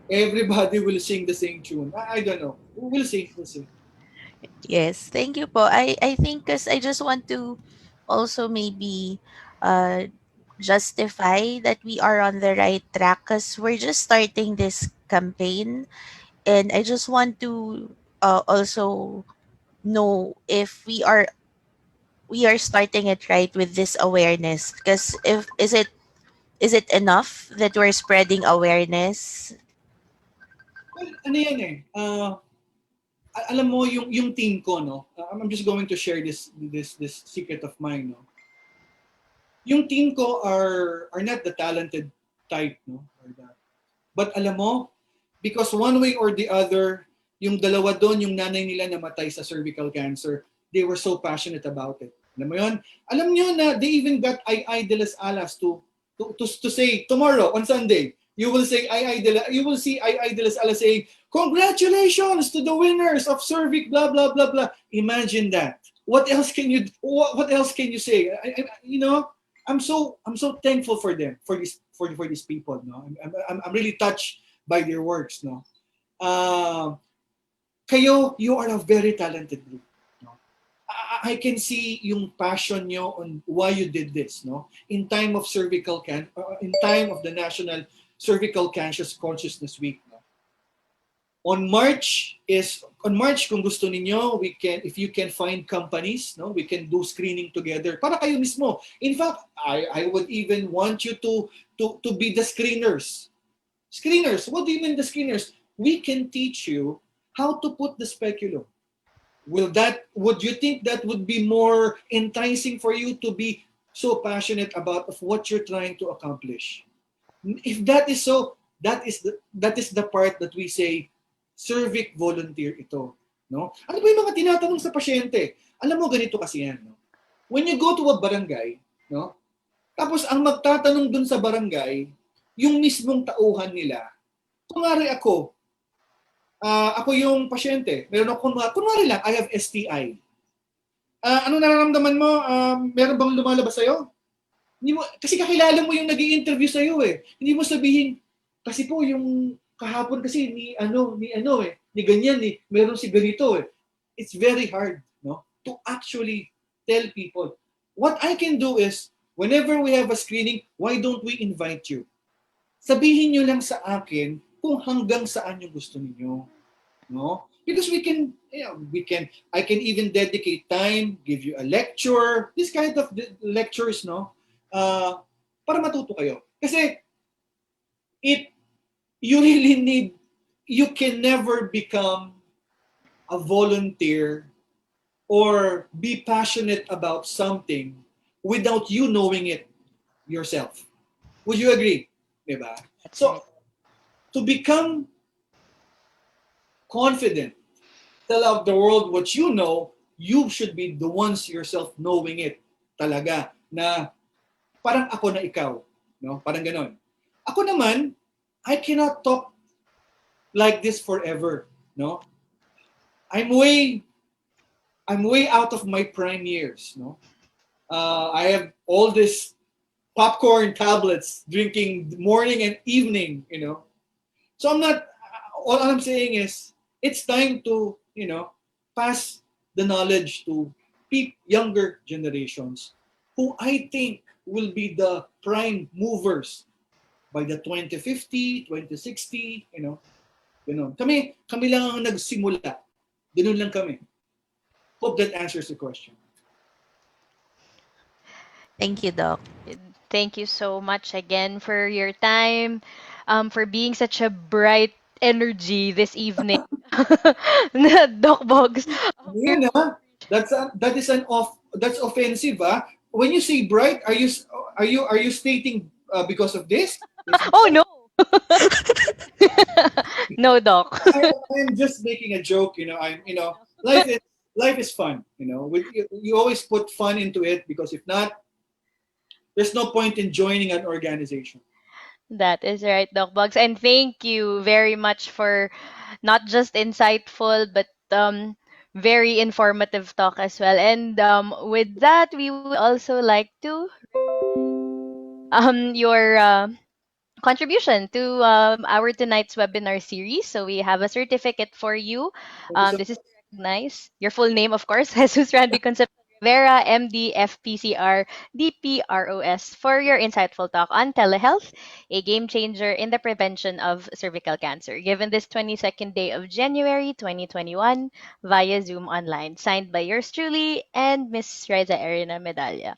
everybody will sing the same tune. I don't know. We'll see. We'll see. Yes, thank you po. I think because I just want to also maybe uh justify that we are on the right track because we're just starting this campaign, and I just want to also know if we are starting it right with this awareness, because if is it enough that we're spreading awareness? Well, ano yan eh. Alam mo yung team ko, no. I'm just going to share this secret of mine, no. Yung team ko are not the talented type, no. But alam mo, because one way or the other, yung dalawa doon, yung nanay nila namatay sa cervical cancer, they were so passionate about it. Alam mo yun? Alam nyo na they even got I de las Alas to say tomorrow on Sunday, you will say you will see I de las Alas saying, congratulations to the winners of cervix, blah, blah, blah, blah. Imagine that. What else can you say? I'm so thankful for them, for these people. No, I'm really touched by their works. No, kayo, you are a very talented group. No, I can see yung passion nyo on why you did this. No, in time of in time of the National Cervical Cancer Consciousness Week. No? On March kung gusto niyo, if you can find companies, no, we can do screening together para kayo mismo. In fact, I would even want you to be the screeners. Screeners, what do you mean the screeners? We can teach you how to put the speculum. Would you think that would be more enticing for you to be so passionate about of what you're trying to accomplish? If that is so, that is the part that we say cervic volunteer ito, no? Ano ba yung mga tinatanong sa pasyente? Alam mo, ganito kasi yan, no? When you go to a barangay, no? Tapos ang magtatanong dun sa barangay, yung mismong tauhan nila. Kunwari ako yung pasyente. Meron ako, kunwari lang, I have STI. Ano nararamdaman mo? Meron bang lumalabas sa'yo? Hindi mo, kasi kakilala mo yung nag-i-interview sa'yo eh. Hindi mo sabihin, kasi po yung kahapon kasi ni ganyan eh, meron si ganito eh. It's very hard, no, to actually tell people. What I can do is, whenever we have a screening, why don't we invite you? Sabihin nyo lang sa akin kung hanggang saan yung gusto niyo, no? Because I can even dedicate time, give you a lecture, this kind of lectures, no? Para matuto kayo. Kasi you really you can never become a volunteer or be passionate about something without you knowing it yourself. Would you agree? Diba? That's right. So, to become confident, tell out the world what you know, you should be the ones yourself knowing it talaga na parang ako na ikaw, no? Parang ganon. Ako naman, I cannot talk like this forever, no? I'm way out of my prime years, no? I have all this popcorn tablets drinking morning and evening, So all I'm saying is, it's time to, pass the knowledge to younger generations who I think will be the prime movers by the 2050, 2060, Ganun. Kami lang ang nagsimula. Ganun lang kami. Hope that answers the question. Thank you, Doc. Thank you so much again for your time, for being such a bright energy this evening. Doc Bogs. Very Yun, that is an that's offensive, ah. When you say bright, are you stating because of this? Oh no. No, Doc. I'm just making a joke, life is life is fun, you always put fun into it because if not, there's no point in joining an organization. That is right, Doc Bugs. And thank you very much for not just insightful, but very informative talk as well. And with that, we would also like to your contribution to our tonight's webinar series. So we have a certificate for you. Thank you so This is to recognize your full name, of course, Jesus Randy Concepcion Rivera, MD, FPCR, DPROS, for your insightful talk on telehealth, a game changer in the prevention of cervical cancer, given this 22nd day of January 2021 via Zoom online, signed by yours truly and Miss Riza Erina Medalla.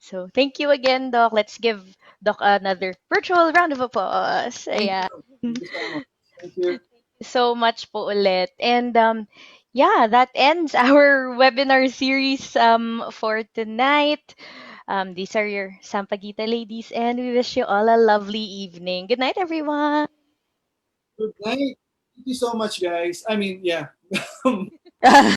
So thank you again, Doc. Let's give Doc another virtual round of applause. thank Ayan. you thank you so much. Thank you. So much po ulit. And yeah, that ends our webinar series for tonight. These are your Sampaguita ladies, and we wish you all a lovely evening. Good night, everyone. Good night. Thank you so much, guys. I mean, yeah.